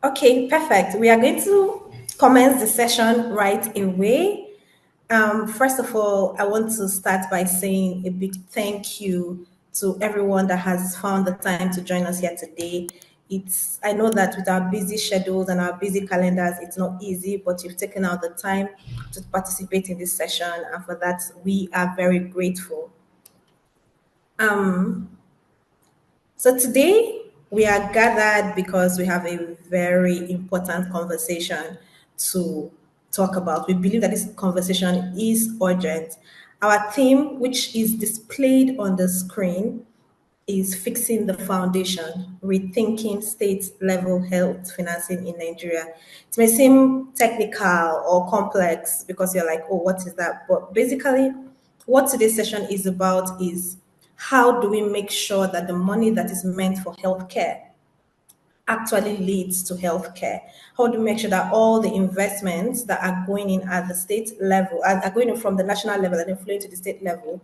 Okay, perfect. We are going to commence the session right away. First of all, I want to start by saying a big thank you to everyone that has found the time to join us here today. I know that with our busy schedules and our busy calendars, it's not easy, but you've taken out the time to participate in this session, and for that, we are very grateful. Um, So today we are gathered because we have a very important conversation to talk about. We believe that this conversation is urgent. Our theme, which is displayed on the screen, is fixing the foundation, rethinking state-level health financing in Nigeria. It may seem technical or complex because you're like, oh, what is that? But basically, what today's session is about is how do we make sure that the money that is meant for healthcare actually leads to healthcare? How do we make sure that all the investments that are going in at the state level, are going in from the national level and flowing to the state level,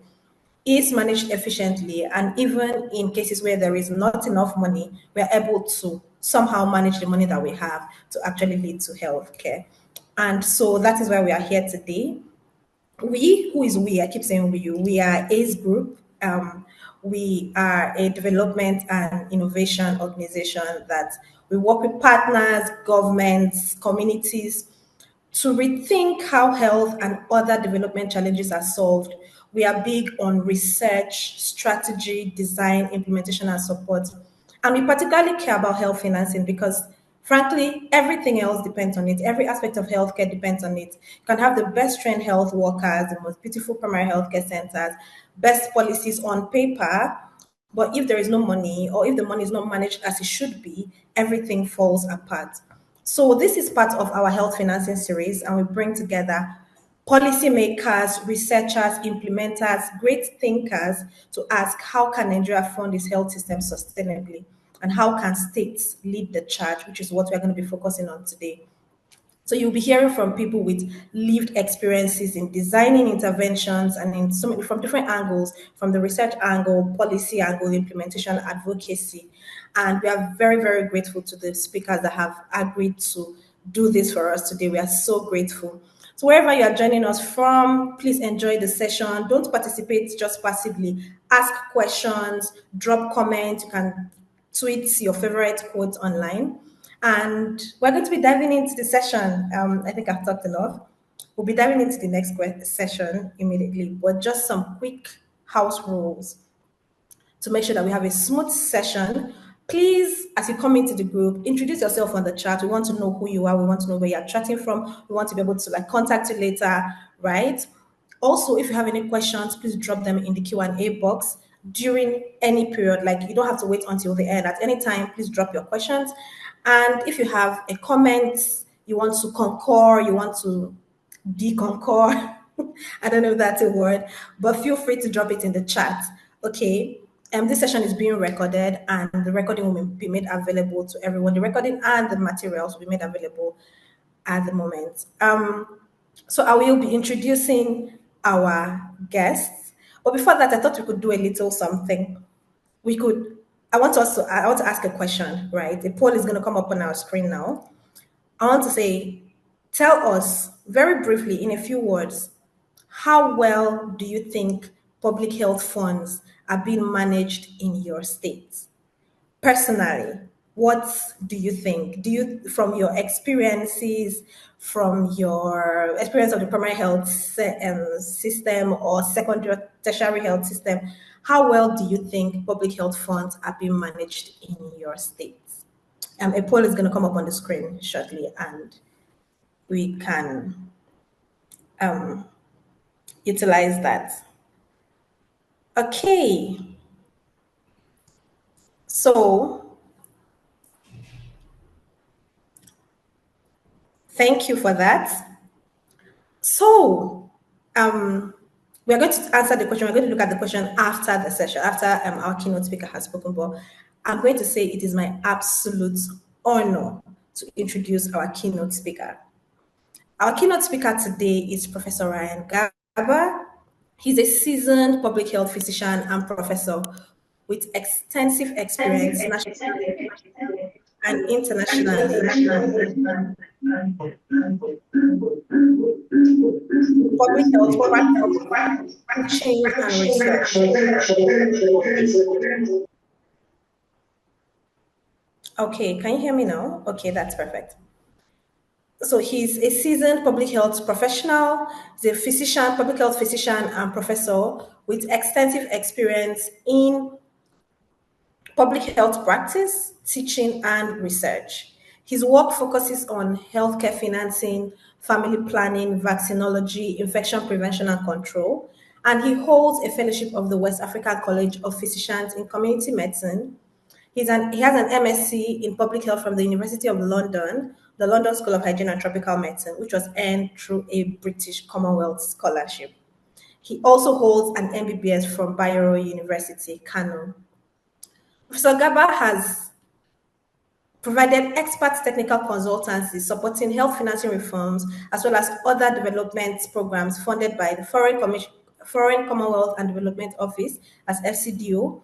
is managed efficiently, and even in cases where there is not enough money, we are able to somehow manage the money that we have to actually lead to healthcare. And so that is why we are here today. We, who is we? I keep saying we are ACE Group. We are a development and innovation organization that we work with partners, governments, communities to rethink how health and other development challenges are solved. We are big on research, strategy, design, implementation, and support. And we particularly care about health financing because, frankly, everything else depends on it. Every aspect of healthcare depends on it. You can have the best trained health workers, the most beautiful primary healthcare centers, best policies on paper, but if there is no money or if the money is not managed as it should be, everything falls apart. So this is part of our health financing series, and we bring together policymakers, researchers, implementers, great thinkers to ask how can Nigeria fund its health system sustainably, and how can states lead the charge, which is what we're going to be focusing on today. So you'll be hearing from people with lived experiences in designing interventions and in so many from different angles, from the research angle, policy angle, implementation, advocacy. And we are very, very grateful to the speakers that have agreed to do this for us today. We are so grateful. So wherever you are joining us from, please enjoy the session. Don't participate just passively. Ask questions, drop comments. You can tweet your favorite quotes online. And we're going to be diving into the session. I think I've talked enough. We'll be diving into the next session immediately, but just some quick house rules to make sure that we have a smooth session. Please, as you come into the group, introduce yourself on the chat. We want to know who you are. We want to know where you're chatting from. We want to be able to contact you later, right? Also, if you have any questions, please drop them in the Q&A box during any period. Like, you don't have to wait until the end. At any time, please drop your questions. And if you have a comment, you want to concur, you want to deconcur, I don't know if that's a word, but feel free to drop it in the chat. Okay. This session is being recorded, and the recording will be made available to everyone. The recording and the materials will be made available at the moment. So I will be introducing our guests. But before that, I thought we could do a little something. We could. I want to ask a question. Right, the poll is going to come up on our screen now. I want to say, tell us very briefly in a few words, how well do you think public health funds are being managed in your state? Personally, what do you think? From your experiences, from your experience of the primary health system or secondary or tertiary health system, how well do you think public health funds are being managed in your state? A poll is going to come up on the screen shortly, and we can um, utilize that. Okay, so thank you for that. So, we're going to answer the question. We're going to look at the question after the session, after our keynote speaker has spoken. But I'm going to say it is my absolute honor to introduce our keynote speaker. Our keynote speaker today is Professor Rayyan Garba. He's a seasoned public health physician and professor with extensive experience and internationally. Public health practice, teaching, and research. Okay, can you hear me now? Okay, that's perfect. So he's a seasoned public health professional. He's a physician, public health physician and professor with extensive experience in public health practice, teaching, and research. His work focuses on healthcare financing, family planning, vaccinology, infection prevention and control, and he holds a fellowship of the West African College of Physicians in Community Medicine. He has an MSc in public health from the University of London, the London School of Hygiene and Tropical Medicine, which was earned through a British Commonwealth scholarship. He also holds an MBBS from Bayero University, Kano. Professor Gaba has provided expert technical consultancy supporting health financing reforms as well as other development programs funded by the Foreign Commonwealth and Development Office as FCDO,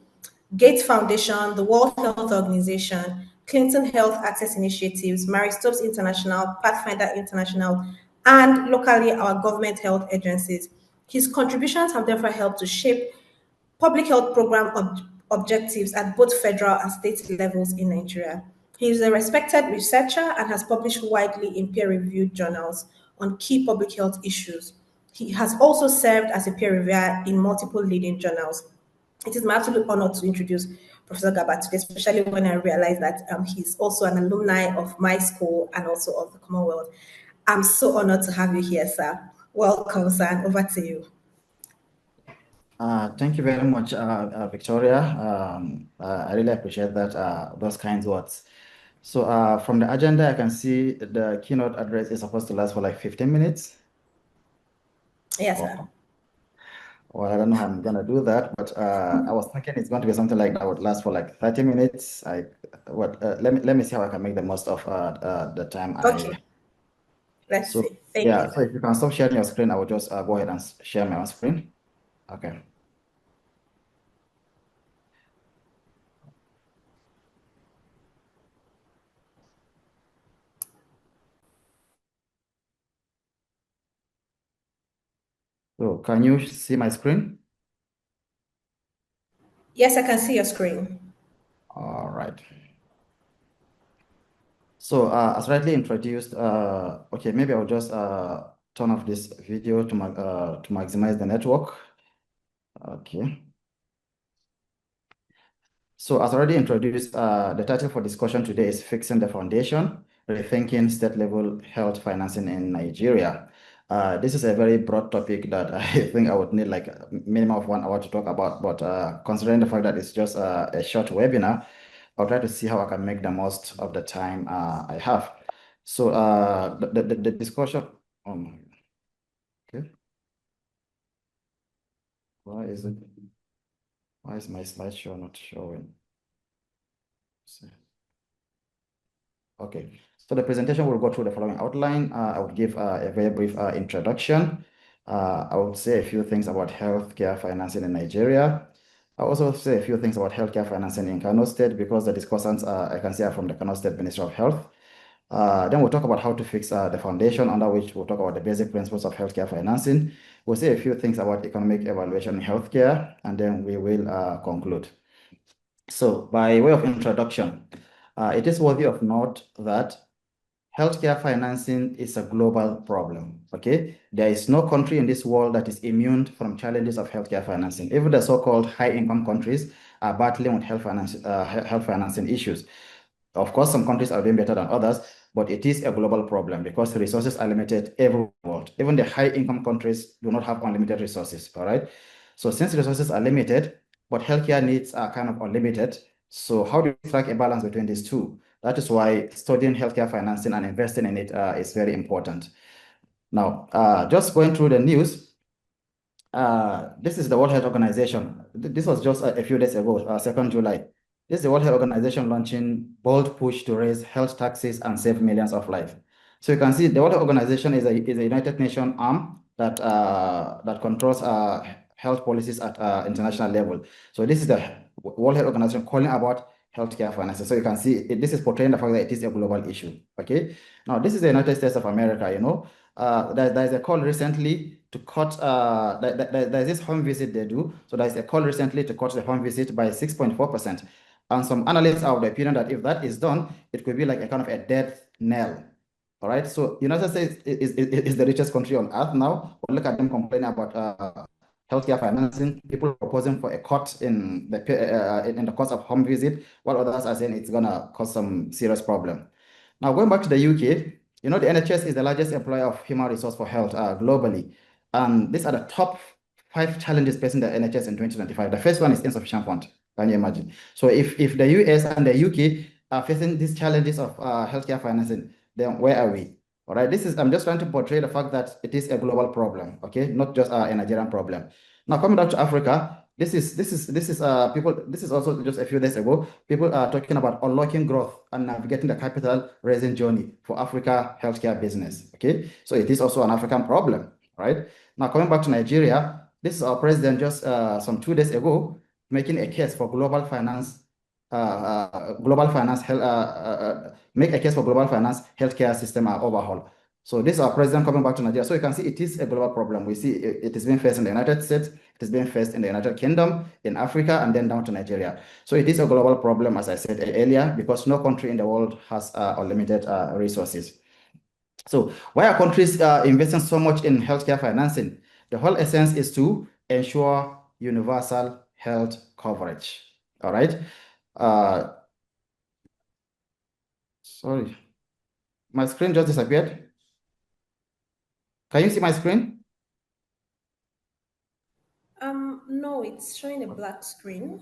Gates Foundation, the World Health Organization, Clinton Health Access Initiatives, Mary Stopes International, Pathfinder International, and locally our government health agencies. His contributions have therefore helped to shape public health program objectives at both federal and state levels in Nigeria. He is a respected researcher and has published widely in peer-reviewed journals on key public health issues. He has also served as a peer reviewer in multiple leading journals. It is my absolute honor to introduce Professor Gaba today, especially when I realize that he's also an alumni of my school and also of the Commonwealth. I'm so honored to have you here, sir. Welcome, sir, and over to you. Thank you very much, Victoria. I really appreciate that, those kind words. So from the agenda, I can see the keynote address is supposed to last for like 15 minutes. Yes, sir. Well, I don't know how I'm gonna do that, but I was thinking it's going to be something like that would last for like 30 minutes. Let me see how I can make the most of the time. Okay. Let's So see. Thank yeah, you. so if you can stop sharing your screen, I will just go ahead and share my own screen. Okay. So can you see my screen? Yes, I can see your screen. All right. So as rightly introduced, okay, maybe I'll just turn off this video to maximize the network. Okay. So as already introduced, the title for discussion today is Fixing the Foundation, Rethinking State-Level Health Financing in Nigeria. This is a very broad topic that I think I would need like a minimum of 1 hour to talk about, but considering the fact that it's just a short webinar, I'll try to see how I can make the most of the time I have. So the discussion, okay, why is my slideshow not showing? Let's see. Okay, so the presentation will go through the following outline. I would give a very brief introduction. I would say a few things about healthcare financing in Nigeria. I also say a few things about healthcare financing in Kano State because the discussants I can see are from the Kano State Ministry of Health. Then we'll talk about how to fix the foundation, under which we'll talk about the basic principles of healthcare financing. We'll say a few things about economic evaluation in healthcare, and then we will conclude. So by way of introduction, it is worthy of note that healthcare financing is a global problem, okay? There is no country in this world that is immune from challenges of healthcare financing. Even the so-called high-income countries are battling with health financing issues. Of course, some countries are doing better than others, but it is a global problem because resources are limited everywhere. Even the high-income countries do not have unlimited resources, all right? So since resources are limited, but healthcare needs are kind of unlimited, so how do you strike a balance between these two? That is why studying healthcare financing and investing in it is very important. Now, just going through the news, this is the World Health Organization. This was just a few days ago, 2nd July. This is the World Health Organization launching bold push to raise health taxes and save millions of lives. So you can see the World Health Organization is a United Nations arm that that controls health policies at international level. So this is the World Health Organization calling about healthcare finances. So you can see this is portraying the fact that it is a global issue. Okay. Now this is the United States of America. There's a call recently to cut. There's this home visit they do. So there's a call recently to cut the home visit by 6.4%. And some analysts are of the opinion that if that is done, it could be like a kind of a death knell. All right. So United States is the richest country on earth now. But look at them complaining about healthcare financing, people proposing for a cut in the cost of home visit, while others are saying it's gonna cause some serious problem. Now going back to the UK, the NHS is the largest employer of human resource for health globally, and these are the top 5 challenges facing the NHS in 2025. The first one is insufficient fund. Can you imagine? So if the US and the UK are facing these challenges of healthcare financing, then where are we? All right, I'm just trying to portray the fact that it is a global problem, okay, not just a Nigerian problem. Now coming back to Africa, this is also just a few days ago, people are talking about unlocking growth and navigating the capital raising journey for Africa healthcare business. Okay, so it is also an African problem, right? Now coming back to Nigeria, this is our president just some 2 days ago making a case for make a case for global finance healthcare system overhaul. So this is our president coming back to Nigeria. So you can see it is a global problem. We see it is being faced in the United States, it is being faced in the United Kingdom, in Africa, and then down to Nigeria. So it is a global problem, as I said earlier, because no country in the world has unlimited resources. So why are countries investing so much in healthcare financing? The whole essence is to ensure universal health coverage. All right. Uh, sorry, my screen just disappeared. Can you see my screen? No, it's showing a black screen.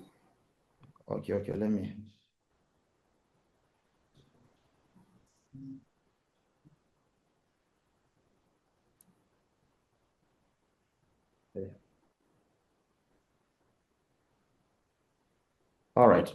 Okay, let me. Okay. All right.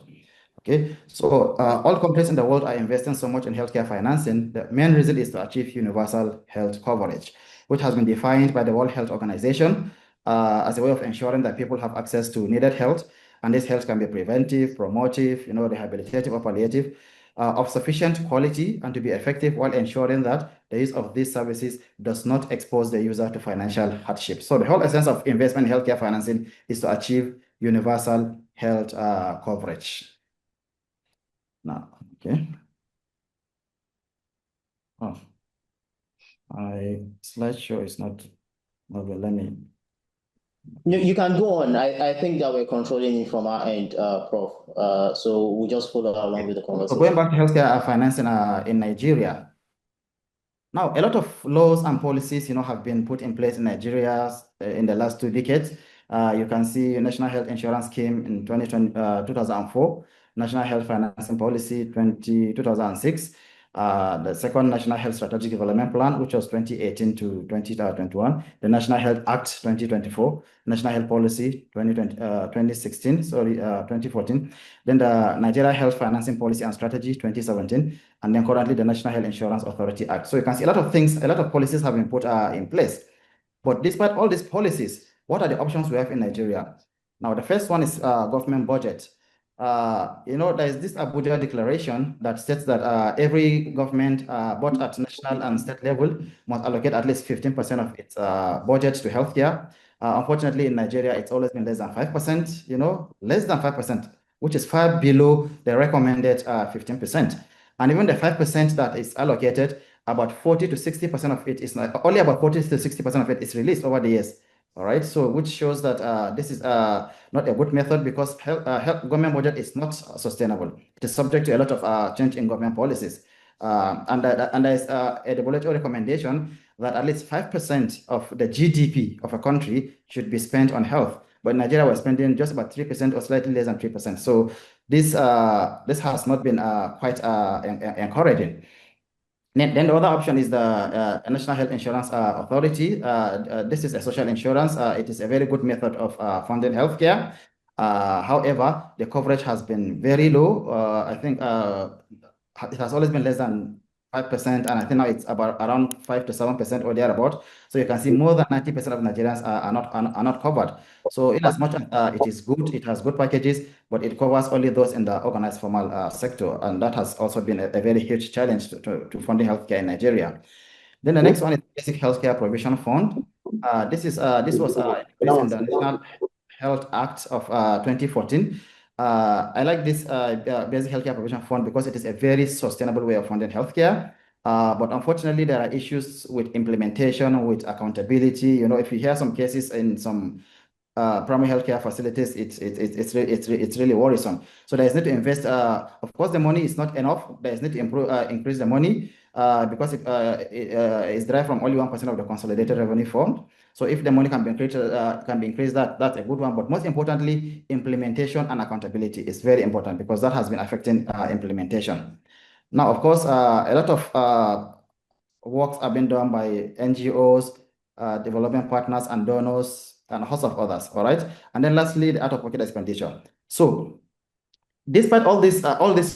Okay, so all countries in the world are investing so much in healthcare financing. The main reason is to achieve universal health coverage, which has been defined by the World Health Organization as a way of ensuring that people have access to needed health. And this health can be preventive, promotive, rehabilitative or palliative, of sufficient quality and to be effective while ensuring that the use of these services does not expose the user to financial hardship. So the whole essence of investment in healthcare financing is to achieve universal health coverage. Now, okay. Oh, my slideshow is not moving. Let me. You can go on. I think that we're controlling it from our end, Prof. So we just follow along with the So conversation. going back to healthcare financing in Nigeria. Now, a lot of laws and policies, have been put in place in Nigeria in the last 2 decades. You can see National Health Insurance Scheme in 2004, National Health Financing Policy 2006, the second National Health Strategic Development Plan, which was 2018 to 2021, the National Health Act 2024, National Health Policy 2014, then the Nigeria Health Financing Policy and Strategy 2017, and then currently the National Health Insurance Authority Act. So you can see a lot of things, a lot of policies have been put in place. But despite all these policies, what are the options we have in Nigeria? Now, the first one is government budget. There is this Abuja declaration that states that every government, both at national and state level, must allocate at least 15% of its budget to healthcare. Unfortunately, in Nigeria, it's always been less than 5%, less than 5%, which is far below the recommended 15%. And even the 5% that is allocated, about 40 to 60% of it is not, only about 40 to 60% of it is released over the years. All right, so which shows that this is not a good method because government budget is not sustainable. It is subject to a lot of change in government policies. And there is a WHO recommendation that at least 5% of the GDP of a country should be spent on health. But in Nigeria, we're spending just about 3% or slightly less than 3%. So this has not been quite encouraging. Then the other option is the National Health Insurance Authority. This is a social insurance. It is a very good method of funding healthcare. However, the coverage has been very low. I think it has always been less than 5%, and I think now it's about around 5 to 7% or thereabout. So you can see more than 90% of Nigerians are not covered. So in as much as it is good, it has good packages, but it covers only those in the organized formal sector, and that has also been a very huge challenge to funding healthcare in Nigeria. Then the next one is Basic Healthcare Provision Fund. This was increased in the National Health Act of 2014. I like this Basic Healthcare Provision Fund because it is a very sustainable way of funding healthcare. But unfortunately, there are issues with implementation, with accountability. You know, if you hear some cases in some primary healthcare facilities, it's really worrisome. So there is need to invest. Of course, the money is not enough. There is need to increase the money because it is derived from only 1% of the consolidated revenue fund. So if the money can be increased, that's a good one. But most importantly, implementation and accountability is very important because that has been affecting implementation. Now, of course, a lot of works are being done by NGOs, development partners and donors, and a host of others, all right? And then lastly, the out-of-pocket expenditure. So despite all these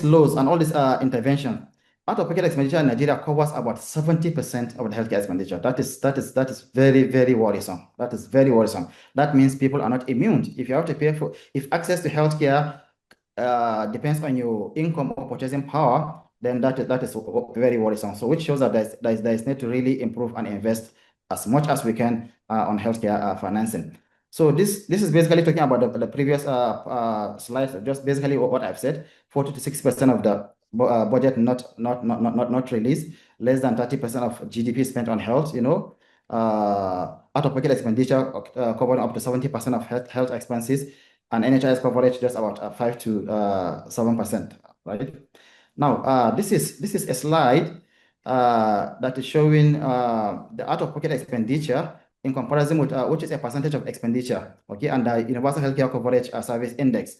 laws and all this intervention, out-of-pocket expenditure in Nigeria covers about 70% of the healthcare expenditure. That is very, very worrisome. That is very worrisome. That means people are not immune. If you have to pay for, if access to healthcare depends on your income or purchasing power, then that is very worrisome. So which shows that there is need to really improve and invest as much as we can on healthcare financing. So this is basically talking about the previous slide, just basically what I've said. 40 to 60% of the budget not released, less than 30% of GDP spent on health, you know, out-of-pocket expenditure covering up to 70% of health expenses, and NHIS coverage just about 5 to 7%, right? Now, this is a slide that is showing the out-of-pocket expenditure in comparison with which is a percentage of expenditure, okay, and the Universal Healthcare Coverage Service Index.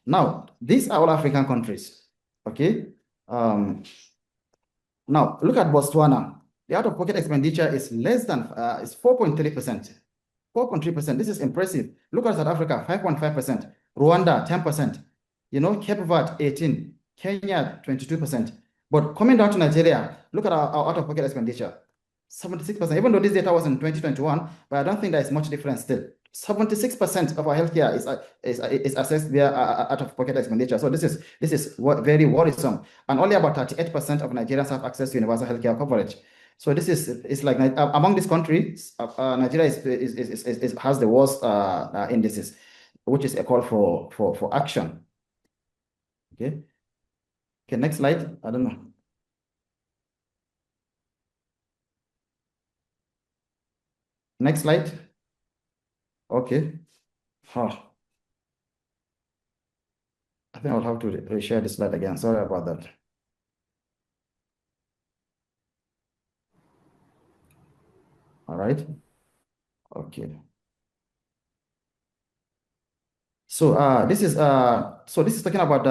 Now, these are all African countries, okay. Now, look at Botswana. The out-of-pocket expenditure is less than is 4.3%. 4.3%. This is impressive. Look at South Africa, 5.5%. Rwanda, 10%. You know, Cape Verde, 18%. Kenya, 22%. But coming down to Nigeria, look at our out-of-pocket expenditure, 76%. Even though this data was in 2021, but I don't think there is much difference still. 76% of our healthcare is assessed via out-of-pocket expenditure. So this is very worrisome. And only about 38% of Nigerians have access to universal healthcare coverage. So this is like among these countries, Nigeria has the worst indices, which is a call for action. Okay. Okay, next slide. I don't know. Next slide. Okay. I think I'll have to reshare this slide again. Sorry about that. All right. Okay. So this is talking about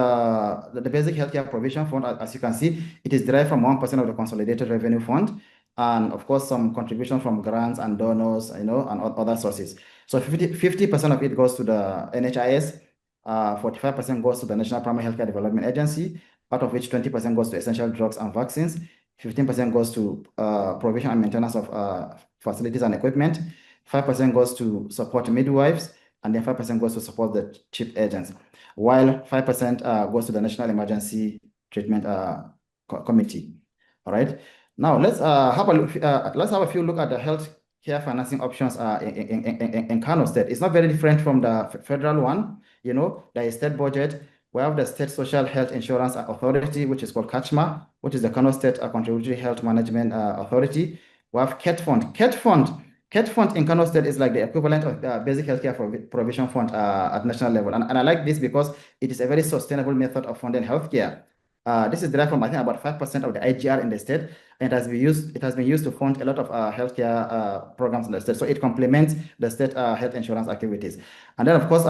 the basic healthcare provision fund. As you can see, it is derived from 1% of the consolidated revenue fund, and of course some contribution from grants and donors, you know, and other sources. So 50% of it goes to the NHIS, 45% goes to the National Primary Healthcare Development Agency, out of which 20% goes to essential drugs and vaccines, 15% goes to provision and maintenance of facilities and equipment, 5% goes to support midwives, and then 5% goes to support the chief agents, while 5% goes to the National Emergency Treatment Committee. All right. Now let's have a few look at the healthcare financing options in Kano State. It's not very different from the federal one. You know, there is state budget. We have the State Social Health Insurance Authority, which is called KACHMA, which is the Kano State Contributory Health Management Authority. We have KET Fund. KET Fund in Kano State is like the equivalent of basic healthcare provision fund at national level. And I like this because it is a very sustainable method of funding healthcare. This is derived from, I think, about 5% of the IGR in the state, and it has been used to fund a lot of healthcare programs in the state. So it complements the state health insurance activities. And then, of course,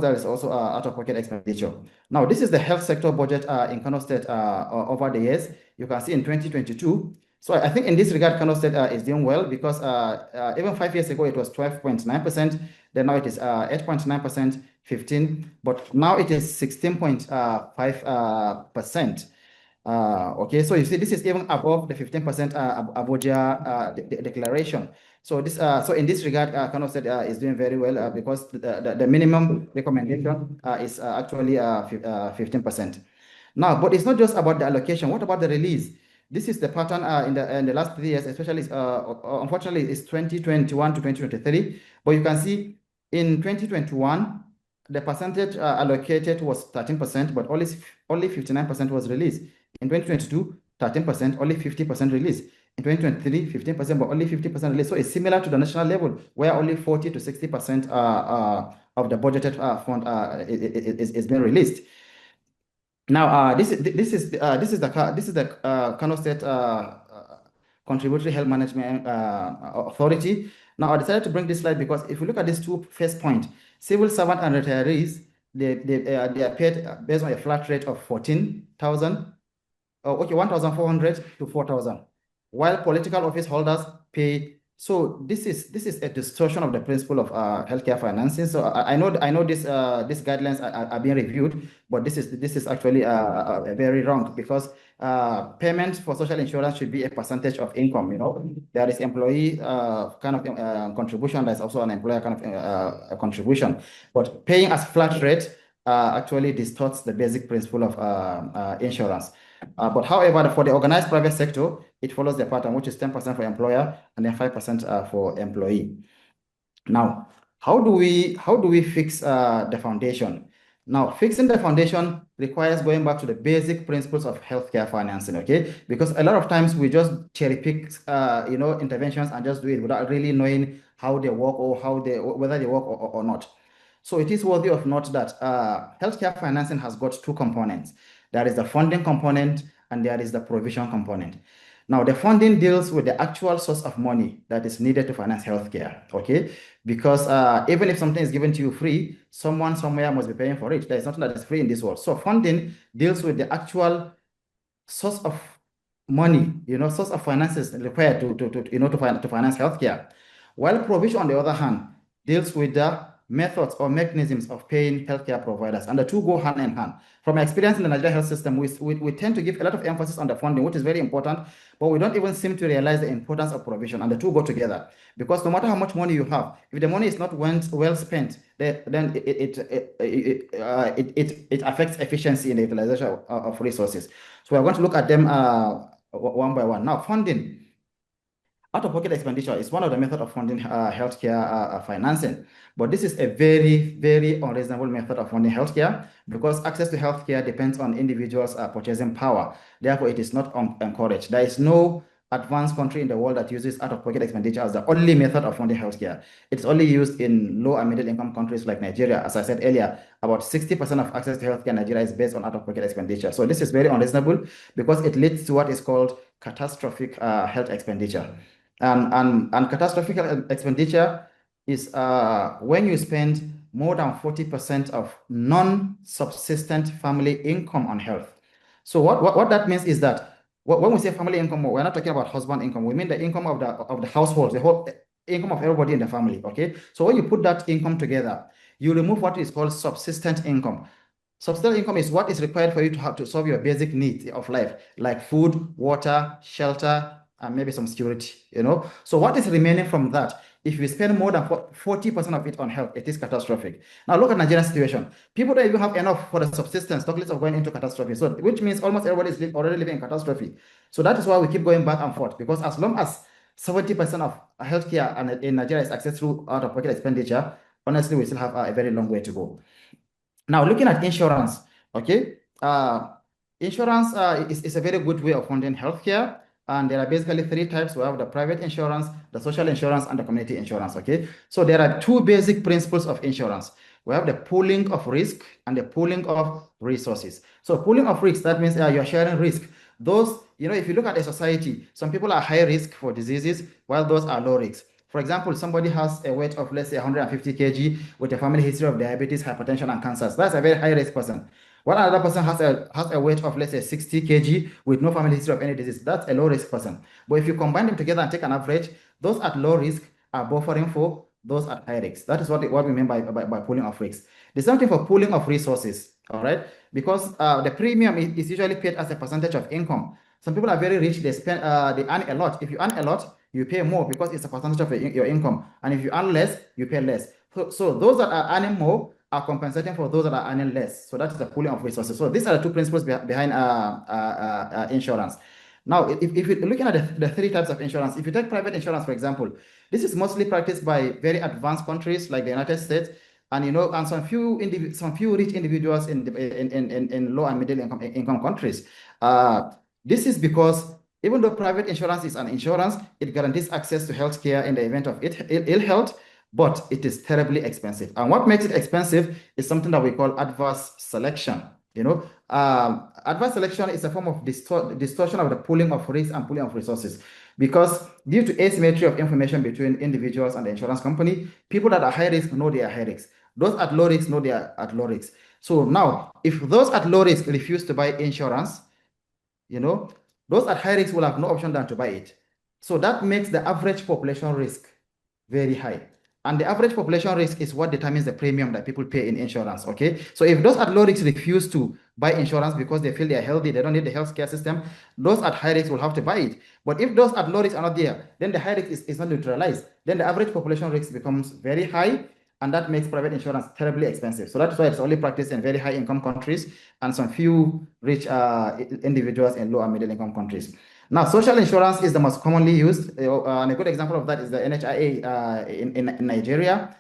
there is also out-of-pocket expenditure. Now, this is the health sector budget in Kano State over the years. You can see in 2022. So I think in this regard, Kano State is doing well because even 5 years ago, it was 12.9%. then now it is 8.9%, 15, but now it is 16.5%. Okay, so you see, this is even above the 15% Abuja declaration. So this, so in this regard, Kano State is doing very well because the minimum recommendation is actually 15%. Now, but it's not just about the allocation. What about the release? This is the pattern in the last 3 years, especially unfortunately, it's 2021 to 2023. But you can see in 2021, the percentage allocated was 13%, but only 59% was released. In 2022, 13%, only 50% released. In 2023, 15%, but only 50% released. So it's similar to the national level, where only 40 to 60% of the budgeted fund is being released. Now, this is the Kano State Contributory Health Management Authority. Now, I decided to bring this slide because if you look at these two first points, civil servant and retirees, they are paid based on a flat rate of 14,000, okay, 1,400 to 4,000, while political office holders pay. So this is a distortion of the principle of healthcare financing. So I know these guidelines are being reviewed, but this is actually very wrong because payments for social insurance should be a percentage of income. There is employee kind of contribution. There's also an employer kind of contribution, but paying as flat rate actually distorts the basic principle of insurance. But however, for the organized private sector, it follows the pattern, which is 10% for employer and then 5% for employee. Now, how do we fix the foundation? Now, fixing the foundation requires going back to the basic principles of healthcare financing, okay? Because a lot of times we just cherry pick, interventions and just do it without really knowing how they work or whether they work or not. So it is worthy of note that healthcare financing has got two components. There is the funding component and there is the provision component. Now, the funding deals with the actual source of money that is needed to finance healthcare, okay? Because even if something is given to you free, someone somewhere must be paying for it. There is nothing that is free in this world. So funding deals with the actual source of money, source of finances required to finance healthcare. While provision, on the other hand, deals with the methods or mechanisms of paying healthcare providers, and the two go hand in hand. From my experience in the Nigerian health system, we tend to give a lot of emphasis on the funding, which is very important, but we don't even seem to realize the importance of provision, and the two go together. Because no matter how much money you have, if the money is not well spent, then it affects efficiency in the utilization of resources. So we're going to look at them one by one. Now, funding. Out-of-pocket expenditure is one of the methods of funding healthcare financing, but this is a very, very unreasonable method of funding healthcare because access to healthcare depends on individuals' purchasing power. Therefore, it is not encouraged. There is no advanced country in the world that uses out-of-pocket expenditure as the only method of funding healthcare. It's only used in low and middle-income countries like Nigeria. As I said earlier, about 60% of access to healthcare in Nigeria is based on out-of-pocket expenditure. So this is very unreasonable because it leads to what is called catastrophic health expenditure. And catastrophic expenditure is when you spend more than 40% of non-subsistent family income on health. So what that means is that when we say family income, we're not talking about husband income. We mean the income of the household, the whole income of everybody in the family. Okay. So when you put that income together, you remove what is called subsistent income. Subsistent income is what is required for you to have to solve your basic needs of life, like food, water, shelter, and maybe some security, So what is remaining from that? If you spend more than 40% of it on health, it is catastrophic. Now look at Nigerian situation. People don't even have enough for the subsistence, talk less of going into catastrophe. So which means almost everybody is already living in catastrophe. So that is why we keep going back and forth, because as long as 70% of healthcare in Nigeria is accessed through out-of-pocket expenditure, honestly, we still have a very long way to go. Now, looking at insurance, okay? Insurance is a very good way of funding healthcare. And there are basically three types. We have the private insurance, the social insurance, and the community insurance, okay? So there are two basic principles of insurance. We have the pooling of risk and the pooling of resources. So pooling of risk, that means you're sharing risk. Those, if you look at a society, some people are high risk for diseases, while those are low risk. For example, somebody has a weight of, let's say, 150 kg with a family history of diabetes, hypertension, and cancers. That's a very high risk person. While another person has a weight of, let's say, 60 kg with no family history of any disease, that's a low risk person. But if you combine them together and take an average, those at low risk are buffering for those at high risk. That is what we mean by pooling of risks. The same thing for pooling of resources, all right? Because the premium is usually paid as a percentage of income. Some people are very rich, they earn a lot. If you earn a lot, you pay more because it's a percentage of your income. And if you earn less, you pay less. So those that are earning more are compensating for those that are earning less. So that's the pooling of resources. So these are the two principles behind insurance. Now, if you're looking at the three types of insurance, if you take private insurance, for example, this is mostly practiced by very advanced countries like the United States, and some few rich individuals in low and middle income countries. This is because even though private insurance is an insurance, it guarantees access to healthcare in the event of ill health, but it is terribly expensive. And what makes it expensive is something that we call adverse selection. Adverse selection is a form of distortion of the pooling of risk and pooling of resources, because due to asymmetry of information between individuals and the insurance company, people that are high risk know they are high risk. Those at low risk know they are at low risk. So now, if those at low risk refuse to buy insurance, those at high risk will have no option than to buy it. So that makes the average population risk very high. And the average population risk is what determines the premium that people pay in insurance, okay? So if those at low risk refuse to buy insurance because they feel they are healthy, they don't need the healthcare system, those at high risk will have to buy it. But if those at low risk are not there, then the high risk is not neutralized. Then the average population risk becomes very high, and that makes private insurance terribly expensive. So that's why it's only practiced in very high income countries and some few rich individuals in low and middle income countries. Now, social insurance is the most commonly used, and a good example of that is the NHIA in Nigeria.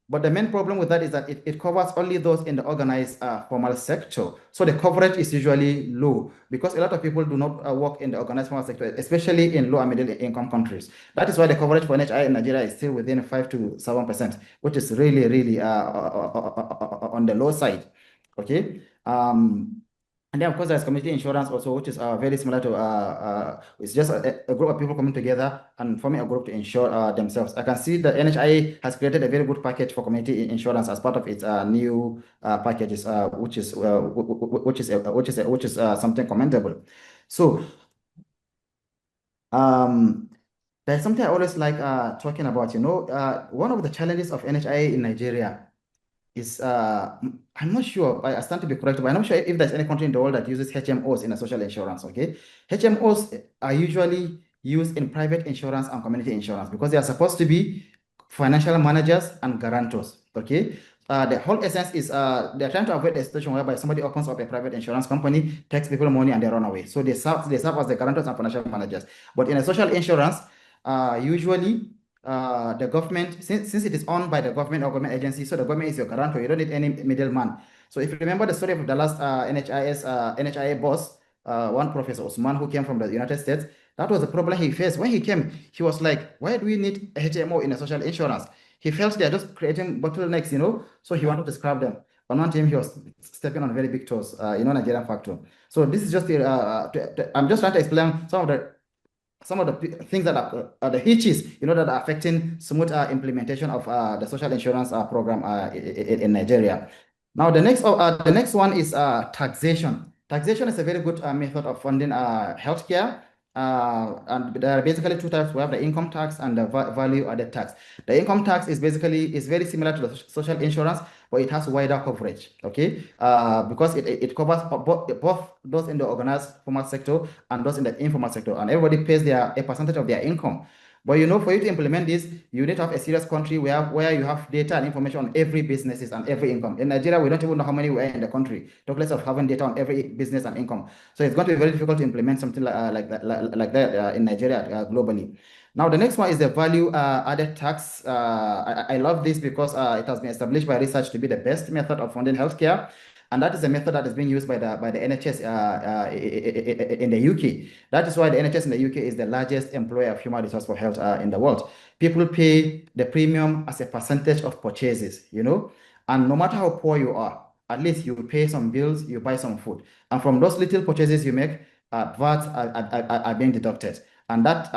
But the main problem with that is that it covers only those in the organized formal sector. So the coverage is usually low because a lot of people do not work in the organized formal sector, especially in low and middle income countries. That is why the coverage for NHIA in Nigeria is still within 5 to 7%, which is really, really on the low side. Okay. And then, of course, there's community insurance also, which is very similar to, it's just a group of people coming together and forming a group to insure themselves. I can see the NHIA has created a very good package for community insurance as part of its new packages, which is something commendable. So, there's something I always like talking about. One of the challenges of NHIA in Nigeria is I'm not sure, I stand to be corrected, but I'm not sure if there's any country in the world that uses HMOs in a social insurance, okay? HMOs are usually used in private insurance and community insurance because they are supposed to be financial managers and guarantors, okay? The whole essence is they're trying to avoid a situation whereby somebody opens up a private insurance company, takes people money, and they run away. So they serve as the guarantors and financial managers. But in a social insurance, usually the government, since it is owned by the government or government agency, so the government is your guarantor. You don't need any middleman. So if you remember the story of the last NHIA boss, one Professor Osman, who came from the United States, that was the problem he faced. When he came, he was like, why do we need a HMO in a social insurance? He felt they're just creating bottlenecks, so he wanted to scrap them. On one team, he was stepping on very big toes, Nigerian factor. So this is just, I'm just trying to explain some of the things that are the hitches, that are affecting smooth implementation of the social insurance program in Nigeria. Now, the next one is taxation. Taxation is a very good method of funding healthcare. And there are basically two types. We have the income tax and the value-added tax. The income tax is very similar to the social insurance, but it has wider coverage, okay? Because it covers both those in the organized formal sector and those in the informal sector, and everybody pays a percentage of their income. But for you to implement this, you need to have a serious country where you have data and information on every businesses and every income. In Nigeria, we don't even know how many we are in the country, talk less of having data on every business and income. So it's going to be very difficult to implement something like that in Nigeria globally. Now, the next one is the value-added tax. I love this because it has been established by research to be the best method of funding healthcare. And that is a method that is being used by the NHS in the UK. That is why the NHS in the UK is the largest employer of human resource for health in the world. People pay the premium as a percentage of purchases, and no matter how poor you are, at least you pay some bills, you buy some food. And from those little purchases you make, VAT are being deducted. And that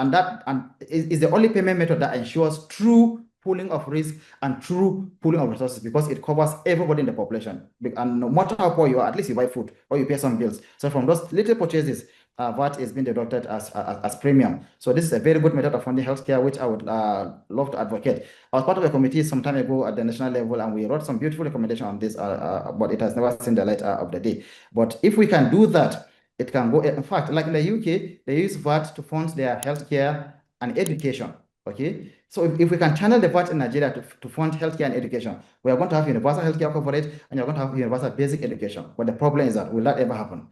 is the only payment method that ensures true pooling of risk and true pooling of resources, because it covers everybody in the population. And no matter how poor you are, at least you buy food or you pay some bills. So from those little purchases, VAT is being deducted as premium. So this is a very good method of funding healthcare, which I would love to advocate. I was part of a committee some time ago at the national level, and we wrote some beautiful recommendations on this, but it has never seen the light of the day. But if we can do that, it can go. In fact, like in the UK, they use VAT to fund their healthcare and education. Okay, so if we can channel the VAT in Nigeria to fund healthcare and education, we are going to have universal healthcare coverage and you're going to have universal basic education. But the problem is that will that ever happen?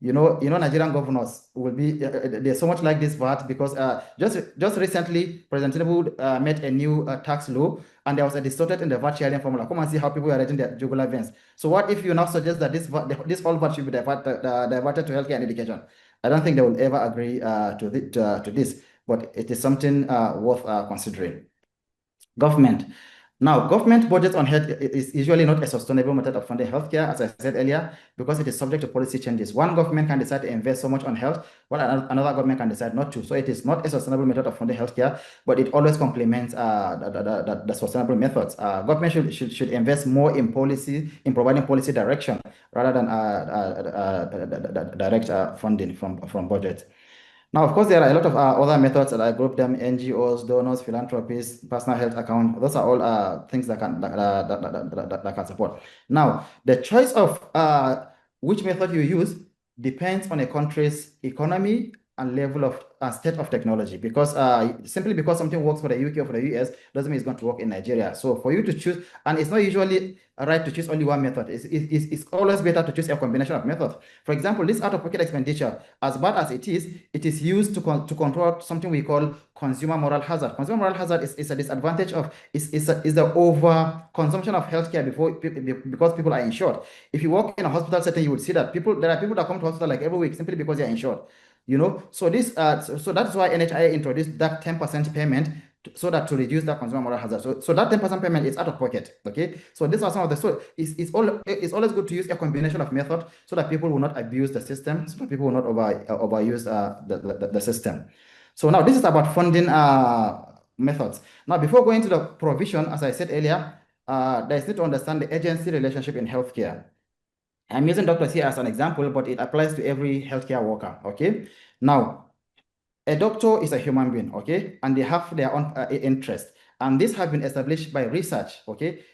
Nigerian governors will be they're so much like this VAT because just recently President Tinubu made a new tax law and there was a distorted in the VAT sharing formula. Come and see how people are raising their jugular veins. So what if you now suggest that this whole VAT should be diverted to healthcare and education? I don't think they will ever agree to this, but it is something worth considering. Government. Now, government budget on health is usually not a sustainable method of funding healthcare, as I said earlier, because it is subject to policy changes. One government can decide to invest so much on health, while another government can decide not to. So it is not a sustainable method of funding healthcare, but it always complements the sustainable methods. Government should invest more in policy, in providing policy direction, rather than direct funding from budget. Now, of course, there are a lot of other methods that I group them: NGOs, donors, philanthropies, personal health account. Those are all things that can support. Now, the choice of which method you use depends on a country's economy and level of state of technology. Because simply because something works for the UK or for the US doesn't mean it's going to work in Nigeria. So for you to choose, and it's not usually right to choose only one method. It's always better to choose a combination of methods. For example, this out-of-pocket expenditure, as bad as it is used to control something we call consumer moral hazard. Consumer moral hazard is a disadvantage of is the over consumption of healthcare because people are insured. If you work in a hospital setting, you would see that there are people that come to hospital like every week simply because they're insured. So that's why NHIA introduced that 10% payment so that to reduce that consumer moral hazard. So that 10% payment is out of pocket. Okay. So these are some of the it's always good to use a combination of methods so that people will not abuse the system, so that people will not overuse the system. So now this is about funding methods. Now, before going to the provision, as I said earlier, there's need to understand the agency relationship in healthcare. I'm using doctors here as an example, but it applies to every healthcare worker. Okay. Now, a doctor is a human being, okay, and they have their own interest, and this has been established by research. Okay,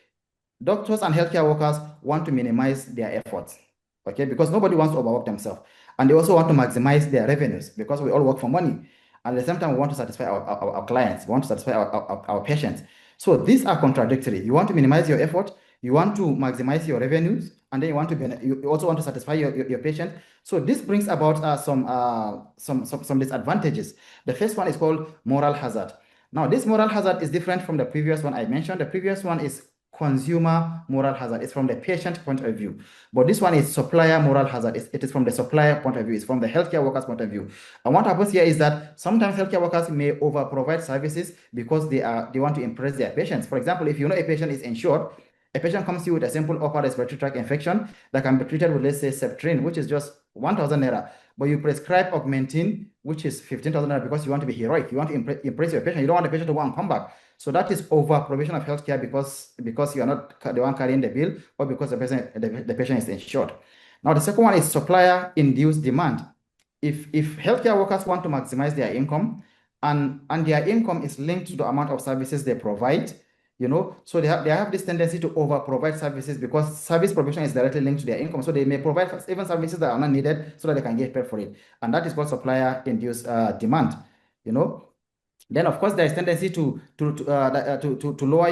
doctors and healthcare workers want to minimize their efforts, okay, because nobody wants to overwork themselves, and they also want to maximize their revenues because we all work for money. And at the same time, we want to satisfy our clients, we want to satisfy our patients. So these are contradictory. You want to minimize your effort, you want to maximize your revenues, and then you also want to satisfy your patient. So this brings about some disadvantages. The first one is called moral hazard. Now, this moral hazard is different from the previous one I mentioned. The previous one is consumer moral hazard. It's from the patient point of view. But this one is supplier moral hazard. It is from the supplier point of view. It's from the healthcare workers' point of view. And what happens here is that sometimes healthcare workers may over provide services because they want to impress their patients. For example, if you know a patient is insured, a patient comes to you with a simple upper respiratory tract infection that can be treated with, let's say, Septrin, which is just 1,000 naira. But you prescribe Augmentin, which is 15,000 naira, because you want to be heroic. You want to impress your patient. You don't want the patient to go and come back. So that is over provision of healthcare because you are not the one carrying the bill, or because the patient is insured. Now, the second one is supplier induced demand. If healthcare workers want to maximize their income, and their income is linked to the amount of services they provide, so they have this tendency to over provide services because service provision is directly linked to their income. So they may provide even services that are not needed so that they can get paid for it. And that is called supplier induced demand. Then, of course, there is tendency to lower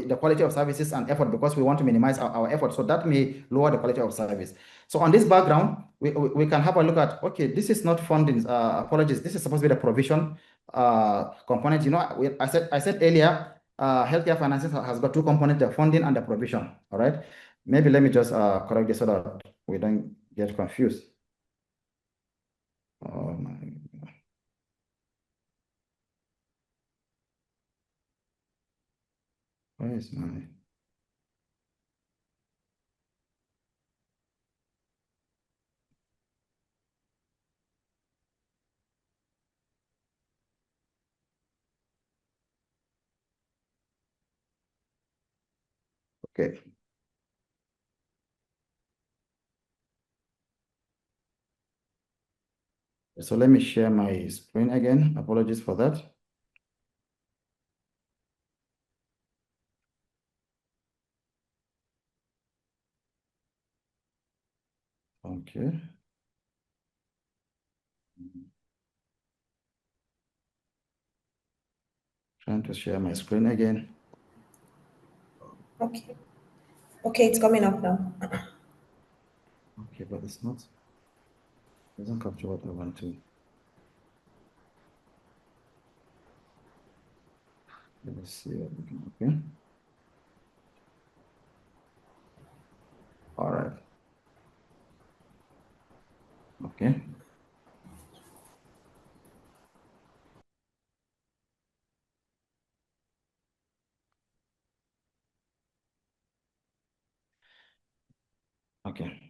the quality of services and effort because we want to minimize our effort. So that may lower the quality of service. So on this background, we can have a look at, okay, this is not funding, apologies, this is supposed to be the provision component. I said earlier, healthcare financing has got two components, the funding and the provision, all right? Maybe let me just correct this so that we don't get confused. Oh my. Where is my? Okay. So let me share my screen again. Apologies for that. Okay. Trying to share my screen again. Okay. Okay, it's coming up now. Okay, but it's not, it doesn't capture what I want to. Let me see. Okay. All right. Okay. Okay.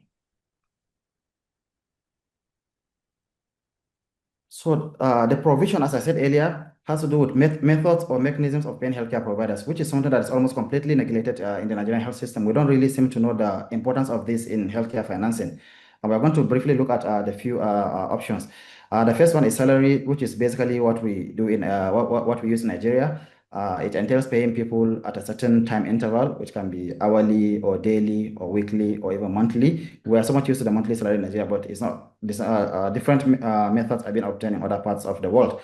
So the provision, as I said earlier, has to do with methods or mechanisms of paying healthcare providers, which is something that is almost completely neglected in the Nigerian health system. We don't really seem to know the importance of this in healthcare financing. And we're going to briefly look at the few options. The first one is salary, which is basically what we do in what we use in Nigeria. It entails paying people at a certain time interval, which can be hourly or daily or weekly or even monthly. We are so much used to the monthly salary in Nigeria, but it's not. Different methods have been obtained in other parts of the world.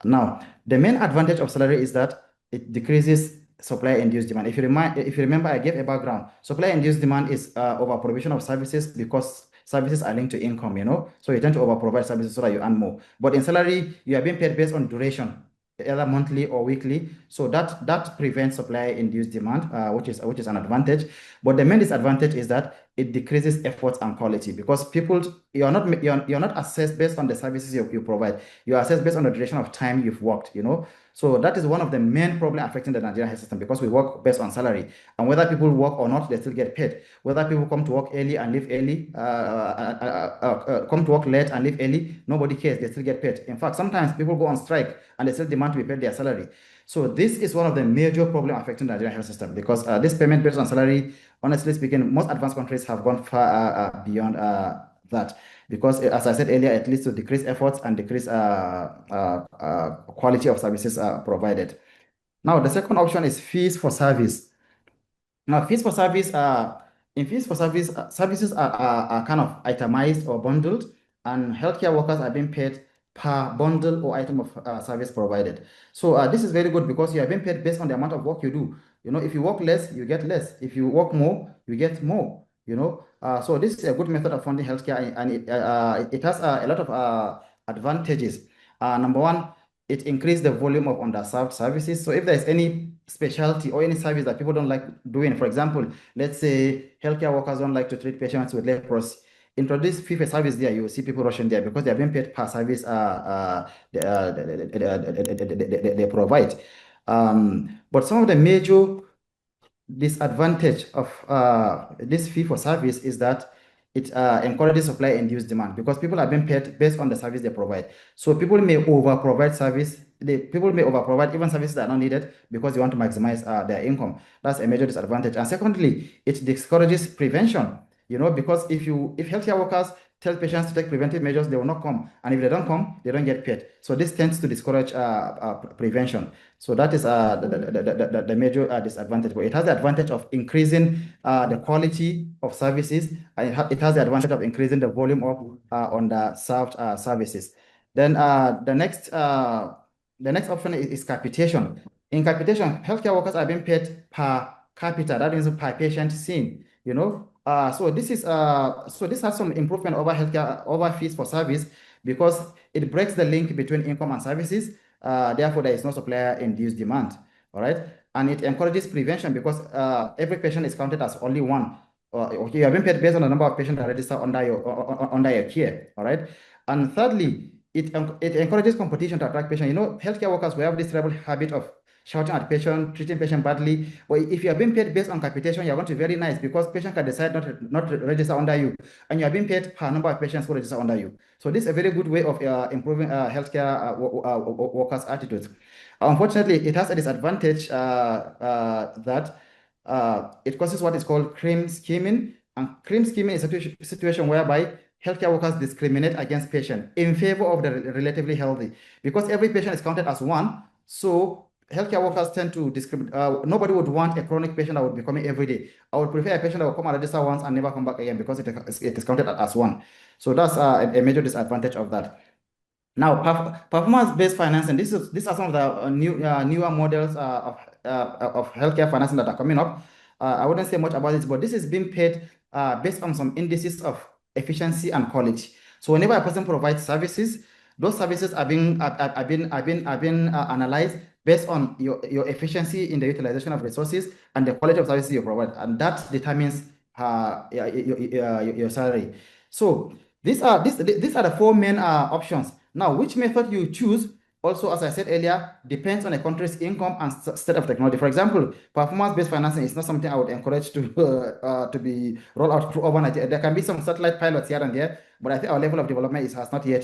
Now, the main advantage of salary is that it decreases supply-induced demand. If you remember, I gave a background. Supply-induced demand is over provision of services because services are linked to income, so you tend to over provide services so that you earn more. But in salary, you are being paid based on duration, either monthly or weekly. So that prevents supply-induced demand, which is an advantage. But the main disadvantage is that it decreases effort and quality because you're not assessed based on the services you provide. You are assessed based on the duration of time you've worked. So that is one of the main problems affecting the Nigerian health system because we work based on salary. And whether people work or not, they still get paid. Whether people come to work early and leave early, come to work late and leave early, nobody cares. They still get paid. In fact, sometimes people go on strike and they still demand to be paid their salary. So this is one of the major problems affecting the Nigerian health system because this payment based on salary, honestly speaking, most advanced countries have gone far beyond that because, as I said earlier, it leads to decreased efforts and decreased quality of services provided. Now, the second option is fees for service. Now, fees for service in fees for service services are kind of itemized or bundled, and healthcare workers are being paid per bundle or item of service provided. So this is very good because you are being paid based on the amount of work you do. If you work less, you get less. If you work more, you get more. So this is a good method of funding healthcare, and it has a lot of advantages. Number one, it increased the volume of underserved services. So if there's any specialty or any service that people don't like doing, for example, let's say healthcare workers don't like to treat patients with leprosy, introduce fee for service there, you will see people rushing there because they're being paid per service they provide. But some of the major disadvantage of this fee for service is that it encourages supply and induced demand because people are being paid based on the service they provide. So people may over provide service. People may over provide even services that are not needed because they want to maximize their income. That's a major disadvantage. And secondly, it discourages prevention. Because if healthcare workers tell patients to take preventive measures, they will not come. And if they don't come, they don't get paid. So this tends to discourage prevention. So that is the major disadvantage. But it has the advantage of increasing the quality of services, and it has the advantage of increasing the volume of underserved services. Then the next option is capitation. In capitation, healthcare workers are being paid per capita, that means per patient seen. So this has some improvement over healthcare over fees for service because it breaks the link between income and services. Therefore, there is no supplier-induced demand. All right, and it encourages prevention because every patient is counted as only one. Okay, you are being paid based on the number of patients that register under your care. All right, and thirdly, it encourages competition to attract patients. Healthcare workers, we have this terrible habit of shouting at patient, treating patient badly. But if you are being paid based on capitation, you're going to be very nice because patient can decide not to register under you, and you are being paid per number of patients who register under you. So this is a very good way of improving healthcare workers' attitudes. Unfortunately, it has a disadvantage that it causes what is called cream skimming. And cream skimming is a situation whereby healthcare workers discriminate against patients in favor of the relatively healthy, because every patient is counted as one. So healthcare workers tend to discriminate. Nobody would want a chronic patient that would be coming every day. I would prefer a patient that will come and register once and never come back again, because it is counted as one. So that's a major disadvantage of that. Now, performance-based financing. These are some of the newer models of healthcare financing that are coming up. I wouldn't say much about this, but this is being paid based on some indices of efficiency and quality. So whenever a person provides services, those services are being analyzed based on your efficiency in the utilization of resources and the quality of services you provide, and that determines your salary. So these are the four main options. Now, which method you choose also, as I said earlier, depends on a country's income and state of technology. For example, performance-based financing is not something I would encourage to be rolled out through overnight. There can be some satellite pilots here and there, but I think our level of development has not yet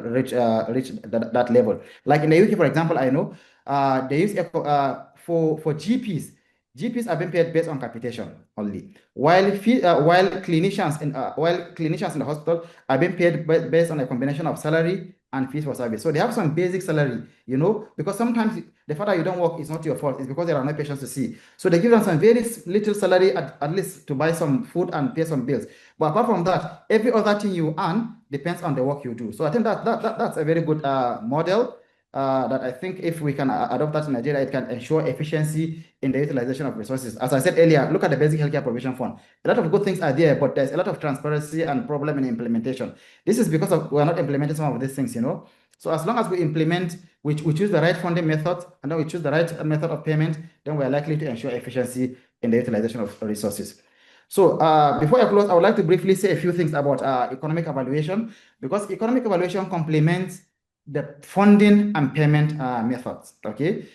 reached that level. Like in the UK, for example, I know they use for GPs. GPs are being paid based on capitation only, while clinicians in the hospital are being paid based on a combination of salary and fees for service. So they have some basic salary, because sometimes the fact that you don't work is not your fault. It's because there are no patients to see. So they give them some very little salary, at least to buy some food and pay some bills. But apart from that, every other thing you earn depends on the work you do. So I think that's a very good model. That I think if we can adopt that in Nigeria, it can ensure efficiency in the utilization of resources. As I said earlier, look at the Basic Healthcare Provision Fund. A lot of good things are there, but there's a lot of transparency and problem in implementation. This is because we're not implementing some of these things, So as long as we implement, we choose the right funding method, and then we choose the right method of payment, then we're likely to ensure efficiency in the utilization of resources. So before I close, I would like to briefly say a few things about economic evaluation, because economic evaluation complements the funding and payment methods. Okay,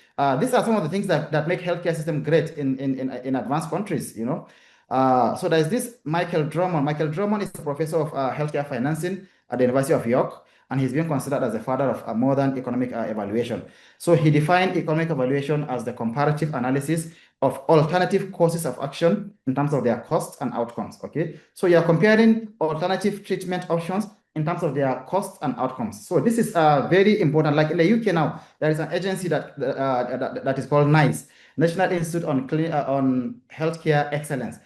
these are some of the things that make healthcare system great in advanced countries. So there's this Michael Drummond. Michael Drummond is a professor of healthcare financing at the University of York, and he's been considered as the father of modern economic evaluation. So he defined economic evaluation as the comparative analysis of alternative courses of action in terms of their costs and outcomes. Okay, so you're comparing alternative treatment options in terms of their costs and outcomes. So this is very important. Like in the UK now, there is an agency that is called NICE, National Institute on Healthcare Excellence.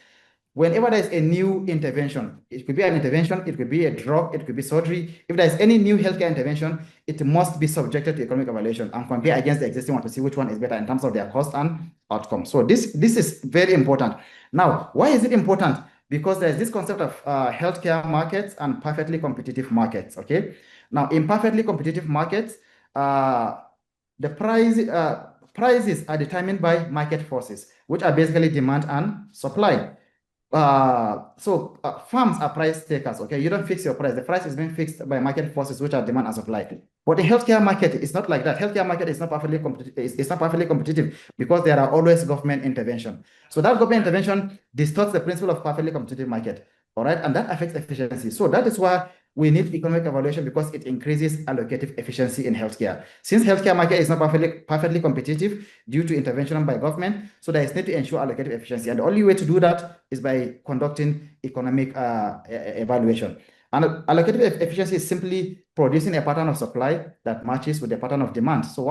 Whenever there's a new intervention, it could be an intervention, it could be a drug, it could be surgery. If there's any new healthcare intervention, it must be subjected to economic evaluation and compare against the existing one to see which one is better in terms of their cost and outcome. So this is very important. Now, why is it important? Because there's this concept of healthcare markets and perfectly competitive markets. Okay. Now, in perfectly competitive markets, the prices are determined by market forces, which are basically demand and supply. Firms are price takers. Okay, you don't fix your price. The price is being fixed by market forces, which are demand and supply. But the healthcare market is not like that. Healthcare market is not perfectly competitive. It's not perfectly competitive because there are always government intervention. So that government intervention distorts the principle of perfectly competitive market. All right, and that affects efficiency. So that is why we need economic evaluation, because it increases allocative efficiency in healthcare. Since healthcare market is not perfectly competitive due to intervention by government, so there is need to ensure allocative efficiency. And the only way to do that is by conducting economic evaluation. And allocative efficiency is simply producing a pattern of supply that matches with the pattern of demand. So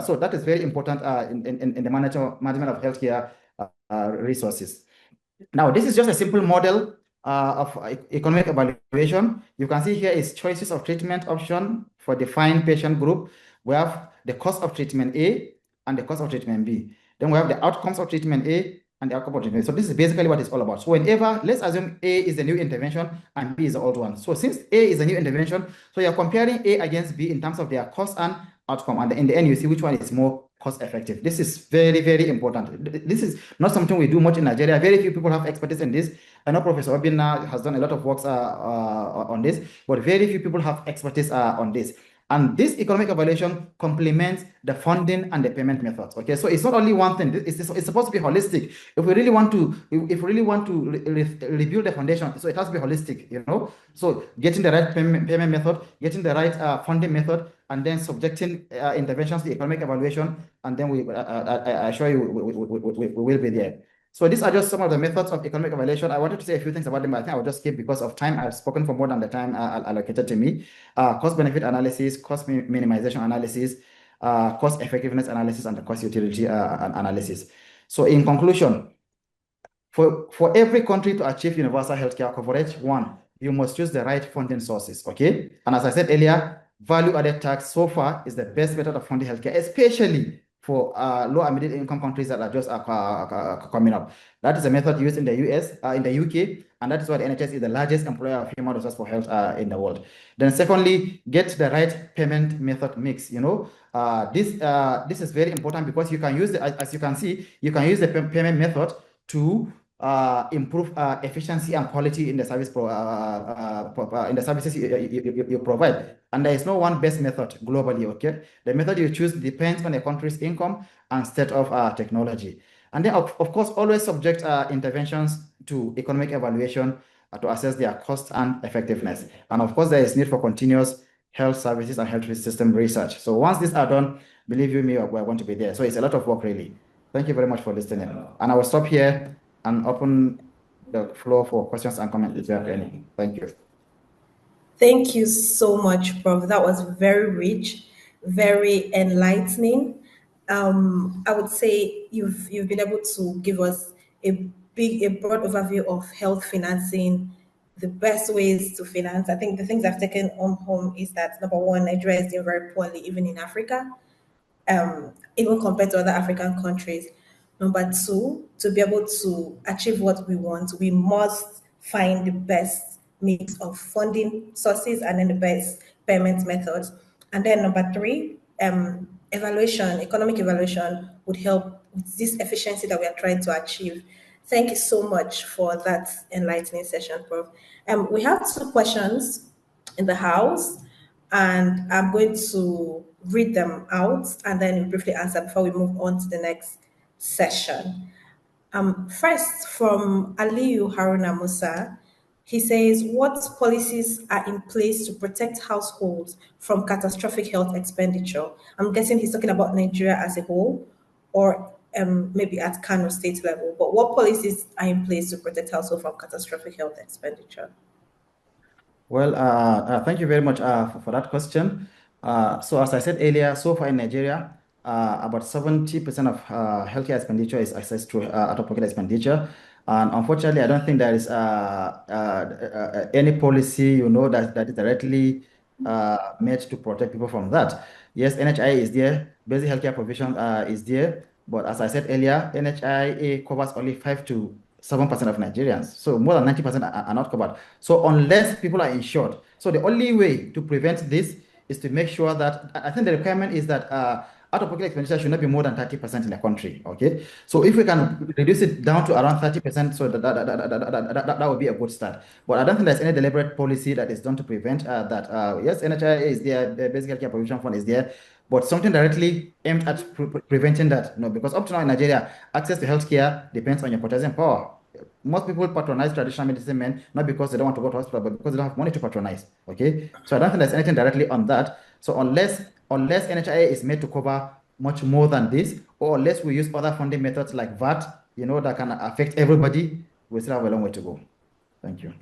so that is very important in the management of healthcare resources. Now, this is just a simple model of economic evaluation. You can see here is choices of treatment option for defined patient group. We have the cost of treatment A and the cost of treatment B. Then we have the outcomes of treatment A and the outcome of treatment. So this is basically what it's all about. So whenever, let's assume A is the new intervention and B is the old one. So since A is a new intervention, so you're comparing A against B in terms of their cost and outcome. And in the end, you see which one is more cost effective. This is very, very important. This is not something we do much in Nigeria. Very few people have expertise in this. I know Professor Obinna has done a lot of works on this, but very few people have expertise on this. And this economic evaluation complements the funding and the payment methods. Okay, so it's not only one thing. It's supposed to be holistic. If we really want to, rebuild the foundation, so it has to be holistic. So getting the right payment method, getting the right funding method, and then subjecting interventions to economic evaluation, and then I assure you we will be there. So these are just some of the methods of economic evaluation. I wanted to say a few things about them, but I think I will just skip because of time. I've spoken for more than the time allocated to me. Cost-benefit analysis, cost minimization analysis, cost effectiveness analysis, and the cost utility analysis. So in conclusion, for every country to achieve universal healthcare coverage, one, you must choose the right funding sources, okay? And as I said earlier, value-added tax so far is the best method of funding healthcare, especially for low and middle income countries that are just coming up. That is a method used in the US, in the UK, and that is why the NHS is the largest employer of human resource for health in the world. Then secondly, get the right payment method mix, this is very important because you can use, as you can see, you can use the payment method to improve efficiency and quality in the services you provide. And there is no one best method globally, okay? The method you choose depends on a country's income and state of technology. And then, of course, always subject interventions to economic evaluation to assess their cost and effectiveness. And of course, there is need for continuous health services and health system research. So once these are done, believe you me, we're going to be there. So it's a lot of work, really. Thank you very much for listening. And I will stop here and open the floor for questions and comments if you have any. Thank you. Thank you so much, Prof. That was very rich, very enlightening. I would say you've been able to give us a broad overview of health financing, the best ways to finance. I think the things I've taken on home is that number one, Nigeria is doing very poorly, even in Africa, even compared to other African countries. Number two, to be able to achieve what we want, we must find the best mix of funding sources and then the best payment methods. And then number three, evaluation, economic evaluation would help with this efficiency that we are trying to achieve. Thank you so much for that enlightening session, Prof. We have two questions in the house, and I'm going to read them out and then briefly answer before we move on to the next session. First, from Aliyu Haruna Musa, he says, what policies are in place to protect households from catastrophic health expenditure? I'm guessing he's talking about Nigeria as a whole, or maybe at Kano state level. But what policies are in place to protect households from catastrophic health expenditure? Well, thank you very much for that question. So as I said earlier, so far in Nigeria, about 70% of healthcare expenditure is accessed through out-of-pocket expenditure. And unfortunately, I don't think there is any policy, that is directly made to protect people from that. Yes, NHIA is there, basic healthcare provision is there, but as I said earlier, NHIA covers only 5 to 7% of Nigerians. So more than 90% are not covered. So unless people are insured, so the only way to prevent this is to make sure that, I think the requirement is that out-of-pocket expenditure should not be more than 30% in the country, okay? So if we can reduce it down to around 30%, so that would be a good start. But I don't think there's any deliberate policy that is done to prevent that. Yes, NHIA is there, the Basic Healthcare Provision Fund is there, but something directly aimed at preventing that. No, because up to now in Nigeria, access to healthcare depends on your purchasing power. Most people patronize traditional medicine men, not because they don't want to go to hospital, but because they don't have money to patronize. Okay, so I don't think there's anything directly on that. So unless NHIA is made to cover much more than this, or unless we use other funding methods like VAT, that can affect everybody, we still have a long way to go. Thank you.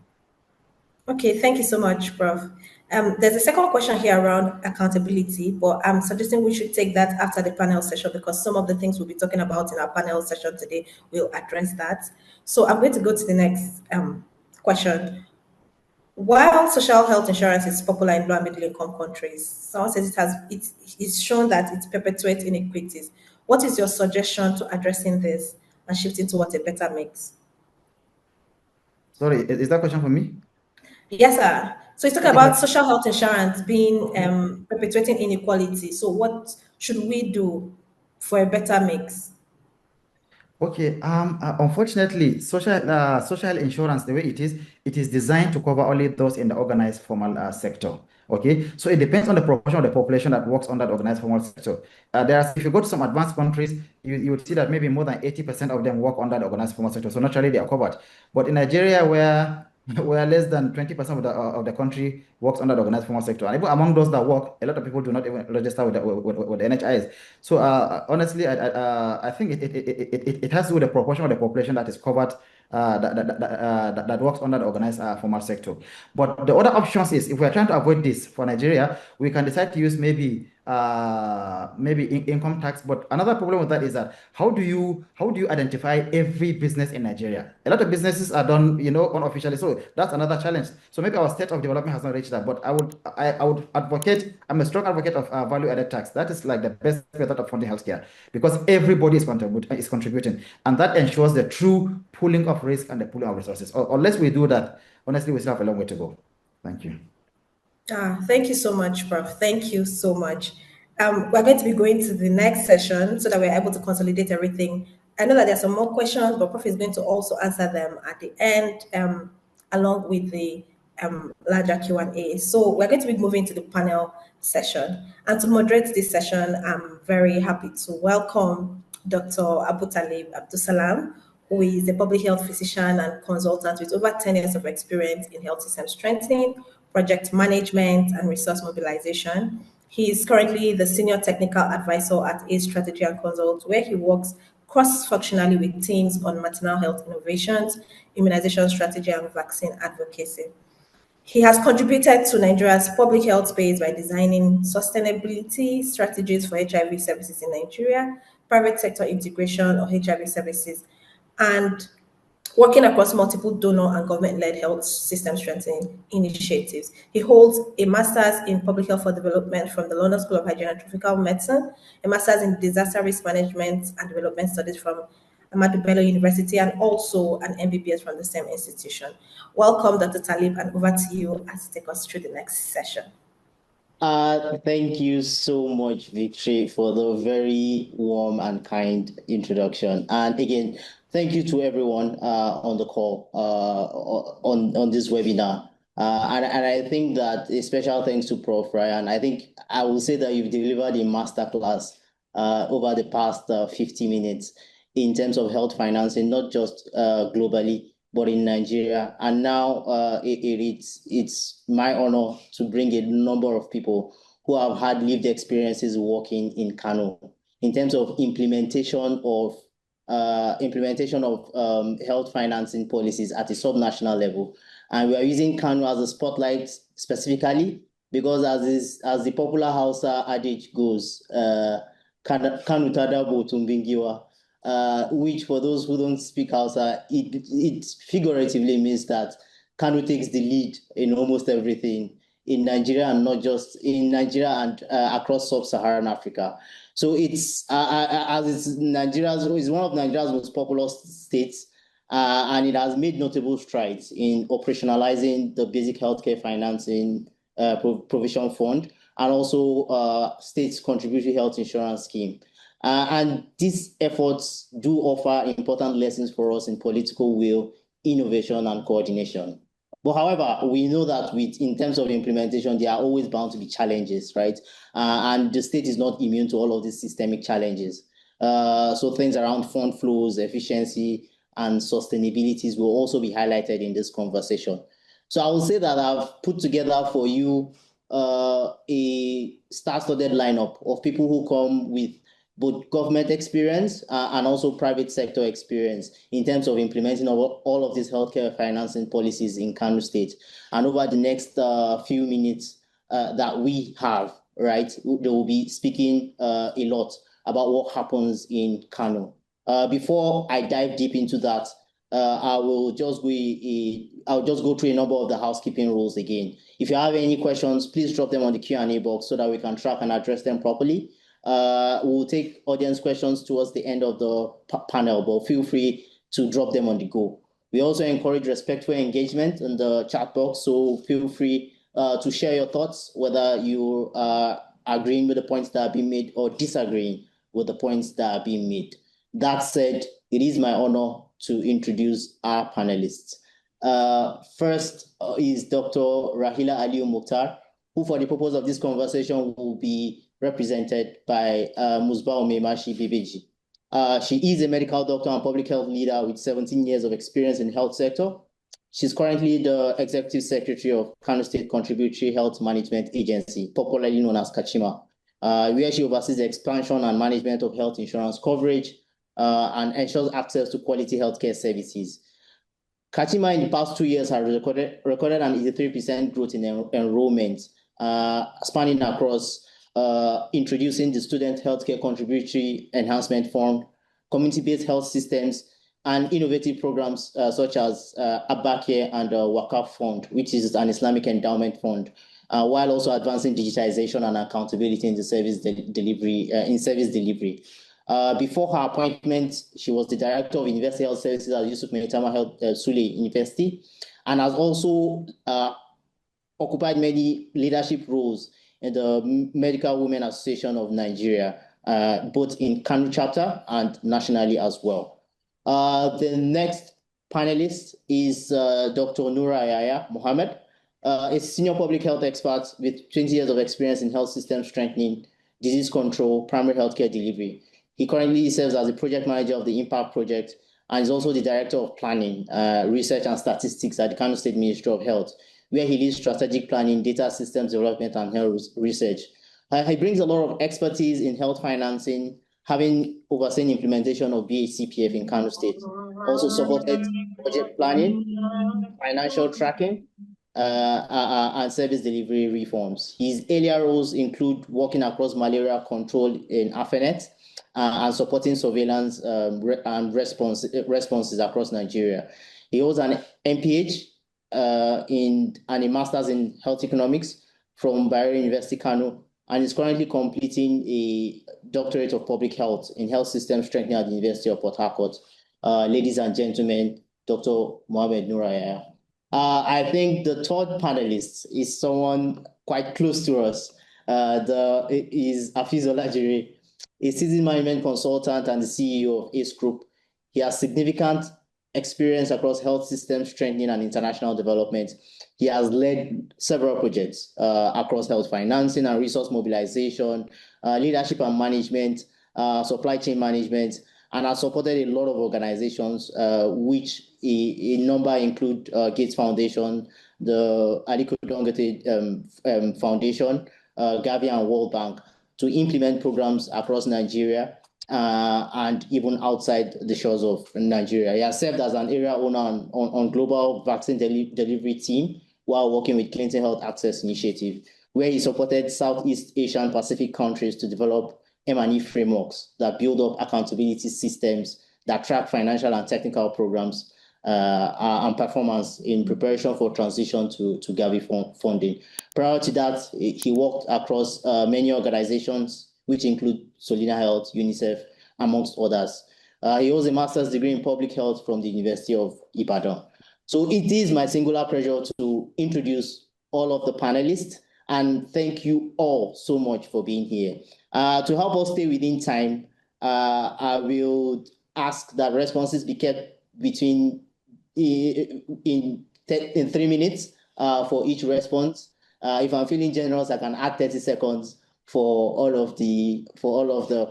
Okay, thank you so much, Prof. There's a second question here around accountability, but I'm suggesting we should take that after the panel session because some of the things we'll be talking about in our panel session today will address that. So I'm going to go to the next question. While social health insurance is popular in low and middle income countries, someone says it's shown that it perpetuates inequities. What is your suggestion to addressing this and shifting towards a better mix? Sorry, is that question for me? Yes, sir. So it's talking about social health insurance being perpetuating inequality. So what should we do for a better mix? Okay. Unfortunately, social insurance, the way it is designed to cover only those in the organized formal sector. Okay, so it depends on the proportion of the population that works on that organized formal sector. If you go to some advanced countries, you would see that maybe more than 80% of them work on that organized formal sector. So naturally, they are covered. But in Nigeria, where where less than 20% of the country works under the organized formal sector. And even among those that work, a lot of people do not even register with the NHIS. So honestly, I think it has to do with the proportion of the population that is covered that works under the organized formal sector. But the other options is, if we are trying to avoid this for Nigeria, we can decide to use maybe income tax. But another problem with that is that how do you identify every business in Nigeria? A lot of businesses are done, unofficially. So that's another challenge. So maybe our state of development has not reached that. But I would advocate. I'm a strong advocate of value-added tax. That is like the best method of funding healthcare because everybody is contributing, and that ensures the true pooling of risk and the pooling of resources. Unless we do that, honestly, we still have a long way to go. Thank you. Thank you so much, Prof. Thank you so much. We're going to be going to the next session so that we're able to consolidate everything. I know that there are some more questions, but Prof is going to also answer them at the end, along with the larger Q&A. So we're going to be moving to the panel session. And to moderate this session, I'm very happy to welcome Dr. Abu Talib Abdusalam, who is a public health physician and consultant with over 10 years of experience in health system strengthening, project management, and resource mobilization. He is currently the senior technical advisor at ACE Strategy and Consult, where he works cross-functionally with teams on maternal health innovations, immunization strategy, and vaccine advocacy. He has contributed to Nigeria's public health space by designing sustainability strategies for HIV services in Nigeria, private sector integration of HIV services, and working across multiple donor and government-led health system strengthening initiatives. He holds a master's in public health for development from the London School of Hygiene and Tropical Medicine, a master's in disaster risk management and development studies from Ahmadu Bello University, and also an MBBS from the same institution. Welcome, Dr. Talib, and over to you as take us through the next session. Thank you so much, Victory, for the very warm and kind introduction. And again, thank you to everyone on the call on this webinar. And I think that a special thanks to Prof. Rayyan. I think I will say that you've delivered a masterclass over the past 50 minutes in terms of health financing, not just globally, but in Nigeria. And now it's my honor to bring a number of people who have had lived experiences working in Kano in terms of implementation of health financing policies at a subnational level. And we are using Kano as a spotlight specifically because as the popular Hausa adage goes, Kano Tadabo Tumbingiwa, which for those who don't speak Hausa, it figuratively means that Kano takes the lead in almost everything in Nigeria, and not just in Nigeria and across sub-Saharan Africa. So it's one of Nigeria's most populous states, and it has made notable strides in operationalizing the basic healthcare financing provision fund and also state's contributory health insurance scheme. And these efforts do offer important lessons for us in political will, innovation, and coordination. But however, we know that in terms of implementation, there are always bound to be challenges, right? And the state is not immune to all of these systemic challenges. So things around fund flows, efficiency, and sustainabilities will also be highlighted in this conversation. So I will say that I've put together for you a star-studded lineup of people who come with both government experience and also private sector experience in terms of implementing all of these healthcare financing policies in Kano State. And over the next few minutes that we have, right, they will be speaking a lot about what happens in Kano. Before I dive deep into that, I'll just go through a number of the housekeeping rules again. If you have any questions, please drop them on the Q&A box so that we can track and address them properly. We'll take audience questions towards the end of the panel, but feel free to drop them on the go. We also encourage respectful engagement in the chat box, so feel free to share your thoughts, whether you are agreeing with the points that are being made or disagreeing with the points that are being made. That said, it is my honor to introduce our panelists. First is Dr. Rahila Aliyu Mukhtar, who for the purpose of this conversation will be represented by Musbah Omemashi Bebeji. She is a medical doctor and public health leader with 17 years of experience in the health sector. She's currently the Executive Secretary of Kano State Contributory Health Management Agency, popularly known as Kachima, where she oversees the expansion and management of health insurance coverage and ensures access to quality healthcare services. Kachima in the past 2 years has recorded an 83% growth in enrollment, spanning across introducing the Student Healthcare Contributory Enhancement Fund, community-based health systems, and innovative programs such as Abakir and Wakaf Fund, which is an Islamic endowment fund, while also advancing digitization and accountability in the service delivery. Before her appointment, she was the director of University Health Services at Yusuf Maitama Health Sule University, and has also occupied many leadership roles in the Medical Women Association of Nigeria, both in Kano chapter and nationally as well. The next panelist is Dr. Nura Yahaya Mohammed, a senior public health expert with 20 years of experience in health system strengthening, disease control, primary healthcare delivery. He currently serves as the project manager of the Impact Project and is also the director of planning, research and statistics at the Kano State Ministry of Health, where he leads strategic planning, data systems development, and health research. He brings a lot of expertise in health financing, having overseen implementation of BHCPF in Kano State. Also supported project planning, financial tracking, and service delivery reforms. His earlier roles include working across malaria control in Afenet and supporting surveillance and responses across Nigeria. He holds an MPH and a master's in health economics from Bayero University Kano, and is currently completing a doctorate of public health in health system strengthening at the University of Port Harcourt. Ladies and gentlemen, Dr. Mohammed Nura Yahaya. I think the third panelist is someone quite close to us. Is Afeez Olajire, a seasoned management consultant and the CEO of ACE Group. He has significant experience across health system strengthening and international development. He has led several projects across health financing and resource mobilization, leadership and management, supply chain management, and has supported a lot of organizations, which a number include Gates Foundation, the Aliko Dangote Foundation, Gavi and World Bank, to implement programs across Nigeria and even outside the shores of Nigeria. He has served as an area owner on global vaccine delivery team while working with Clinton Health Access Initiative, where he supported Southeast Asian Pacific countries to develop M&E frameworks that build up accountability systems that track financial and technical programs and performance in preparation for transition to Gavi funding. Prior to that, he worked across many organizations, which include Solina Health, UNICEF, amongst others. He holds a master's degree in public health from the University of Ibadan. So it is my singular pleasure to introduce all of the panelists, and thank you all so much for being here. To help us stay within time, I will ask that responses be kept between in 3 minutes for each response. If I'm feeling generous, I can add 30 seconds for all of the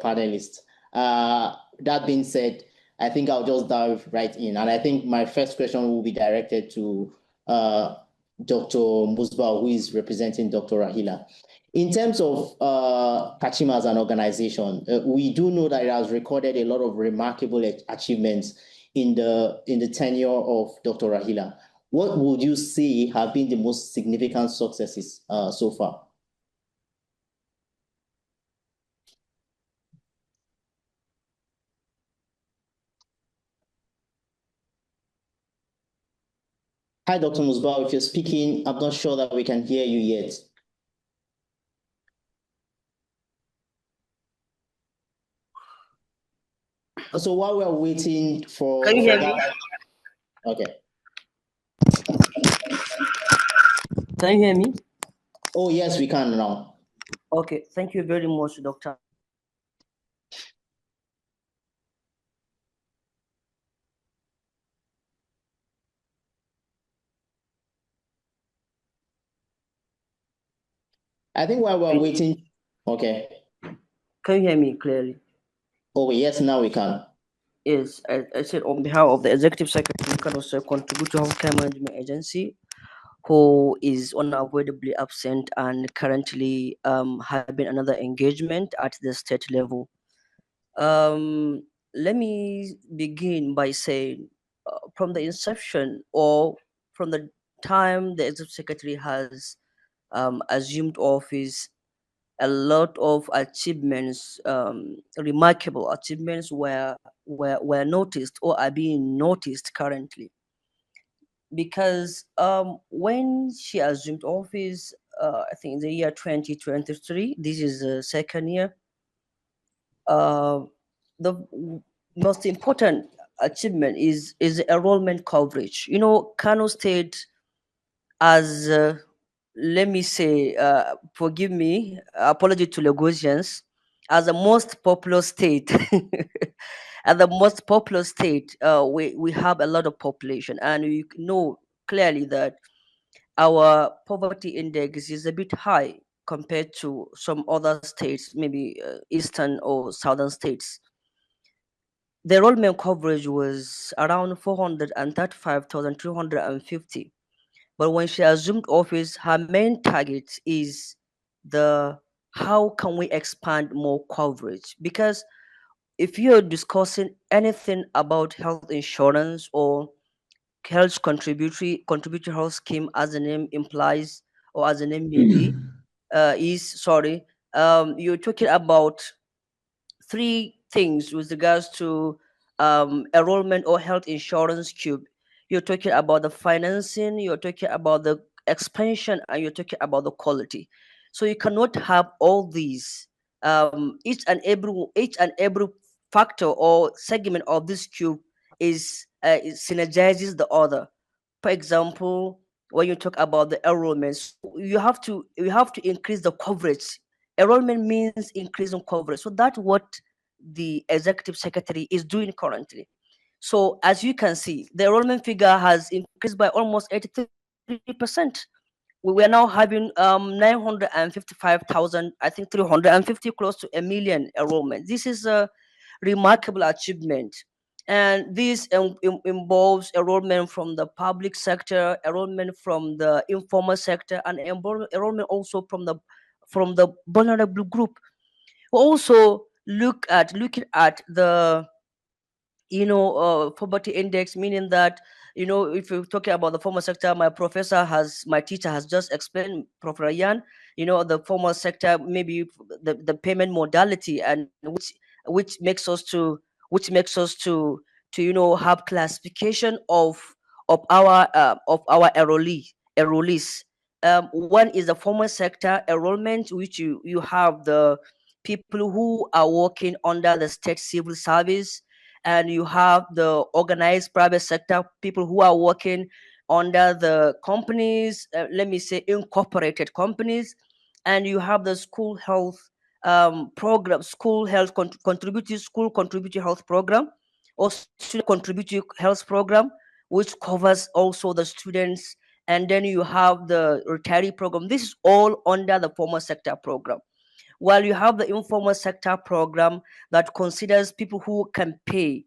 panelists. That being said, I think I'll just dive right in, and I think my first question will be directed to Dr. Musbah, who is representing Dr. Rahila. In terms of Kachima as an organization, we do know that it has recorded a lot of remarkable achievements in the tenure of Dr. Rahila. What would you say have been the most significant successes so far? Hi, Dr. Musbah. If you're speaking, I'm not sure that we can hear you yet. So while we're waiting for... Can you hear me? Okay. Can you hear me? Oh, yes, we can now. Okay, thank you very much, Doctor. I think while we're waiting, okay. Can you hear me clearly? Oh, yes, now we can. Yes, I said on behalf of the Executive Secretary, can also contribute to Healthcare Management Agency, who is unavoidably absent and currently having another engagement at the state level. Let me begin by saying, from the inception or from the time the Executive Secretary has assumed office, a lot of achievements, remarkable achievements were noticed or are being noticed currently. Because when she assumed office, I think in the year 2023, this is the second year, the most important achievement is enrollment coverage. You know, Kano State, as let me say, forgive me, apology to Lagosians, as the most populous state, as the most populous state, we have a lot of population, and we know clearly that our poverty index is a bit high compared to some other states, maybe eastern or southern states. The enrollment coverage was around 435,350. But when she assumed office, her main target is the how can we expand more coverage? Because if you're discussing anything about health insurance or health contributory health scheme, as the name implies or as the name may be, is sorry, you're talking about three things with regards to enrollment or health insurance cube. You're talking about the financing, you're talking about the expansion, and you're talking about the quality. So you cannot have all these. Each and every factor or segment of this cube is synergizes the other. For example, when you talk about the enrollment, so you have to increase the coverage. Enrollment means increasing coverage. So that's what the executive secretary is doing currently. So as you can see, the enrollment figure has increased by almost 83%. We are now having 955,000, I think 350, close to a million enrollment. This is a remarkable achievement. And this involves enrollment from the public sector, enrollment from the informal sector, and enrollment also from the vulnerable group. We also looking at the poverty index, meaning that, if you're talking about the formal sector, my teacher has just explained, Prof. Rayyan, the formal sector, maybe the payment modality, and which makes us to have classification of our enrollees. One is the formal sector enrollment, which you have the people who are working under the state civil service, and you have the organized private sector people who are working under the companies, let me say incorporated companies, and you have the school health program, school health school contributory health program, or student contributory health program, which covers also the students, and then you have the retiree program. This is all under the formal sector program, while you have the informal sector program that considers people who can pay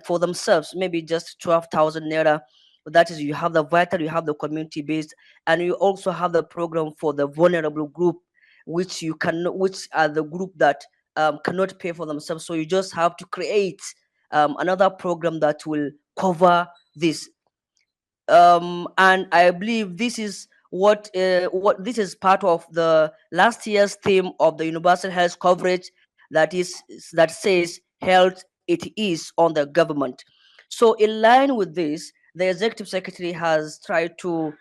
for themselves, maybe just 12,000 naira. That is, you have the vital, you have the community based, and you also have the program for the vulnerable group, which are the group that cannot pay for themselves. So you just have to create another program that will cover this. And I believe this is what this is part of the last year's theme of the universal health coverage, that says health it is on the government. So in line with this, the executive secretary has tried to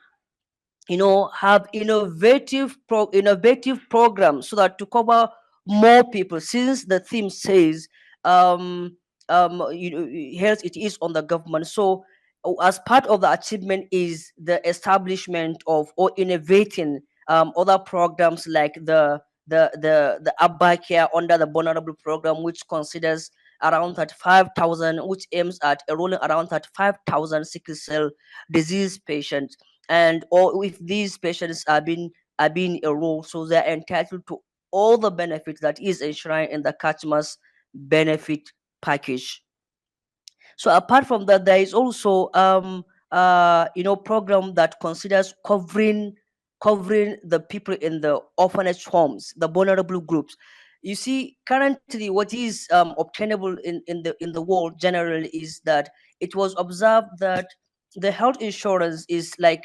have innovative programs so that to cover more people, since the theme says health it is on the government. So as part of the achievement is the establishment of or innovating other programs like the Abba Care under the vulnerable program, which considers around 35,000, which aims at enrolling around 35,000 sickle cell disease patients. And or if these patients are being enrolled, so they're entitled to all the benefits that is enshrined in the Kachmas benefit package. So apart from that, there is also program that considers covering the people in the orphanage homes, the vulnerable groups. You see, currently, what is obtainable in the world generally is that it was observed that the health insurance is like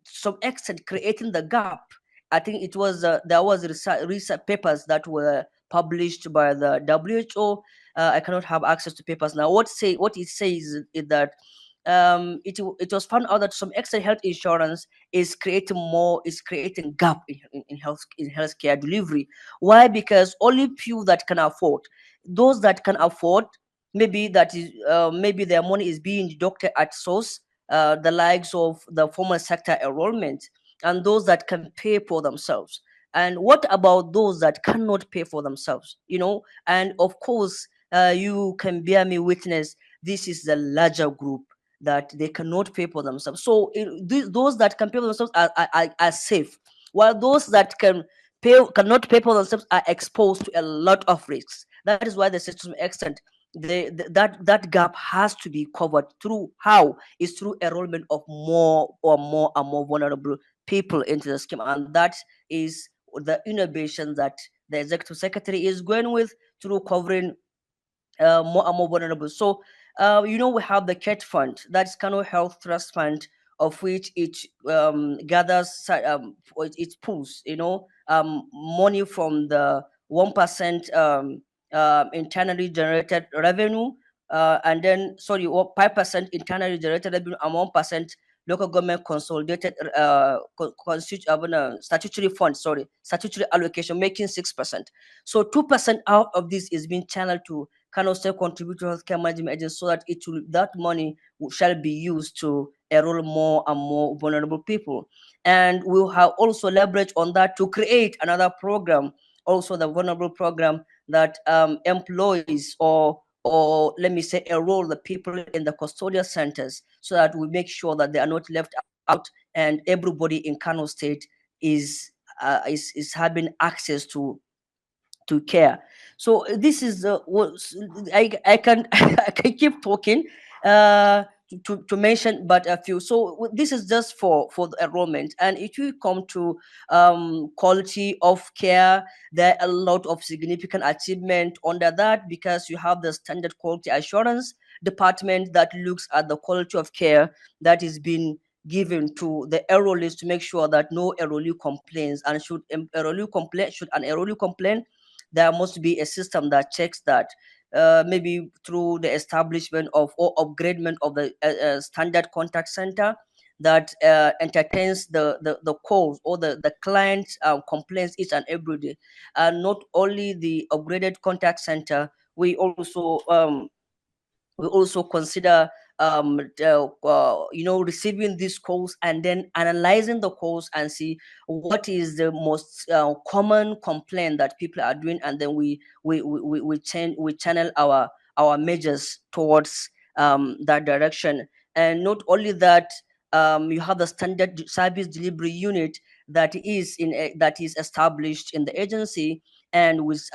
some extent creating the gap. I think it was there was research papers that were published by the WHO. I cannot have access to papers now. What it says is that it was found out that some extra health insurance is creating gap in healthcare delivery. Why? Because only few that can afford, those that can afford, maybe their money is being deducted at source, the likes of the formal sector enrollment, and those that can pay for themselves. And what about those that cannot pay for themselves? And of course, you can bear me witness, this is the larger group that they cannot pay for themselves. So those that can pay for themselves are safe, while those that cannot pay for themselves are exposed to a lot of risks. That is why the system extent that gap has to be covered through how is through enrollment of more and more vulnerable people into the scheme, and that is the innovation that the executive secretary is going with through covering more and more vulnerable. So, we have the CAT fund, that's Kano Health Trust Fund, of which it gathers, it pulls, money from the 1% internally generated revenue, and then, sorry, 5% internally generated revenue and 1% local government consolidated statutory fund, statutory allocation, making 6%. So 2% out of this is being channeled to Kano State contribute to healthcare management agency, so that that money shall be used to enroll more and more vulnerable people. And we'll have also leverage on that to create another program, also the vulnerable program that employs or let me say enroll the people in the custodial centers, so that we make sure that they are not left out, and everybody in Kano State is having access to care. So this is what I can I can keep talking to mention but a few. So this is just for the enrollment, and if you come to quality of care, there are a lot of significant achievement under that, because you have the standard quality assurance department that looks at the quality of care that is being given to the enrollees, to make sure that no enrollee complains, and should an enrollee complain, there must be a system that checks that, maybe through the establishment of or upgradement of the standard contact center that entertains the calls or the client complaints each and every day. And not only the upgraded contact center, we also consider receiving these calls and then analyzing the calls and see what is the most common complaint that people are doing, and then we channel our measures towards that direction. And not only that, you have the standard service delivery unit that is established in the agency, and with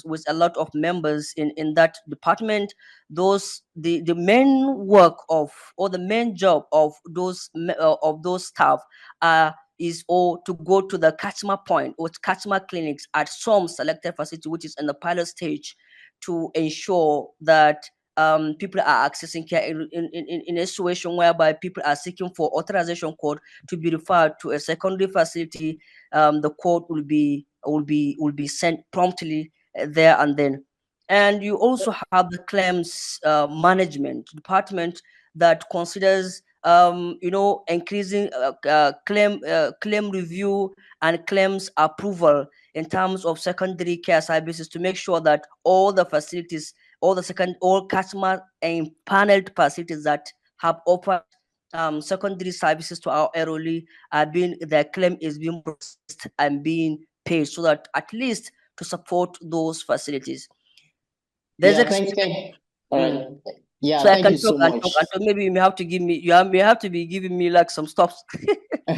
with a lot of members in that department. The main work of, or the main job of those staff is or to go to the customer point or customer clinics at some selected facility which is in the pilot stage, to ensure that people are accessing care in a situation whereby people are seeking for authorization code to be referred to a secondary facility. The code will be sent promptly there and then. And you also have the claims management department that considers increasing claim review and claims approval in terms of secondary care services, to make sure that all the facilities, all customer and paneled facilities that have offered secondary services to our enrollee their claim is being processed and being paid, so that at least to support those facilities. There's all right. Yeah, so I thank can you talk so and much. talk and talk. Maybe you may have to may have to be giving me like some stops. Yeah,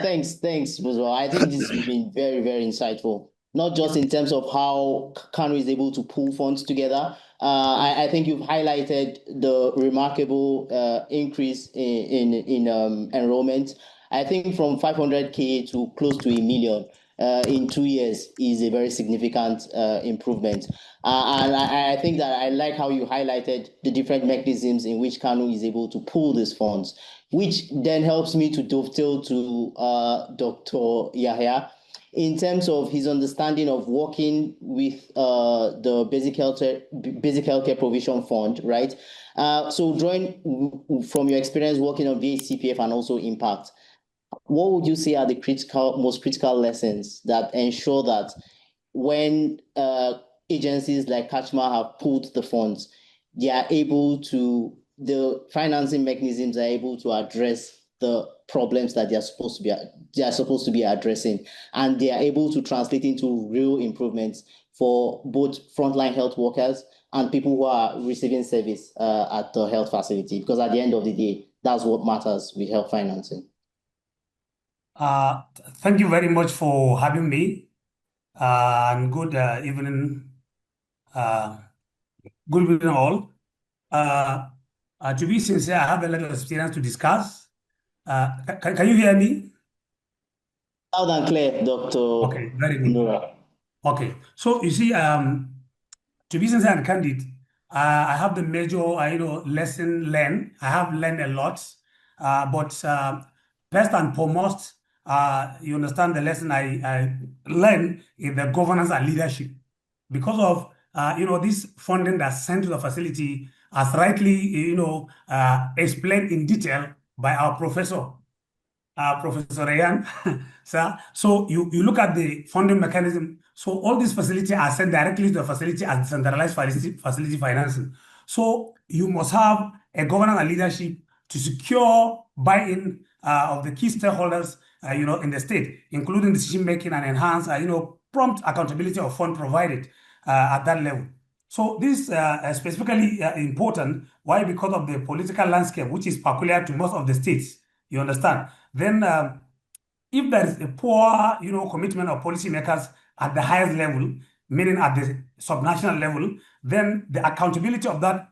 thanks, Buzwa. I think this has been very, very insightful. not just in terms of how Kano is able to pull funds together. I think you've highlighted the remarkable increase in enrollment. I think from 500K to close to 1 million in 2 years is a very significant improvement. And I think that I like how you highlighted the different mechanisms in which Kano is able to pull these funds, which then helps me to dovetail to Dr. Yahaya in terms of his understanding of working with the Basic Healthcare Provision Fund, right? So drawing from your experience working on VHCPF and also Impact, what would you say are the most critical lessons that ensure that when agencies like Kachma have pulled the funds, the financing mechanisms are able to address the problems that they are supposed to be addressing, and they are able to translate into real improvements for both frontline health workers and people who are receiving service at the health facility, because at the end of the day, that's what matters with health financing. Thank you very much for having me, and good evening. Good evening all. To be sincere, I have a little experience to discuss. Can you hear me? Loud and clear, Dr. Okay, very good. Nura. Okay, so you see, to be sincere and candid, I have the major, lesson learned. I have learned a lot, but first and foremost, you understand the lesson I learned in the governance and leadership, because of this funding that's sent to the facility, as rightly explained in detail by our professor. Professor Rayyan, sir. So you look at the funding mechanism. So all these facilities are sent directly to the facility as decentralized facility financing. So you must have a governance and leadership to secure buy-in of the key stakeholders, in the state, including decision making and enhance, prompt accountability of fund provided at that level. So this is specifically important. Why? Because of the political landscape, which is peculiar to most of the states. You understand? Then, if there is a poor, commitment of policymakers at the highest level, meaning at the subnational level, then the accountability of that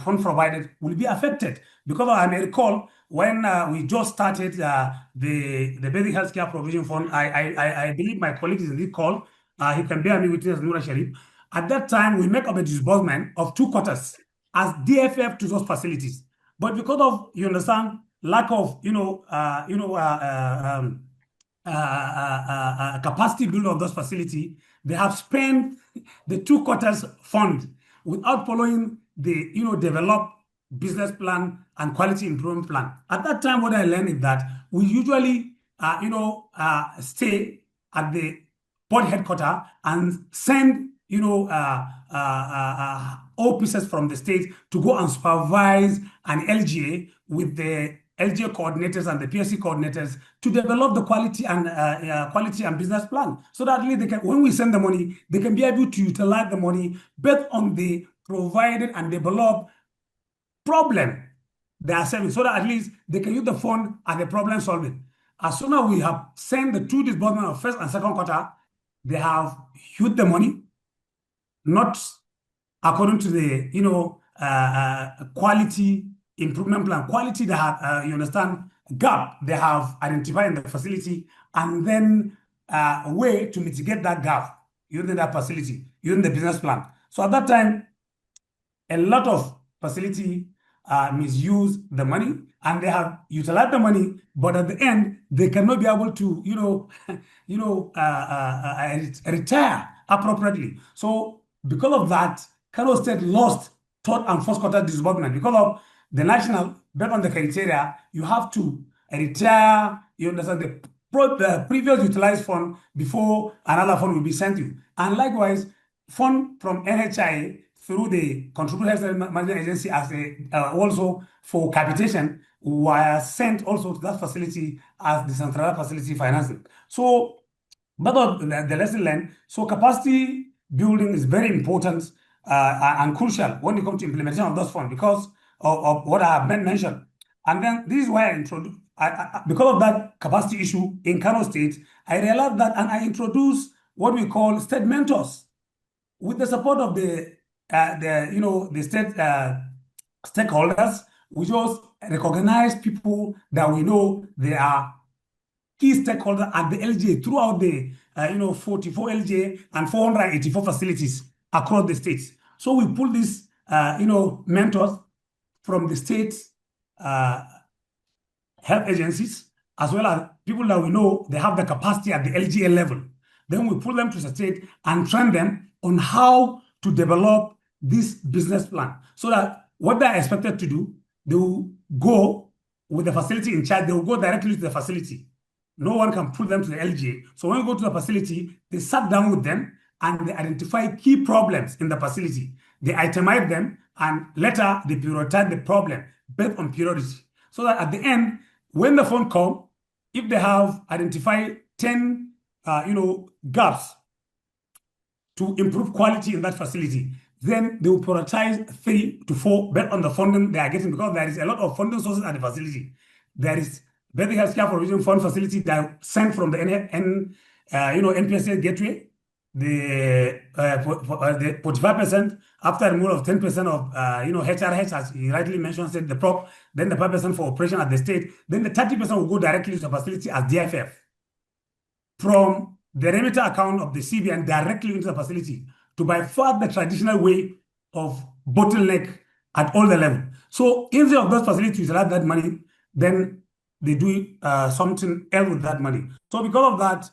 fund provided will be affected. Because I may recall when we just started the Basic Healthcare Provision Fund, I believe my colleague is in the call. He can bear me witness, Nura Sharif. At that time, we make up a disbursement of 2 quarters as DFF to those facilities. But because of, you understand, lack of capacity build of those facility, they have spent the 2 quarters fund without following the developed business plan and quality improvement plan. At that time, what I learned is that we usually stay at the board headquarters and send officers from the state to go and supervise an LGA with the LGA coordinators and the PSC coordinators to develop the quality and business plan, so that at least they can, when we send the money, they can be able to utilize the money based on the provided and developed problem they are serving, so that at least they can use the fund as a problem solving. As soon as we have sent the 2 disbursements of first and second quarter, they have used the money, not according to the quality improvement plan, quality they have, gap they have identified in the facility, and then a way to mitigate that gap using that facility, using the business plan. So at that time, a lot of facility misuse the money, and they have utilized the money, but at the end, they cannot be able to, retire appropriately. So because of that, Kano State lost 3rd and 4th quarter disbursement because of the national, based on the criteria, you have to retire, the previous utilized fund before another fund will be sent to you. And likewise, fund from NHI through the Contributed Health Management Agency as also for capitation were sent also to that facility as the central facility financing. So, but the lesson learned, so capacity building is very important and crucial when it comes to implementation of those funds because of what I have mentioned. And then this is why I introduced, because of that capacity issue in Kano State, I realized that, and I introduced what we call state mentors with the support of the state stakeholders. We just recognize people that we know they are key stakeholders at the LGA throughout the 44 LGA and 484 facilities across the states. So we pull these mentors from the states health agencies, as well as people that we know they have the capacity at the LGA level. Then we pull them to the state and train them on how to develop this business plan so that what they're expected to do, they will go with the facility in charge, they will go directly to the facility. No one can pull them to the LGA. So when you go to the facility, they sat down with them and they identify key problems in the facility. They itemize them and later they prioritize the problem based on priority. So that at the end, when the fund comes, if they have identified 10 gaps to improve quality in that facility, then they will prioritize 3 to 4 based on the funding they are getting, because there is a lot of funding sources at the facility. There is Basic Healthcare Provision Fund facility that sent from the NPSA gateway, the 45% after removal of 10% of HRH, as he rightly mentioned, said the Prof, then the 5% for operation at the state, then the 30% will go directly to the facility as DFF from the remitter account of the CBN directly into the facility, to by far the traditional way of bottleneck at all the levels. So instead of those facilities utilize that money, then they do something else with that money. So because of that,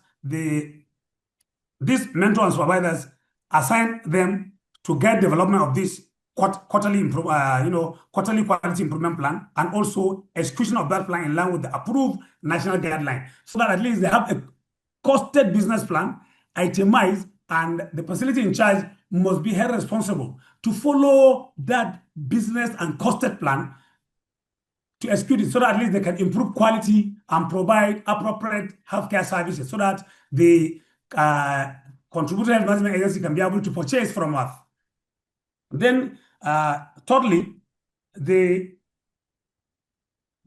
these mentors and supervisors assign them to guide development of this quarterly quality improvement plan, and also execution of that plan in line with the approved national guideline, so that at least they have a costed business plan, itemized, and the facility in charge must be held responsible to follow that business and costed plan to execute it, so that at least they can improve quality and provide appropriate healthcare services, so that the contributor health management agency can be able to purchase from us. Then, thirdly, because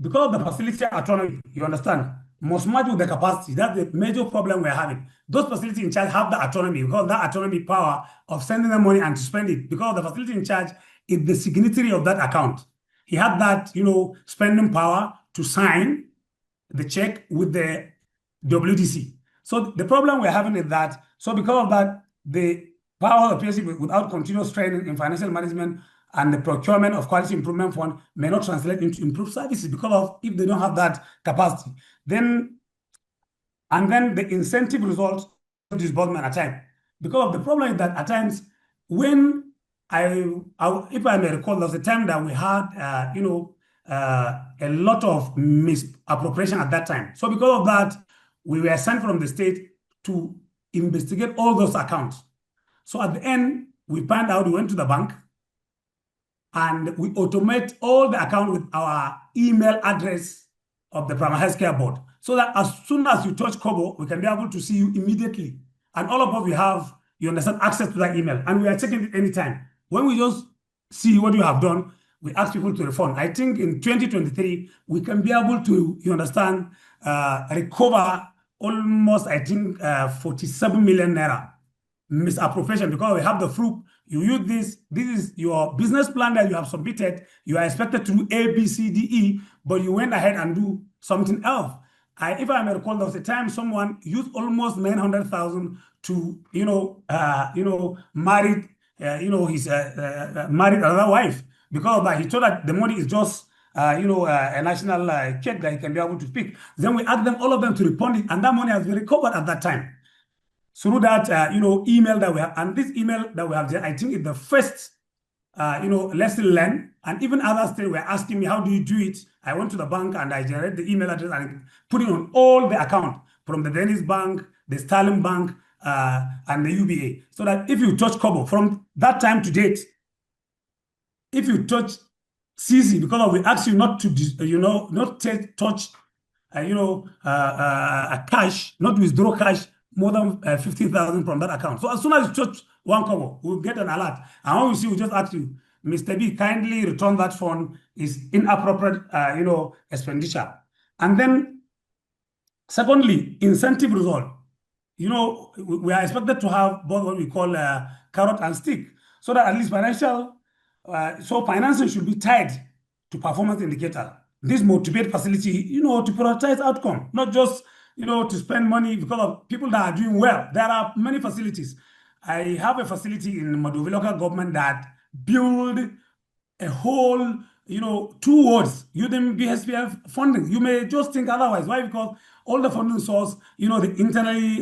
of the facility autonomy, you understand, must match with the capacity. That's the major problem we're having. Those facilities in charge have the autonomy, because that autonomy power of sending them money and to spend it, because the facility in charge is the signatory of that account. He had that, spending power to sign the check with the WDC. So the problem we're having is that, so because of that, the power of the PSC without continuous training in financial management and the procurement of quality improvement fund may not translate into improved services, because of if they don't have that capacity. Then the incentive results of disbursement at times. Because of the problem is that at times, when if I may recall, there was a time that we had, a lot of misappropriation at that time. So because of that, we were sent from the state to investigate all those accounts. So at the end, we found out, we went to the bank and we automate all the accounts with our email address of the Primary Healthcare Board, so that as soon as you touch Kobo, we can be able to see you immediately. And all of us, we have, you understand, access to that email, and we are checking it anytime. When we just see what you have done, we ask people to refund. I think in 2023, we can be able to, you understand, recover almost, I think, 47 million naira misappropriation, because we have the proof. You use this is your business plan that you have submitted. You are expected to do A, B, C, D, E, but you went ahead and do something else. If I may recall, there was a time someone used almost 900,000 to, marry, his married another wife. Because of that, he thought that the money is just, a national check that he can be able to pick. Then we asked them, all of them, to refund it, and that money has been recovered at that time. Through that, email that we have, and this email that we have, I think, is the first, lesson learned. And even others still were asking me, how do you do it? I went to the bank and I generated the email address and put it on all the accounts, from the Dennis Bank, the Sterling Bank, and the UBA. So that if you touch Kobo from that time to date, if you touch CC, because we ask you not to, not touch, cash, not withdraw cash more than 50,000 from that account. So as soon as you touch one Kobo, we'll get an alert. And when we see, we just ask you, Mr. B, kindly return that fund, is inappropriate, expenditure. And then, secondly, incentive result. we are expected to have both what we call carrot and stick, so that at least so financing should be tied to performance indicator. This motivate facility, to prioritize outcome, not just, to spend money because of people that are doing well. There are many facilities. I have a facility in Madovi local government that build a whole, 2 wards using BSPF funding. You may just think otherwise. Why? Because all the funding source, the internally,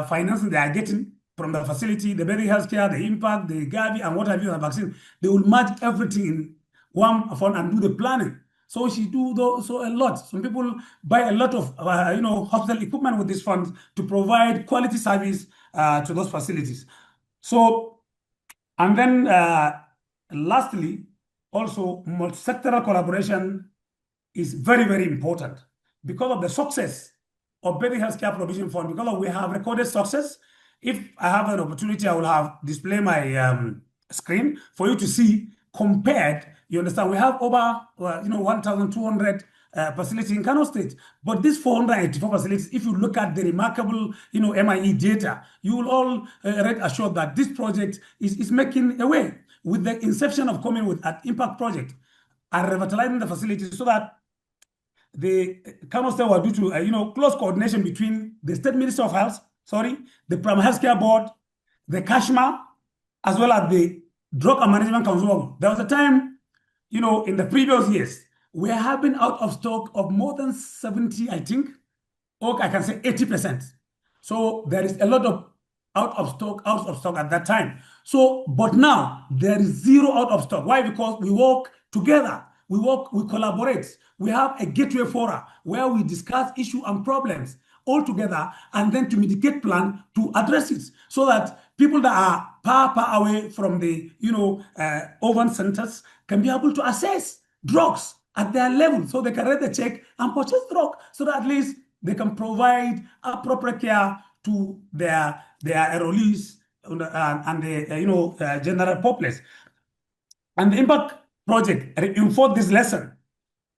financing they are getting from the facility, the basic healthcare, the impact, the Gavi, and what have you, the vaccine, they will merge everything in one fund and do the planning. So she do so a lot. Some people buy a lot of, hospital equipment with these funds to provide quality service to those facilities. So, and then lastly, also multi-sectoral collaboration is very, very important because of the success of Baby Healthcare Provision Fund. Because we have recorded success. If I have an opportunity, I will have display my screen for you to see compared. You understand? We have over 1,200 facilities in Kano State, but these 484 facilities, if you look at the remarkable MIE data, you will all rest assured that this project is making a way with the inception of coming with an impact project and revitalizing the facilities so that the Kano State were due to close coordination between the State Minister of Health, the Primary Healthcare Board, the Kashma, as well as the Drug and Management Council. There was a time, in the previous years, we have been out of stock of more than 70, I think, or I can say 80%. So there is a lot of out of stock at that time. So, but now there is zero out of stock. Why? Because we work together. We collaborate. We have a gateway fora where we discuss issues and problems all together, and then to mitigate plan to address it, so that people that are far away from the urban centers can be able to access drugs at their level, so they can write the check and purchase drug, so that at least they can provide appropriate care to their enrollees and the general populace. And the impact project reinforced this lesson.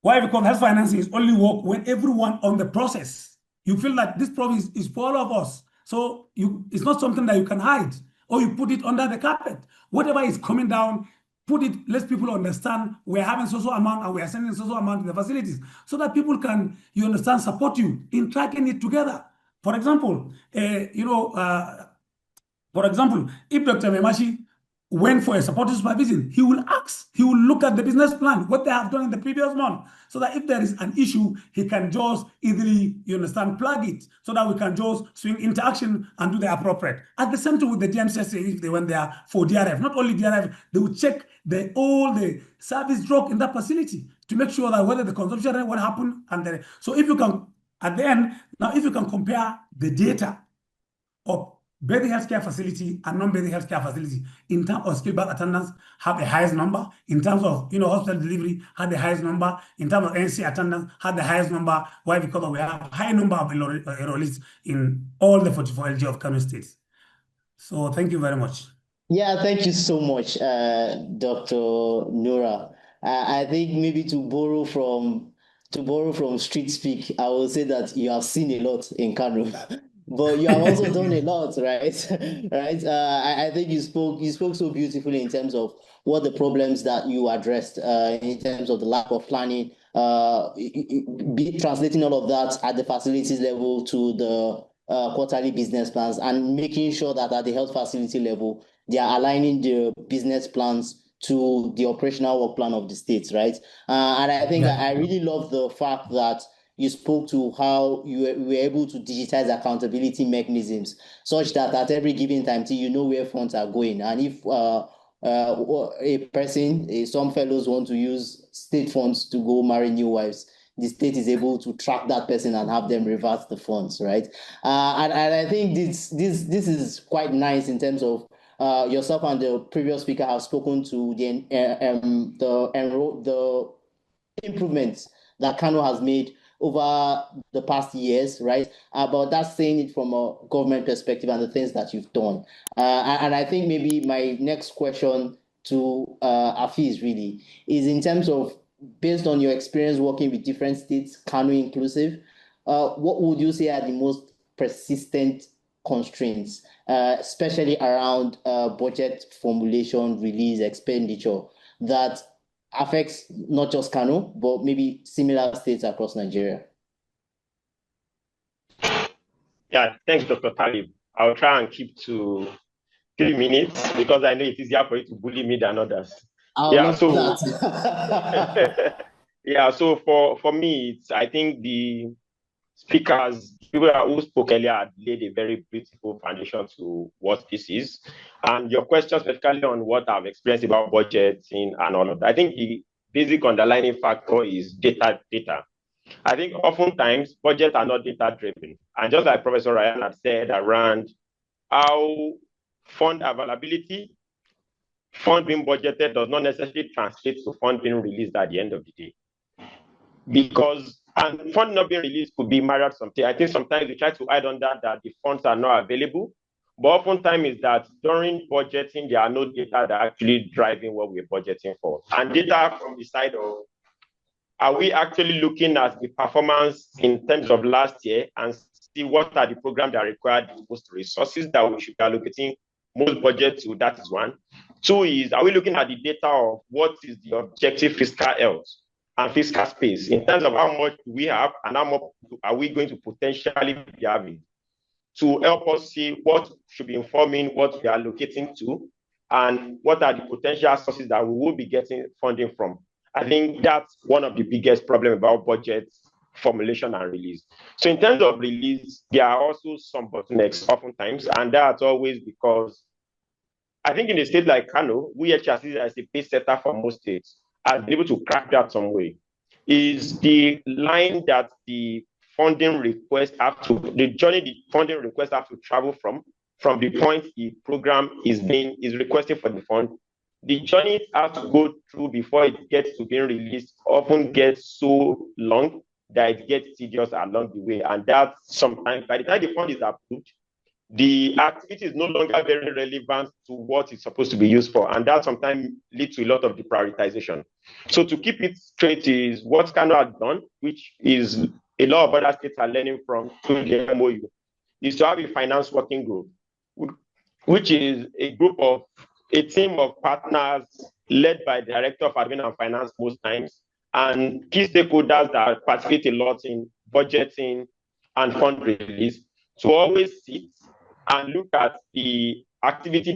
Why? Because health financing is only work when everyone on the process, you feel that this problem is for all of us. So it's not something that you can hide or you put it under the carpet. Whatever is coming down, put it, let people understand we're having so amount and we are sending so amount to the facilities so that people can, support you in tracking it together. For example, if Dr. Memashi went for a supportive supervision, he will look at the business plan, what they have done in the previous month, so that if there is an issue, he can just easily, plug it, so that we can just swing into action and do the appropriate. At the same time with the DMCSA, if they went there for DRF, not only DRF, they will check all the service drug in that facility to make sure that whether the consumption rate, what happened, and so if you can, at the end, now if you can compare the data of basic healthcare facility and non-basic healthcare facility in terms of skilled attendance have the highest number, in terms of hospital delivery had the highest number, in terms of NC attendance had the highest number. Why? Because we have a high number of enrollees in all the 44 LG of Kano State. So thank you very much. Yeah, thank you so much, Dr. Nura. I think maybe to borrow from street speak, I will say that you have seen a lot in Kano. But you have also done a lot, right? Right. I think you spoke so beautifully in terms of what the problems that you addressed, in terms of the lack of planning, translating all of that at the facilities level to the quarterly business plans, and making sure that at the health facility level, they are aligning the business plans to the operational work plan of the states, right? And I think I really love the fact that you spoke to how you were able to digitize accountability mechanisms such that at every given time, you know where funds are going. And if some fellows want to use state funds to go marry new wives, the state is able to track that person and have them revert the funds, right? And I think this is quite nice in terms of yourself and the previous speaker have spoken to the improvements that Kano has made over the past years, right? But that's saying it from a government perspective and the things that you've done. And I think maybe my next question to Afeez really is in terms of, based on your experience working with different states, Kano inclusive, what would you say are the most persistent constraints, especially around budget formulation, release, expenditure that affects not just Kano, but maybe similar states across Nigeria? Yeah, thanks, Dr. Talib. I'll try and keep to 3 minutes because I know it's easier for you to bully me than others. That. Yeah, so for me, I think the speakers, people who spoke earlier, laid a very beautiful foundation to what this is. And your question specifically on what I've experienced about budgeting and all of that, I think the basic underlying factor is data. I think oftentimes budgets are not data driven. And just like Professor Rayyan had said around how fund availability, fund being budgeted does not necessarily translate to fund being released at the end of the day. Because, and fund not being released could be married something. I think sometimes we try to hide on that the funds are not available. But oftentimes is that during budgeting, there are no data that are actually driving what we're budgeting for. And data from the side of, are we actually looking at the performance in terms of last year and see what are the programs that require the most resources that we should be allocating most budget to? That is one. Two is, are we looking at the data of what is the objective fiscal health and fiscal space in terms of how much we have and how much are we going to potentially be having to help us see what should be informing what we are allocating to and what are the potential sources that we will be getting funding from. I think that's one of the biggest problems about budget formulation and release. So in terms of release, there are also some bottlenecks oftentimes, and that's always because I think in a state like Kano, we HRC as a pace setter for most states are able to crack that some way. Is the line that the funding request have to, the journey the funding request have to travel from the point the program is requesting for the fund, the journey it has to go through before it gets to being released often gets so long that it gets tedious along the way. And that sometimes, by the time the fund is approved, the activity is no longer very relevant to what it's supposed to be used for. And that sometimes leads to a lot of deprioritization. So to keep it straight is what Kano has done, which is a lot of other states are learning from through the MOU, is to have a finance working group, which is a team of partners led by the Director of Admin and Finance most times, and key stakeholders that participate a lot in budgeting and fund release, to always sit and look at the activity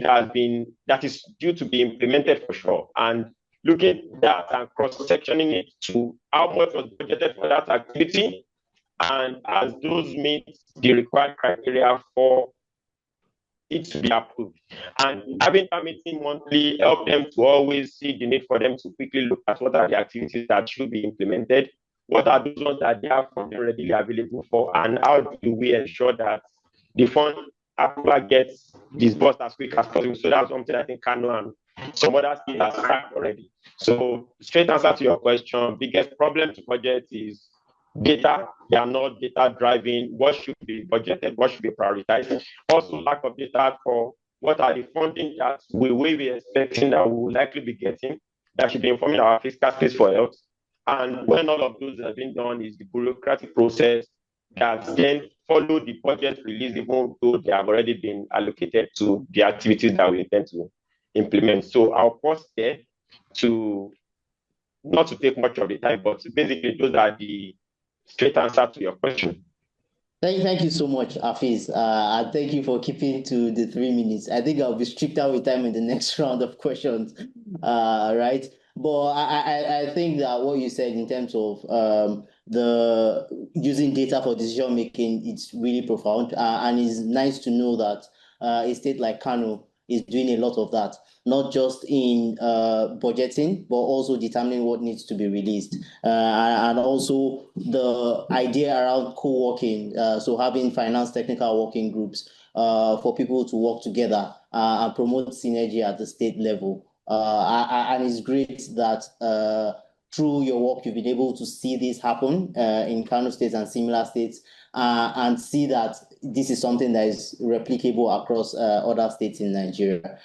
that is due to be implemented for sure, and looking at that and cross-sectioning it to how much was budgeted for that activity, and as those meet the required criteria for it to be approved. And having that meeting monthly help them to always see the need for them to quickly look at what are the activities that should be implemented, what are those ones that they have funding readily available for, and how do we ensure that the fund approval gets disbursed as quick as possible. So that's something I think Kano and some other states have cracked already. So straight answer to your question, biggest problem to budget is data. They are not data driving what should be budgeted, what should be prioritized. Also lack of data for what are the funding that we will be expecting that we will likely be getting that should be informing our fiscal space for health. And when all of those have been done is the bureaucratic process that then follow the budget release, even though they have already been allocated to the activities that we intend to implement. So I'll pause there to not to take much of the time, but basically those are the straight answer to your question. Thank you so much, Afeez. And thank you for keeping to the 3 minutes. I think I'll be stricter with time in the next round of questions, right? But I think that what you said in terms of the using data for decision making, it's really profound, and it's nice to know that a state like Kano is doing a lot of that, not just in budgeting, but also determining what needs to be released. And also the idea around co-working, so having finance technical working groups for people to work together and promote synergy at the state level. And it's great that through your work, you've been able to see this happen in Kano states and similar states, and see that this is something that is replicable across other states in Nigeria.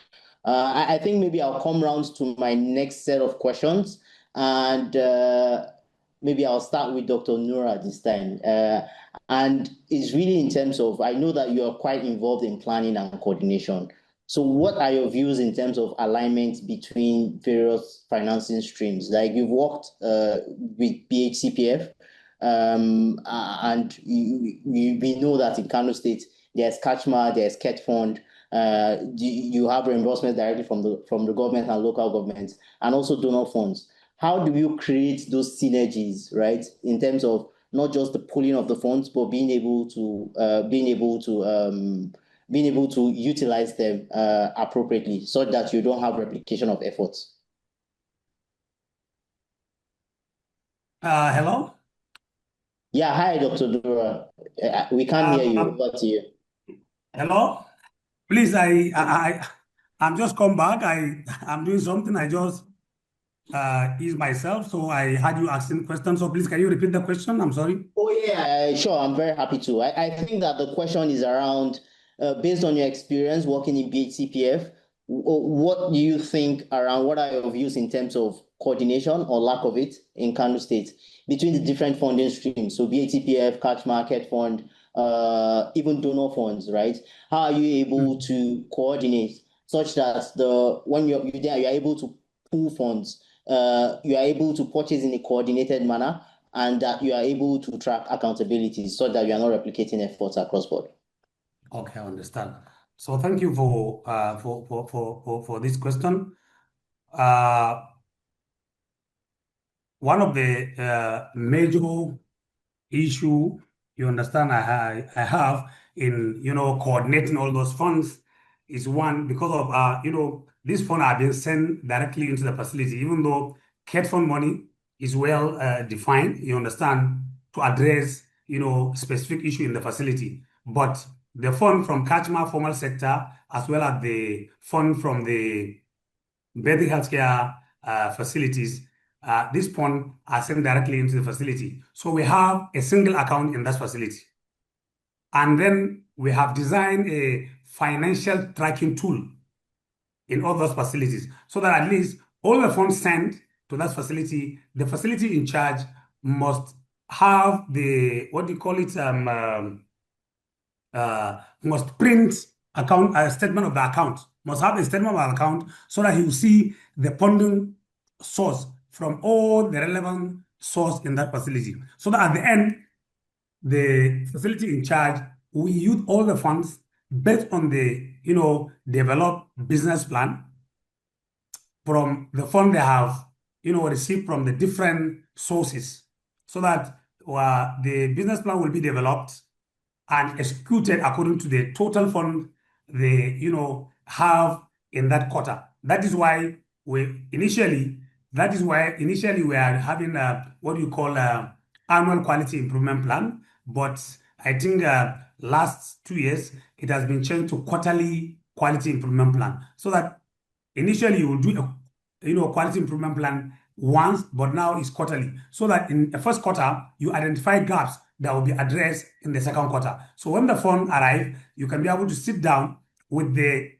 I think maybe I'll come round to my next set of questions, and maybe I'll start with Dr. Nura this time. And it's really in terms of, I know that you are quite involved in planning and coordination. So what are your views in terms of alignment between various financing streams? Like you've worked with BHCPF, and we know that in Kano State, there's CACHMA, there's KET Fund, you have reimbursement directly from the government and local governments, and also donor funds. How do you create those synergies, right? In terms of not just the pooling of the funds, but being able to utilize them appropriately, so that you don't have replication of efforts. Hello? Yeah, hi, Dr. Nura. We can't hear you. Over to you. Hello? Please, I'm just come back. I'm doing something. I just ease myself. So I had you asking questions. So please, can you repeat the question? I'm sorry. Oh yeah, sure. I'm very happy to. I think that the question is around, based on your experience working in BHCPF, what do you think around, what are your views in terms of coordination or lack of it in Kano State between the different funding streams? So BHCPF, Catch Market Fund, even donor funds, right? How are you able to coordinate such that when you're there, you're able to pool funds, you are able to purchase in a coordinated manner, and that you are able to track accountability so that you are not replicating efforts across board? Okay, I understand. So thank you for this question. One of the major issue, you understand, I have in coordinating all those funds is, one, because of this fund are being sent directly into the facility, even though CAT fund money is well defined, you understand, to address specific issue in the facility. But the fund from CACHMA formal sector, as well as the fund from the basic healthcare facilities, this fund are sent directly into the facility. So we have a single account in that facility. And then we have designed a financial tracking tool in all those facilities, so that at least all the funds sent to that facility, the facility in charge must have the, what do you call it, must print a statement of the account, must have a statement of the account, so that he will see the funding source from all the relevant source in that facility. So that at the end, the facility in charge will use all the funds based on the, developed business plan from the fund they have, received from the different sources, so that the business plan will be developed and executed according to the total fund they, have in that quarter. That is why initially we are having what you call annual quality improvement plan. But I think last 2 years, it has been changed to quarterly quality improvement plan, so that initially you will do a quality improvement plan once, but now it's quarterly, so that in the first quarter you identify gaps that will be addressed in the second quarter. So when the fund arrives, you can be able to sit down with the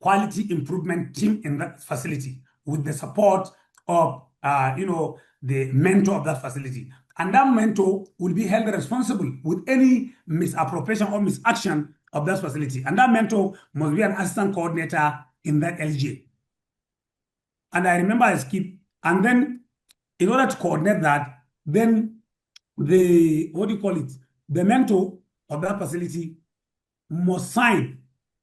quality improvement team in that facility, with the support of the mentor of that facility. And that mentor will be held responsible with any misappropriation or misaction of that facility. And that mentor must be an assistant coordinator in that LGA. And I remember I skipped. And then in order to coordinate that, then the mentor of that facility must sign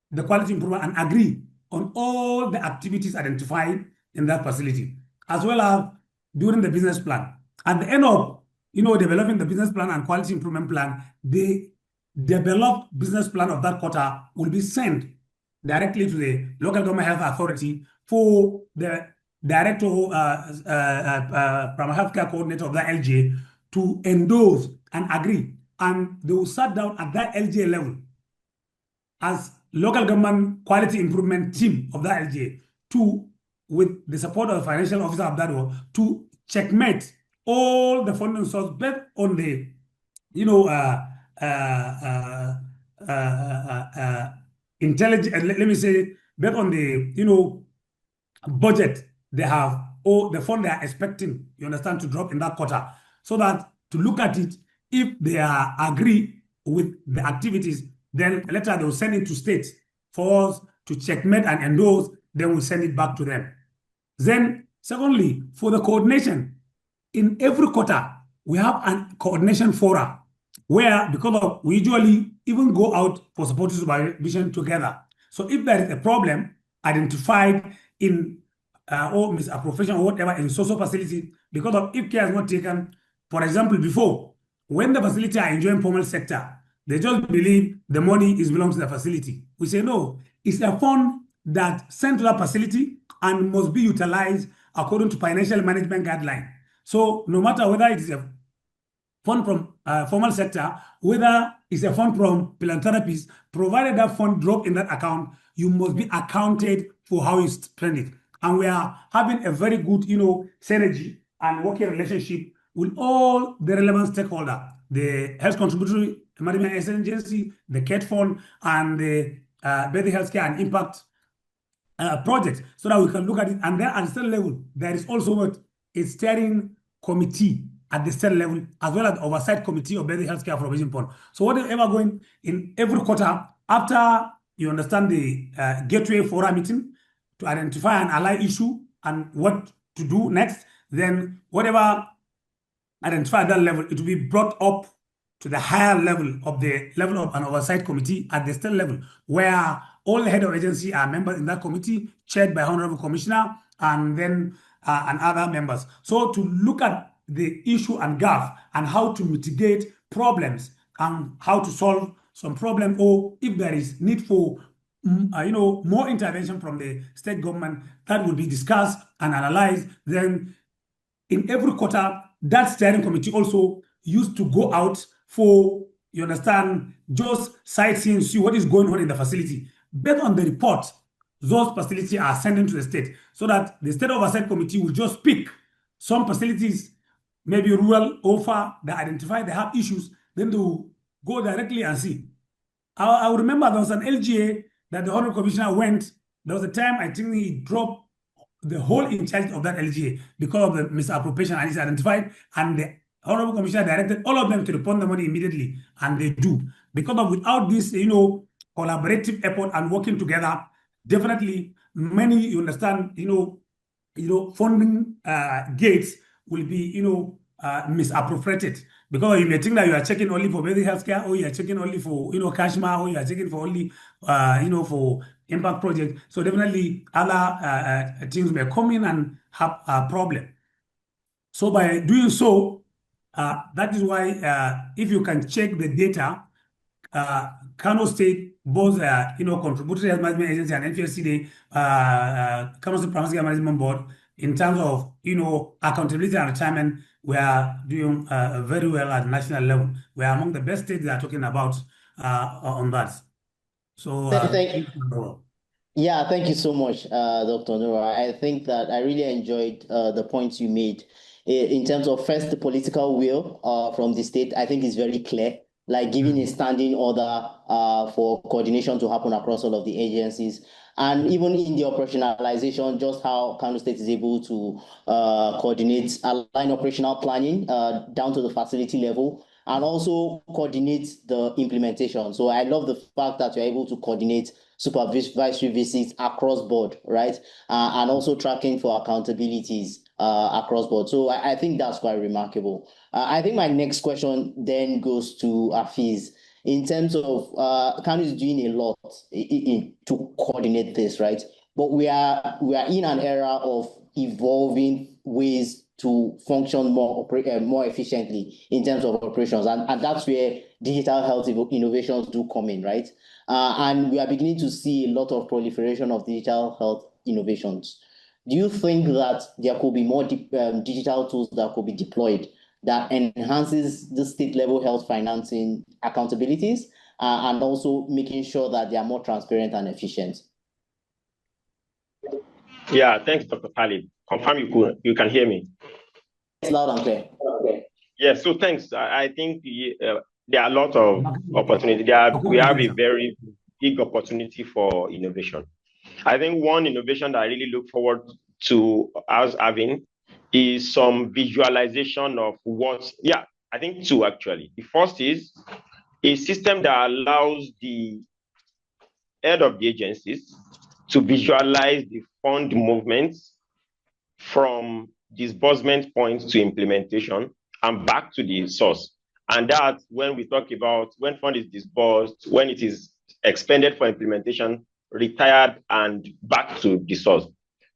the quality improvement and agree on all the activities identified in that facility, as well as during the business plan. At the end of developing the business plan and quality improvement plan, the developed business plan of that quarter will be sent directly to the local government health authority for the director, primary healthcare coordinator of that LGA to endorse and agree. And they will sit down at that LGA level as local government quality improvement team of that LGA with the support of the financial officer of that one, to checkmate all the funding source based on the, intelligence, let me say, based on the, budget they have, or the fund they are expecting, you understand, to drop in that quarter. so that to look at it, if they agree with the activities, then later they will send it to states for us to checkmate and endorse, then we'll send it back to them. Then, secondly, for the coordination, in every quarter, we have a coordination forum where, because of, we usually even go out for supportive supervision together. So if there is a problem identified in or misappropriation or whatever in social facility, because of if care is not taken, for example, before, when the facility are enjoying formal sector, they just believe the money is belongs to the facility. We say, no, it's a fund that sent to the facility and must be utilized according to financial management guideline. So no matter whether it is a fund from formal sector, whether it's a fund from philanthropists, provided that fund drop in that account, you must be accounted for how you spend it. And we are having a very good, synergy and working relationship with all the relevant stakeholders, the Health Contributory Management Agency, the CAT Fund, and the Better Healthcare and Impact project, so that we can look at it. And then at the state level, there is also a steering committee at the state level, as well as the oversight committee of Better Healthcare Provision Fund. So whatever going in every quarter, after you understand the gateway forum meeting to identify an ally issue and what to do next, then whatever identified at that level, it will be brought up to the higher level of an oversight committee at the state level, where all the head of agency are members in that committee, chaired by Honorable Commissioner, and then and other members. So to look at the issue and gap and how to mitigate problems and how to solve some problem, or if there is need for more intervention from the state government, that will be discussed and analyzed. Then in every quarter, that steering committee also used to go out for, just sightseeing, see what is going on in the facility. Based on the report, those facilities are sending to the state, so that the state oversight committee will just pick some facilities, maybe rural or far, that identify they have issues, then they will go directly and see. I remember there was an LGA that the Honorable Commissioner went. There was a time I think he dropped the whole in charge of that LGA because of the misappropriation, and it's identified, and the Honorable Commissioner directed all of them to report the money immediately, and they do. Because of without this, collaborative effort and working together, definitely many, funding gates will be, misappropriated. Because you may think that you are checking only for basic healthcare, or you are checking only for, Kashmir, or you are checking for only, for impact project. So definitely other things may come in and have a problem. So by doing so, that is why if you can check the data, Kano State, both Contributory Health Management Agency and NPSCD, Kano State Pharmacy Management Board, in terms of accountability and retirement, we are doing very well at national level. We are among the best states that are talking about on that. So thank you. Yeah, thank you so much, Dr. Nura. I think that I really enjoyed the points you made in terms of, first, the political will from the state. I think is very clear, like giving a standing order for coordination to happen across all of the agencies. And even in the operationalization, just how Kano State is able to coordinate, align operational planning down to the facility level, and also coordinate the implementation. So I love the fact that you're able to coordinate supervisory visits across board, right? And also tracking for accountabilities across board. So I think that's quite remarkable. I think my next question then goes to Afeez. In terms of Kano is doing a lot to coordinate this, right? But we are in an era of evolving ways to function more efficiently in terms of operations, and that's where digital health innovations do come in, right? And we are beginning to see a lot of proliferation of digital health innovations. Do you think that there could be more digital tools that could be deployed that enhances the state-level health financing accountabilities and also making sure that they are more transparent and efficient? Yeah, thanks, Dr. Talib. Confirm you can hear me. It's loud and clear. Yeah, so thanks. I think there are a lot of opportunity. We have a very big opportunity for innovation. I think one innovation that I really look forward to us having is some visualization of what, yeah, I think two actually. The first is a system that allows the head of the agencies to visualize the fund movements from disbursement point to implementation and back to the source. And that's when we talk about when fund is disbursed, when it is expended for implementation, retired, and back to the source.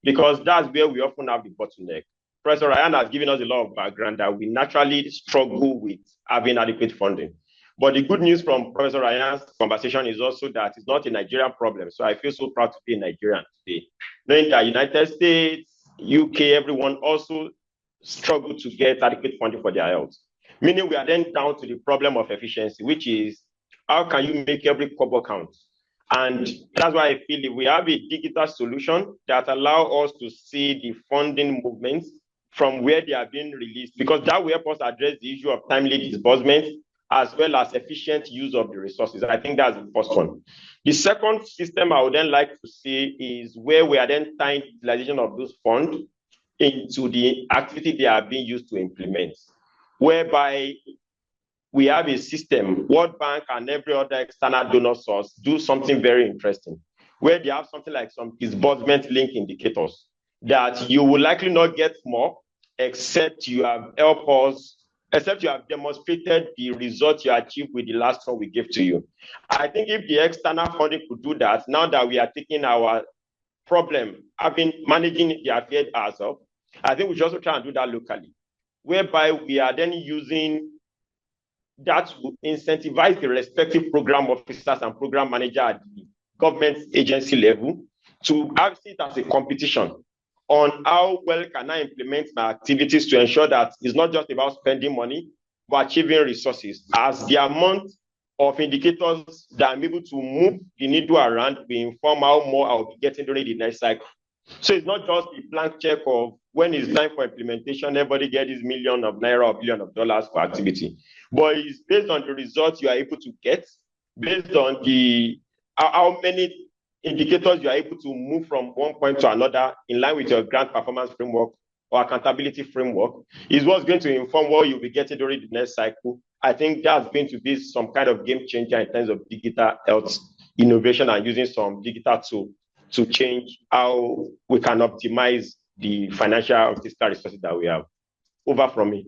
Because that's where we often have the bottleneck. Professor Rayyan has given us a lot of background that we naturally struggle with having adequate funding. But the good news from Professor Rayyan's conversation is also that it's not a Nigerian problem. So I feel so proud to be a Nigerian today. Knowing that United States, UK, everyone also struggle to get adequate funding for their health. Meaning we are then down to the problem of efficiency, which is how can you make every kobo count? And that's why I feel if we have a digital solution that allow us to see the funding movements from where they are being released, because that will help us address the issue of timely disbursement as well as efficient use of the resources. I think that's the first one. The second system I would then like to see is where we are then tying utilization of those funds into the activity they are being used to implement, whereby we have a system, World Bank and every other external donor source do something very interesting, where they have something like some disbursement link indicators that you will likely not get more except you have helped us, except you have demonstrated the result you achieved with the last one we gave to you. I think if the external funding could do that, now that we are taking our problem, having managing the affairs ourselves, I think we should also try and do that locally, whereby we are then using that will incentivize the respective program officers and program manager at the government agency level to have it as a competition on how well can I implement my activities to ensure that it's not just about spending money, but achieving resources. As the amount of indicators that I'm able to move the needle around will inform how more I'll be getting during the next cycle. So it's not just a blank check of when it's time for implementation, everybody gets this million of naira or billion of dollars for activity. But it's based on the results you are able to get, based on the how many indicators you are able to move from one point to another in line with your grant performance framework or accountability framework, is what's going to inform what you'll be getting during the next cycle. I think that's going to be some kind of game changer in terms of digital health innovation and using some digital tool to change how we can optimize the financial and fiscal resources that we have. Over from me.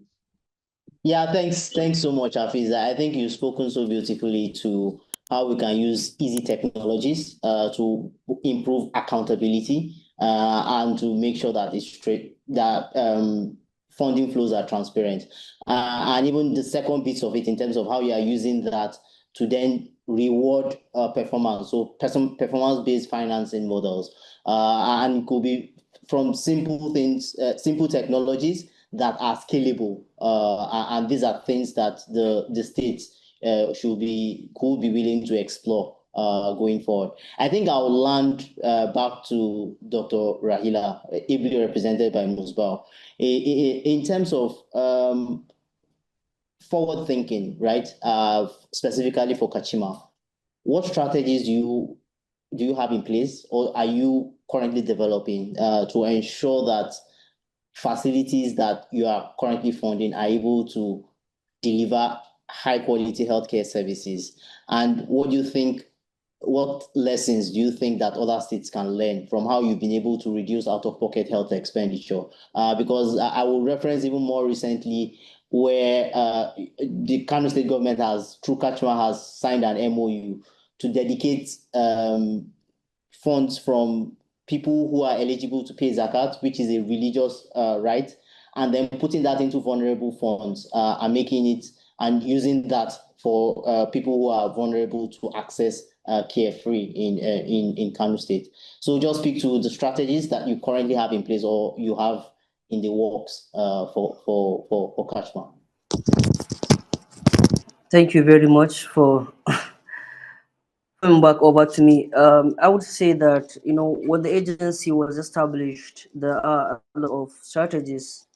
Yeah, thanks so much, Afeez. I think you've spoken so beautifully to how we can use easy technologies to improve accountability and to make sure that it's straight, that funding flows are transparent. And even the second bit of it in terms of how you are using that to then reward performance. So performance-based financing models. And it could be from simple things, simple technologies that are scalable. And these are things that the states could be willing to explore going forward. I think I'll land back to Dr. Rahila, ably represented by Musbah. In terms of forward thinking, right? Specifically for Kachima, what strategies do you have in place, or are you currently developing to ensure that facilities that you are currently funding are able to deliver high quality healthcare services? And what lessons do you think that other states can learn from how you've been able to reduce out-of-pocket health expenditure? Because I will reference even more recently where the Kano state government through Kachima, has signed an MOU to dedicate funds from people who are eligible to pay zakat, which is a religious right, and then putting that into vulnerable funds and making it and using that for people who are vulnerable to access care free in Kano State. So just speak to the strategies that you currently have in place or you have in the works for Kashmir. Thank you very much for coming back over to me. I would say that, when the agency was established, there are a lot of strategies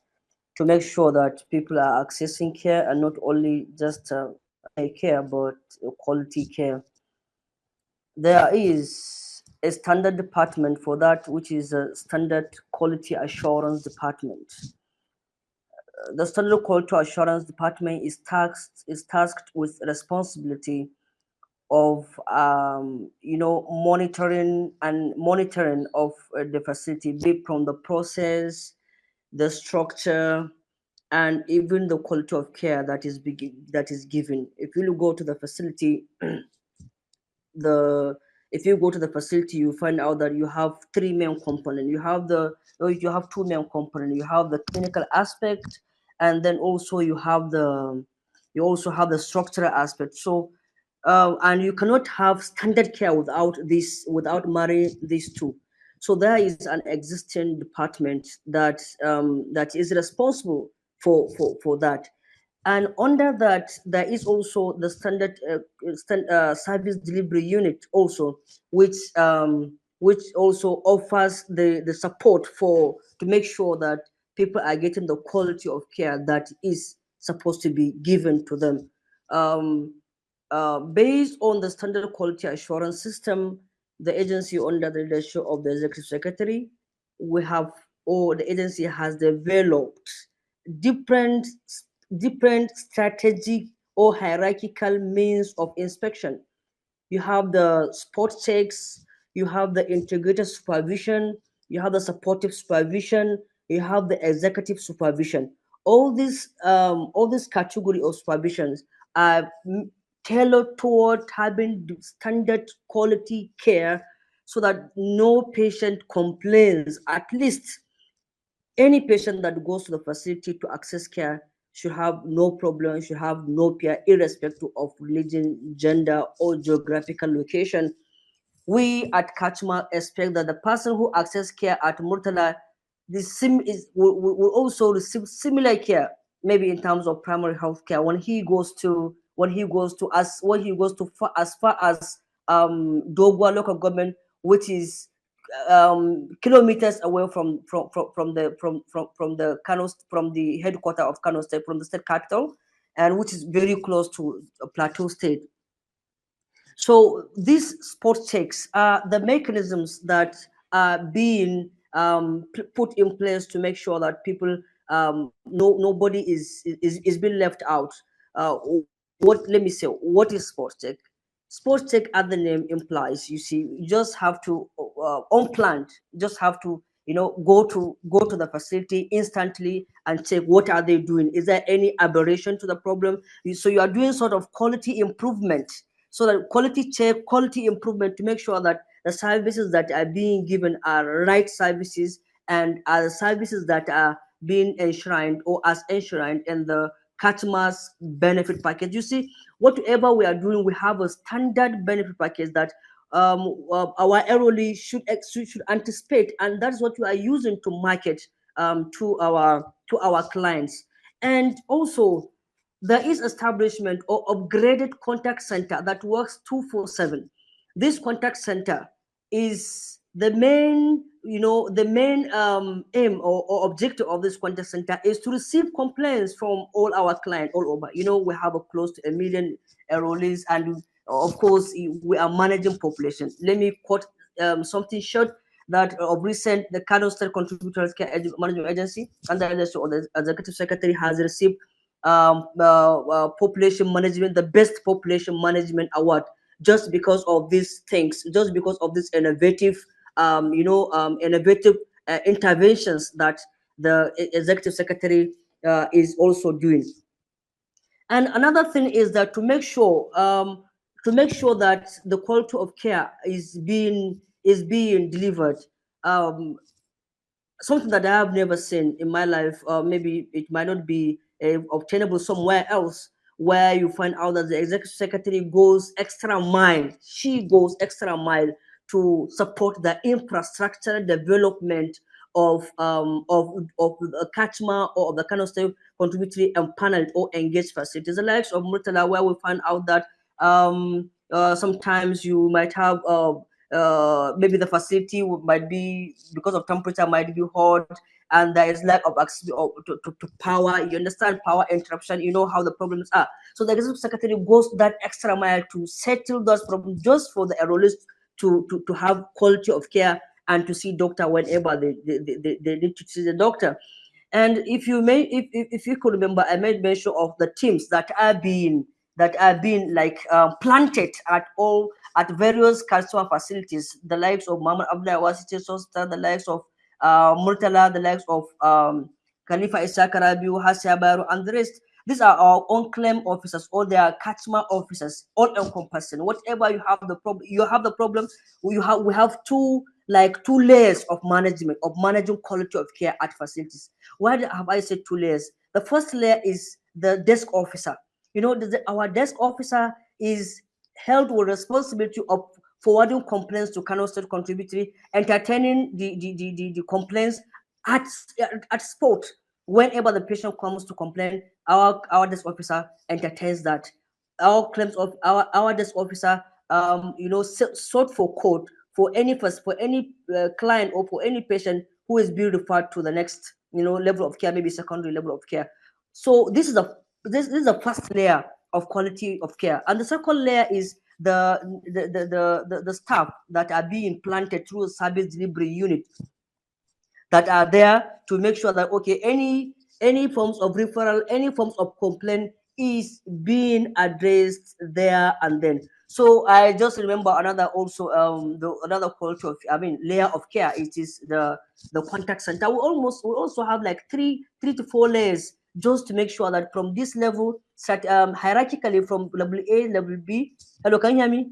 to make sure that people are accessing care, and not only just care, but quality care. There is a standard department for that, which is a standard quality assurance department. the Standard Quality Assurance Department is tasked with responsibility of monitoring of the facility, be from the process, the structure, and even the quality of care that is given. If you go to the facility, if you go to the facility, you find out that you have three main components. You have two main components. You have the clinical aspect, and then also you have the structural aspect. So and you cannot have standard care without marrying these two. So there is an existing department that is responsible for that. And under that, there is also the standard service delivery unit also, which also offers the support to make sure that people are getting the quality of care that is supposed to be given to them. Based on the standard quality assurance system, the agency under the leadership of the executive secretary, the agency has developed different strategic or hierarchical means of inspection. You have the spot checks, you have the integrated supervision, you have the supportive supervision, you have the executive supervision. All this category of supervisions are tailored toward having standard quality care so that no patient complains. At least any patient that goes to the facility to access care should have no problem, should have no fear, irrespective of religion, gender, or geographical location. We at Kachma expect that the person who accesses care at Murtala will also receive similar care, maybe in terms of primary health care when he goes to as far as Dogwa local government, which is kilometers away from the Kano, from the headquarters of Kano State, from the state capital, and which is very close to Plateau State. So these spot checks are the mechanisms that are being put in place to make sure that people, nobody is being left out. Let me say, what is spot check? Spot check, as the name implies, you see, you just have to unplanned, just have to go to the facility instantly and check what are they doing. Is there any aberration to the problem? So you are doing sort of quality improvement, so that quality improvement to make sure that the services that are being given are right services and are the services that are being enshrined or as enshrined in the Kachma's benefit package. You see, whatever we are doing, we have a standard benefit package that our enrollee should anticipate, and that's what we are using to market to our clients. And also, there is establishment or upgraded contact center that works 24/7. This contact center is the main aim or objective of this contact center is to receive complaints from all our clients all over. We have a close to 1 million enrollees, and of course we are managing population. Let me quote something short that of recent, the Kano State Contributor Care Management Agency under the Executive Secretary has received population management, the best population management award, just because of these things, just because of this innovative interventions that the executive secretary is also doing. And another thing is that to make sure that the quality of care is being delivered, something that I have never seen in my life, maybe it might not be obtainable somewhere else, where you find out that the executive secretary goes extra mile. She goes extra mile to support the infrastructure development of the Kachma or of the Kano State contributory empaneled or engaged facilities, the likes of Murtala, where we find out that sometimes you might have maybe the facility might be, because of temperature, might be hot, and there is lack of access to power. You understand, power interruption, you know how the problems are. So the executive secretary goes that extra mile to settle those problems, just for the enrollees to have quality of care and to see doctor whenever they need to see the doctor. And if you could remember, I made mention of the teams that are being like planted at various customer facilities, the likes of Muhammad Abdullah City Hospital, the likes of Murtala, the likes of Khalifa Isaac Rabiu, Hasya Baru, and the rest. These are our own claim officers, or they are customer officers, all encompassing. Whatever you have the problem, we have two layers of management, of managing quality of care at facilities. Why have I said two layers? The first layer is the desk officer. You know, our desk officer is held with responsibility of forwarding complaints to Kano State Contributory, entertaining the complaints at spot. Whenever the patient comes to complain, our desk officer entertains that. Our claims of our desk officer, sought for code for any client or for any patient who is being referred to the next level of care, maybe secondary level of care. So this is the first layer of quality of care, and the second layer is the staff that are being planted through a service delivery unit that are there to make sure that any forms of referral, any forms of complaint is being addressed there and then. So I just remember another another culture layer of care. It is the contact center. We also have like three to four layers just to make sure that from this level, hierarchically from level A, level B. Hello, can you hear me?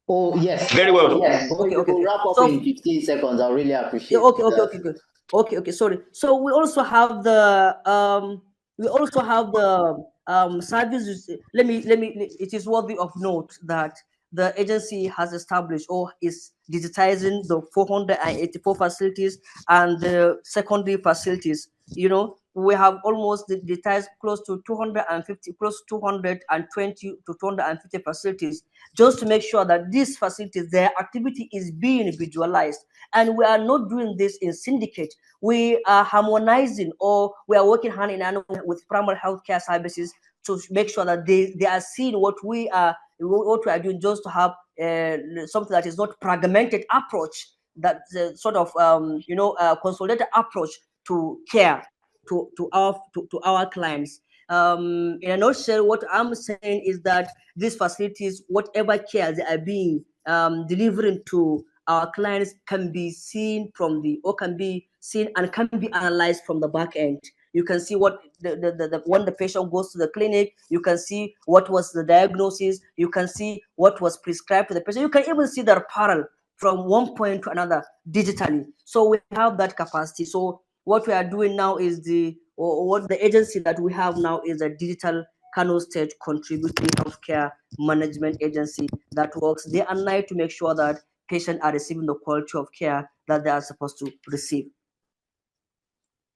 Oh, yes. Very well. Yes. Okay. We'll wrap up in 15 seconds. I really appreciate it. Okay, good. Okay, sorry. So we also have the services. Let me. It is worthy of note that the agency has established or is digitizing the 484 facilities and the secondary facilities. You know, we have almost digitized close to 250, close to 220 to 250 facilities, just to make sure that these facilities, their activity is being visualized. And we are not doing this in syndicate. We are harmonizing, or we are working hand in hand with primary healthcare services to make sure that they are seeing what we are doing, just to have something that is not fragmented approach, that sort of consolidated approach to care to our clients. In a nutshell, what I'm saying is that these facilities, whatever care they are being delivering to our clients, can be seen and can be analyzed from the back end. You can see what when the patient goes to the clinic, you can see what was the diagnosis, you can see what was prescribed to the patient, you can even see the referral from one point to another digitally. So we have that capacity. So what we are doing now is what the agency that we have now is a digital Kano State Contributory Healthcare Management Agency that works day and night to make sure that patients are receiving the quality of care that they are supposed to receive.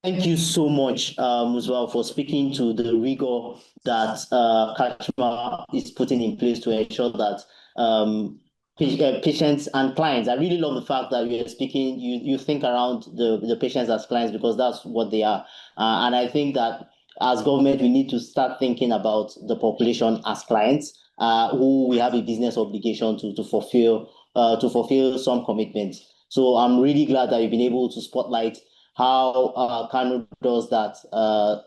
Thank you so much, Muswal, for speaking to the rigor that Kashma is putting in place to ensure that patients and clients. I really love the fact that you're speaking, you think around the patients as clients, because that's what they are. And I think that as government, we need to start thinking about the population as clients, who we have a business obligation to fulfill some commitments. So I'm really glad that you've been able to spotlight how Kano does that,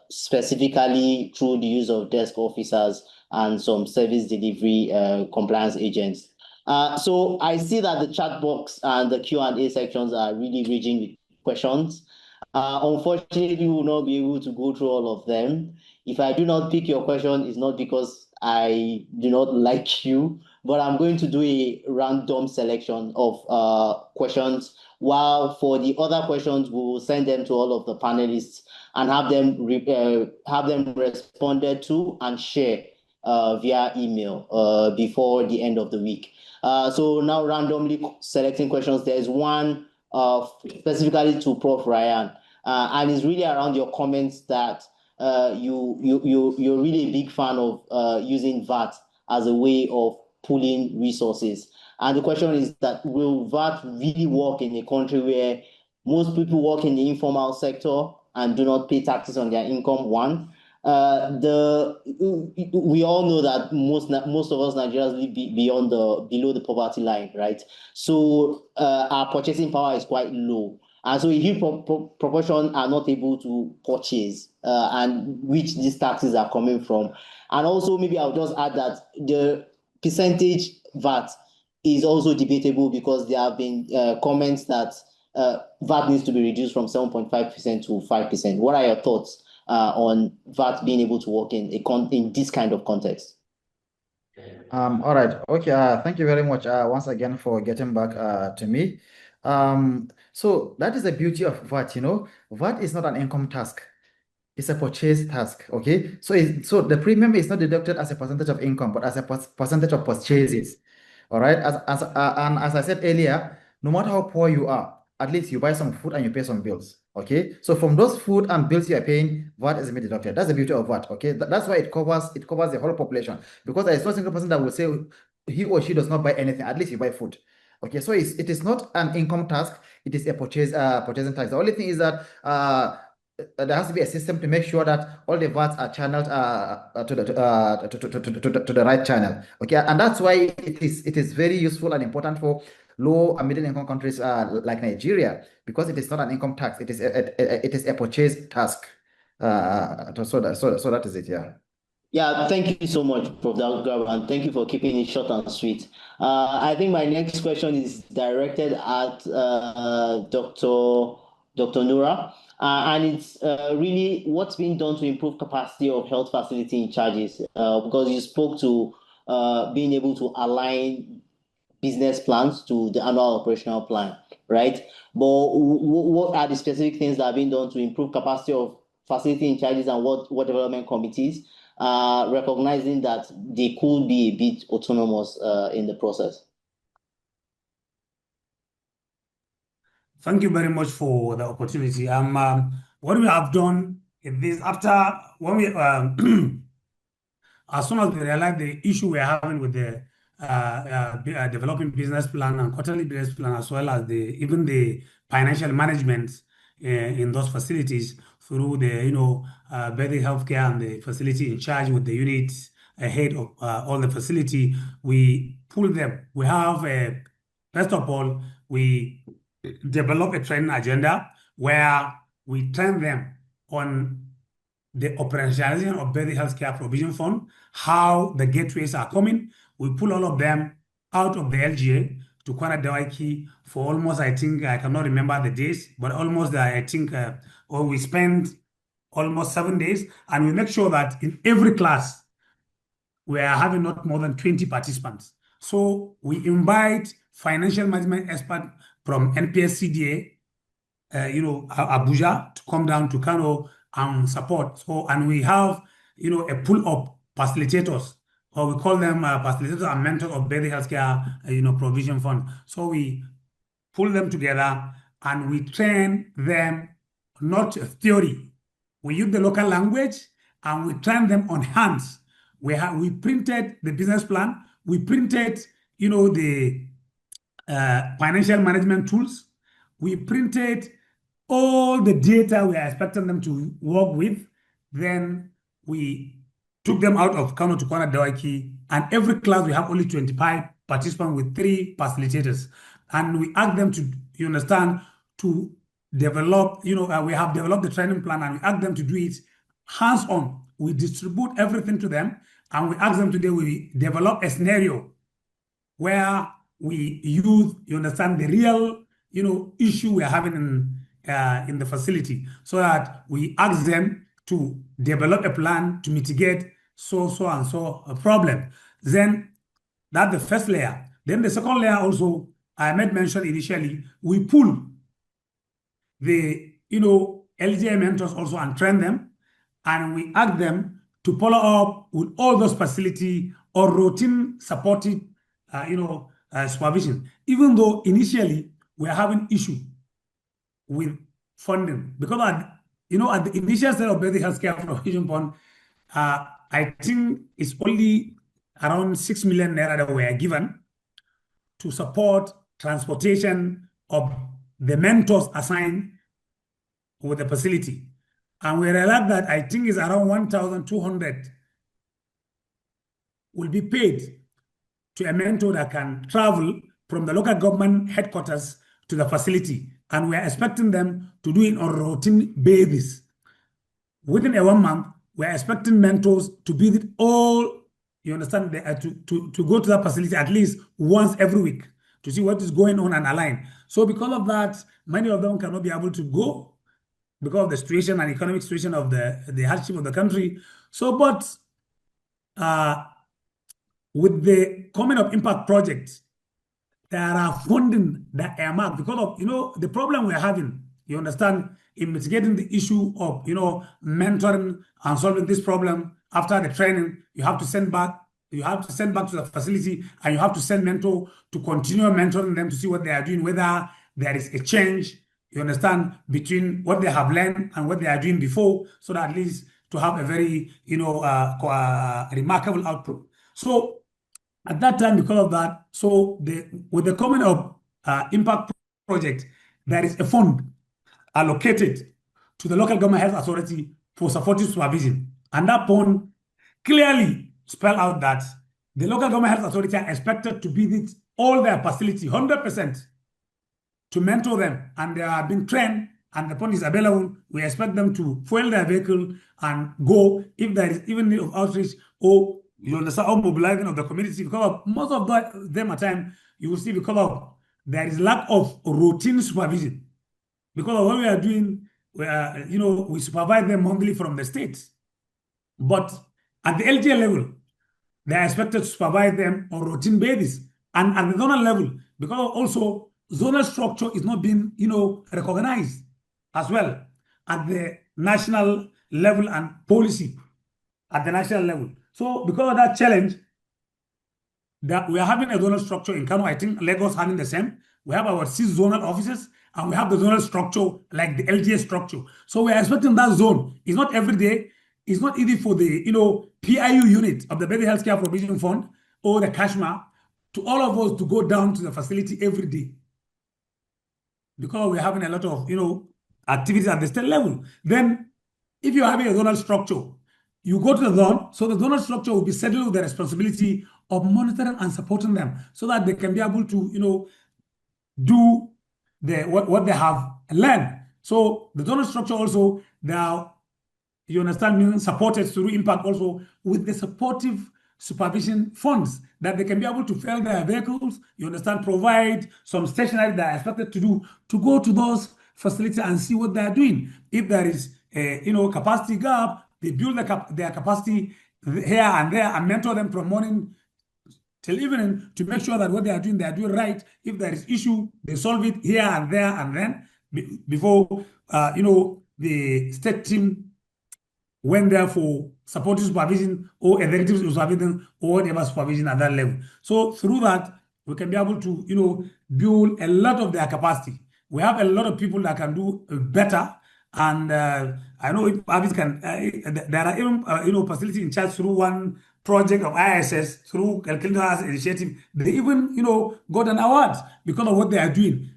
specifically through the use of desk officers and some service delivery compliance agents. So I see that the chat box and the Q&A sections are really raging with questions. Unfortunately, we will not be able to go through all of them. If I do not pick your question, it's not because I do not like you, but I'm going to do a random selection of questions, while for the other questions, we will send them to all of the panelists and have them responded to and share via email before the end of the week. So now randomly selecting questions. There's one specifically to Prof. Rayyan, and it's really around your comments that you're really a big fan of using VAT as a way of pooling resources. And the question is that, will VAT really work in a country where most people work in the informal sector and do not pay taxes on their income? One, we all know that most of us Nigerians live below the poverty line, right? So our purchasing power is quite low. And so if you proportion are not able to purchase and which these taxes are coming from. And also maybe I'll just add that the percentage VAT is also debatable because there have been comments that VAT needs to be reduced from 7.5% to 5%. What are your thoughts on VAT being able to work in this kind of context? All right. Okay. Thank you very much once again for getting back to me. So that is the beauty of VAT, VAT is not an income task. It's a purchase task, okay? So the premium is not deducted as a percentage of income, but as a percentage of purchases. All right. And as I said earlier, no matter how poor you are, at least you buy some food and you pay some bills. Okay. So from those food and bills you are paying, VAT is being deducted. That's the beauty of VAT. Okay. That's why it covers the whole population, because there is no single person that will say he or she does not buy anything. At least you buy food. Okay. So it is not an income task. It is a purchasing tax. The only thing is that there has to be a system to make sure that all the VATs are channeled to the right channel. Okay, and that's why it is very useful and important for low and middle income countries like Nigeria, because it is not an income tax. It is a purchase task. So that is it. Yeah. Yeah, thank you so much, Prof. Garba, and thank you for keeping it short and sweet. I think my next question is directed at Dr. Nura, and it's really what's being done to improve capacity of health facility in charges, because you spoke to being able to align business plans to the annual operational plan, right? But what are the specific things that are being done to improve capacity of facility in charges and what development committees, recognizing that they could be a bit autonomous in the process? Thank you very much for the opportunity. What we have done is this: after when we as soon as we realize the issue we're having with the developing business plan and quarterly business plan, as well as even the financial management in those facilities through the basic healthcare and the facility in charge with the units ahead of all the facility, we pull them. We have first of all, we develop a training agenda where we train them on the operationalization of basic healthcare provision fund, how the gateways are coming. We pull all of them out of the LGA to Kwana Dawaki for almost, I think, I cannot remember the days, but almost, I think, we spend almost 7 days, and we make sure that in every class, we are having not more than 20 participants. So we invite financial management experts from NPSCDA, Abuja, to come down to Kano and support. So, and we have, a pool of facilitators, or we call them facilitators and mentors of basic healthcare, provision fund. So we pull them together and we train them, not theory. We use the local language and we train them on hands. We printed the business plan. We printed, the financial management tools. We printed all the data we are expecting them to work with. Then we took them out of Kano to Kwana Dawaki, and every class we have only 25 participants with 3 facilitators. And we asked them to, to develop, we have developed the training plan, and we asked them to do it hands-on. We distribute everything to them, and we ask them today, we develop a scenario where we use, the real, issue we are having in the facility, so that we ask them to develop a plan to mitigate so and so a problem. Then that's the first layer. Then the second layer also, I made mention initially, we pull the, LGA mentors also and train them, and we ask them to follow up with all those facility or routine supportive, supervision, even though initially we are having issue with funding, because at the initial stage of basic healthcare provision fund, I think it's only around 6 million naira that were given to support transportation of the mentors assigned with the facility. And we realized that I think it's around 1,200 will be paid to a mentor that can travel from the local government headquarters to the facility. and we are expecting them to do it on a routine basis. Within a 1 month, we are expecting mentors to visit all, you understand, to go to that facility at least once every week to see what is going on and align. So because of that, many of them cannot be able to go because of the situation and economic situation of the hardship of the country. So, but with the coming of impact projects, there are funding that are marked because of, the problem we're having, you understand, in mitigating the issue of, mentoring and solving this problem. After the training, you have to send back to the facility, and you have to send mentor to continue mentoring them to see what they are doing, whether there is a change, you understand, between what they have learned and what they are doing before, so that at least to have a very, remarkable output. So at that time, because of that, so with the coming of impact project, there is a fund allocated to the local government health authority for supportive supervision. And that fund clearly spell out that the local government health authority are expected to visit all their facility 100% to mentor them, and they are being trained, and the fund is available. We expect them to fuel their vehicle and go if there is even need of outreach or, you understand, or mobilizing of the community, because of most of them at time you will see because of there is lack of routine supervision. Because of what we are doing, we supervise them monthly from the states. But at the LGA level, they are expected to supervise them on routine basis. And at the zonal level, because also zonal structure is not being, recognized as well at the national level and policy at the national level. So because of that challenge, that we are having a zonal structure in Kano, I think Lagos having the same. We have our 6 zonal offices, and we have the zonal structure like the LGA structure. So we are expecting that zone. It's not every day. It's not easy for the PIU unit of the Baby Healthcare Provision Fund or the Kashmir to all of us to go down to the facility every day, because we're having a lot of activities at the state level. Then if you're having a zonal structure, you go to the zone, so the zonal structure will be settled with the responsibility of monitoring and supporting them so that they can be able to do what they have learned. So the zonal structure also, they are, you understand, being supported through impact also with the supportive supervision funds that they can be able to fill their vehicles, you understand, provide some stationery that are expected to go to those facilities and see what they are doing. If there is a capacity gap, they build their capacity here and there and mentor them from morning till evening to make sure that what they are doing right. If there is issue, they solve it here and there and then before the state team went there for supportive supervision or executive supervision or whatever supervision at that level. So through that, we can be able to build a lot of their capacity. We have a lot of people that can do better. And I know if Afeez can, there are even facilities in charge through one project of ISS, through Calculator's initiative. They even got an award because of what they are doing,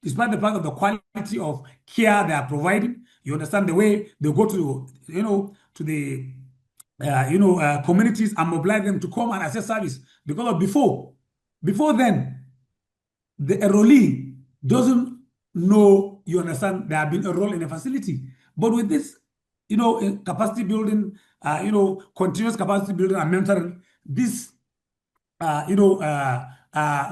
despite the fact of the quality of care they are providing. You understand, the way they go to the communities and mobilize them to come and access service. Because of before then, the enrollee doesn't know, you understand, they have been enrolled in a facility. But with this, capacity building, continuous capacity building and mentoring, this,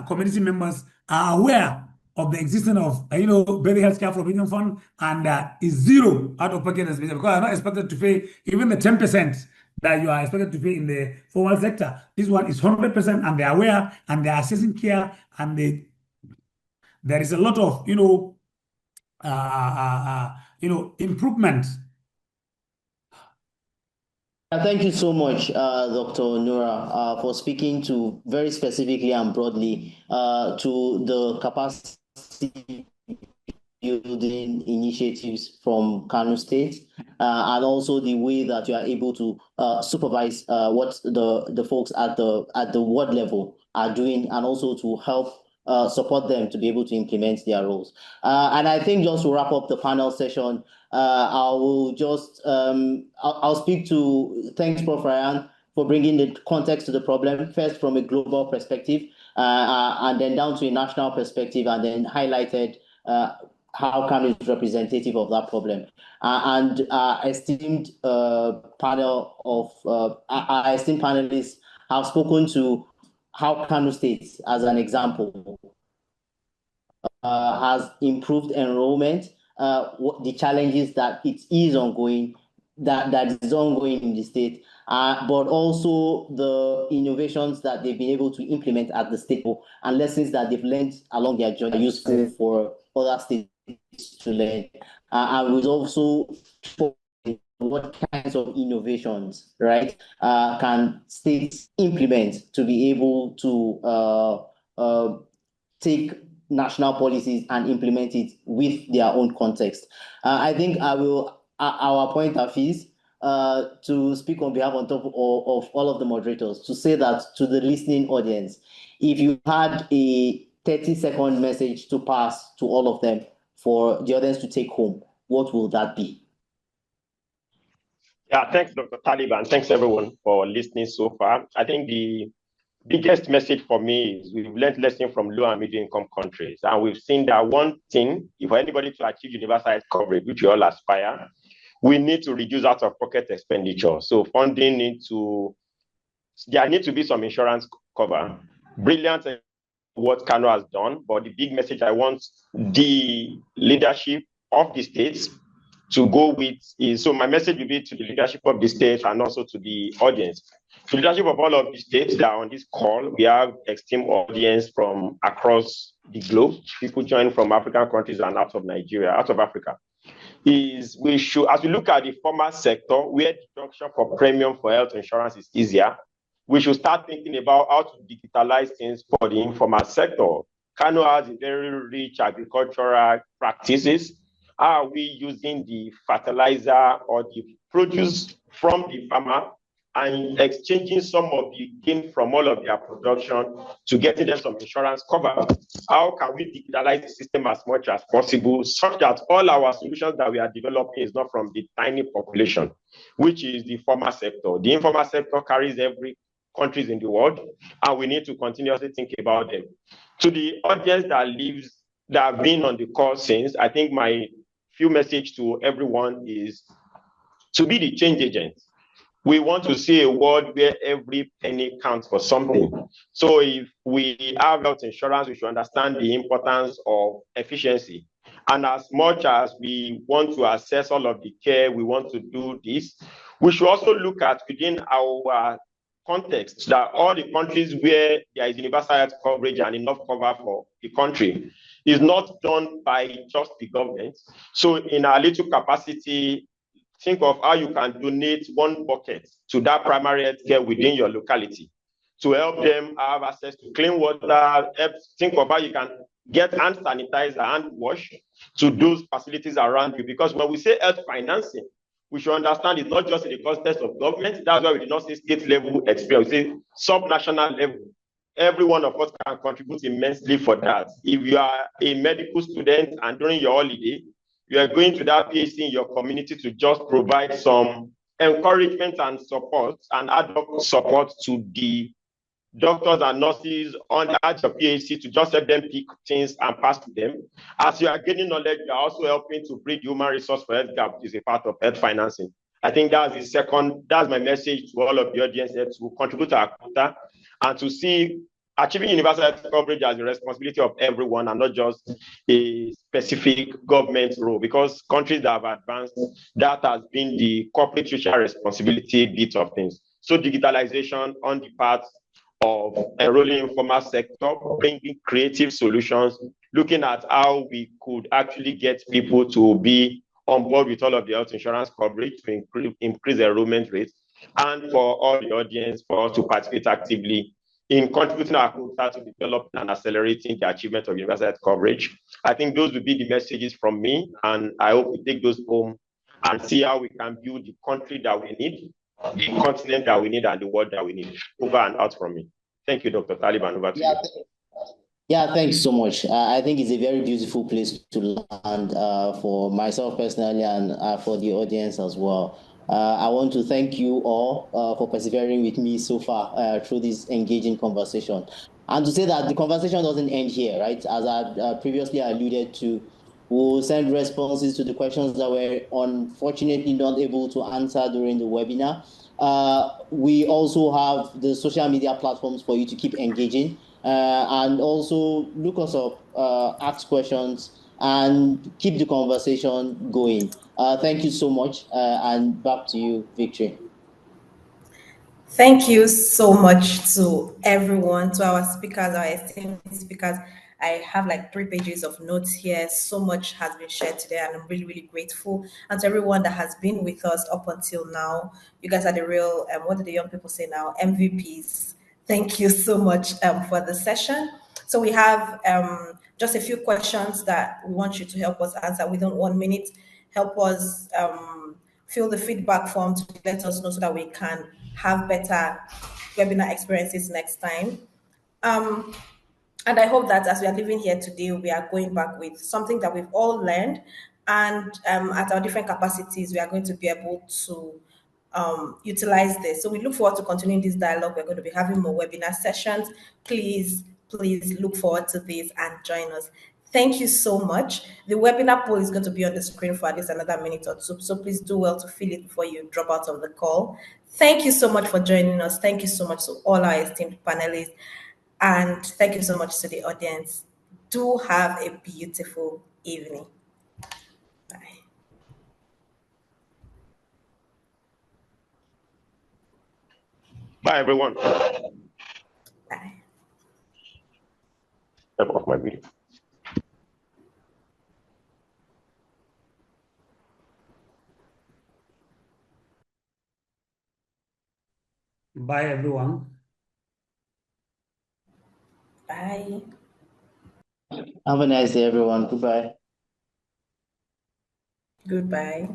community members are aware of the existence of, Baby Healthcare Provision Fund, and is zero out of pocket expenditure, because I'm not expected to pay even the 10% that you are expected to pay in the formal sector. This one is 100%, and they're aware, and they're assessing care, and there is a lot of, improvement. Thank you so much, Dr. Nura, for speaking to very specifically and broadly to the capacity building initiatives from Kano State, and also the way that you are able to supervise what the folks at the ward level are doing, and also to help support them to be able to implement their roles. And I think just to wrap up the panel session, I will just I'll speak to, thanks, Prof. Rayyan, for bringing the context to the problem, first from a global perspective, and then down to a national perspective, and then highlighted how Kano is representative of that problem. And esteemed panel of our esteemed panelists have spoken to how Kano State, as an example, has improved enrollment, the challenges that it is ongoing, that is ongoing in the state, but also the innovations that they've been able to implement at the state level and lessons that they've learned along their journey are useful for other states to learn. And we've also what kinds of innovations, right, can states implement to be able to take national policies and implement it with their own context. I think I will appoint Afeez to speak on behalf on top of all of the moderators to say that to the listening audience, if you had a 30-second message to pass to all of them for the audience to take home, what will that be? Yeah, thanks, Dr. Taliban. Thanks, everyone, for listening so far. I think the biggest message for me is we've learned lessons from low and middle income countries. And we've seen that one thing, if anybody to achieve universal health coverage, which we all aspire, we need to reduce out-of-pocket expenditure. So funding there needs to be some insurance cover. Brilliant what Kano has done, but the big message I want the leadership of the states to go with is, so my message will be to the leadership of the states and also to the audience. To the leadership of all of the states that are on this call, we have esteemed audience from across the globe, people join from African countries and out of Nigeria, out of Africa. Is we should, as we look at the formal sector, where deduction for premium for health insurance is easier, we should start thinking about how to digitalize things for the informal sector. Kano has very rich agricultural practices. How are we using the fertilizer or the produce from the farmer and exchanging some of the gain from all of their production to getting them some insurance cover? How can we digitalize the system as much as possible such that all our solutions that we are developing is not from the tiny population, which is the formal sector. The informal sector carries every countries in the world, and we need to continuously think about them. To the audience that have been on the call since, I think my few message to everyone is to be the change agent. We want to see a world where every penny counts for something. So if we have health insurance, we should understand the importance of efficiency. And as much as we want to assess all of the care, we want to do this, we should also look at within our context that all the countries where there is universal health coverage and enough cover for the country is not done by just the government. So in our little capacity, think of how you can donate one bucket to that primary health care within your locality to help them have access to clean water. Think of how you can get hand sanitizer, hand wash to those facilities around you. Because when we say health financing, we should understand it's not just in the context of government. That's why we did not say state level experience, we say sub-national level. Every one of us can contribute immensely for that. If you are a medical student and during your holiday, you are going to that PhD in your community to just provide some encouragement and support and ad hoc support to the doctors and nurses on at your PhD to just help them pick things and pass to them. As you are gaining knowledge, you are also helping to bridge human resource for health gap, which is a part of health financing. I think that's my message to all of the audience here, to contribute to our quota and to see achieving universal health coverage as a responsibility of everyone and not just a specific government role, because countries that have advanced, that has been the corporate social responsibility bit of things. So digitalization on the part of enrolling informal sector, bringing creative solutions, looking at how we could actually get people to be on board with all of the health insurance coverage to increase enrollment rates, and for all the audience for us to participate actively in contributing our quota to develop and accelerating the achievement of universal health coverage. I think those would be the messages from me, and I hope we take those home and see how we can build the country that we need, the continent that we need, and the world that we need. Over and out from me. Thank you, Dr. Taliban. Over to you. Yeah, thanks so much. I think it's a very beautiful place to land for myself personally and for the audience as well. I want to thank you all for persevering with me so far through this engaging conversation. And to say that the conversation doesn't end here, right? As I previously alluded to, We'll send responses to the questions that we're unfortunately not able to answer during the webinar. We also have the social media platforms for you to keep engaging, and also look us up, ask questions, and keep the conversation going. Thank you so much, and back to you, Victory. Thank you so much to everyone, to our speakers, our esteemed speakers. I have like 3 pages of notes here. So much has been shared today, and I'm really, really grateful. And to everyone that has been with us up until now, you guys are the real, what do the young people say now? MVPs. Thank you so much for the session. So we have just a few questions that we want you to help us answer within 1 minute. Help us fill the feedback form to let us know so that we can have better webinar experiences next time. And I hope that as we are living here today, we are going back with something that we've all learned. And at our different capacities, we are going to be able to utilize this. So we look forward to continuing this dialogue. We're going to be having more webinar sessions. Please, please look forward to this and join us. Thank you so much. The webinar poll is going to be on the screen for at least another minute or two. So please do well to fill it before you drop out of the call. Thank you so much for joining us. Thank you so much to all our esteemed panelists. And thank you so much to the audience. Do have a beautiful evening. Bye. Bye, everyone. Bye. Step off my video. Bye, everyone. Bye. Have a nice day, everyone. Goodbye. Goodbye.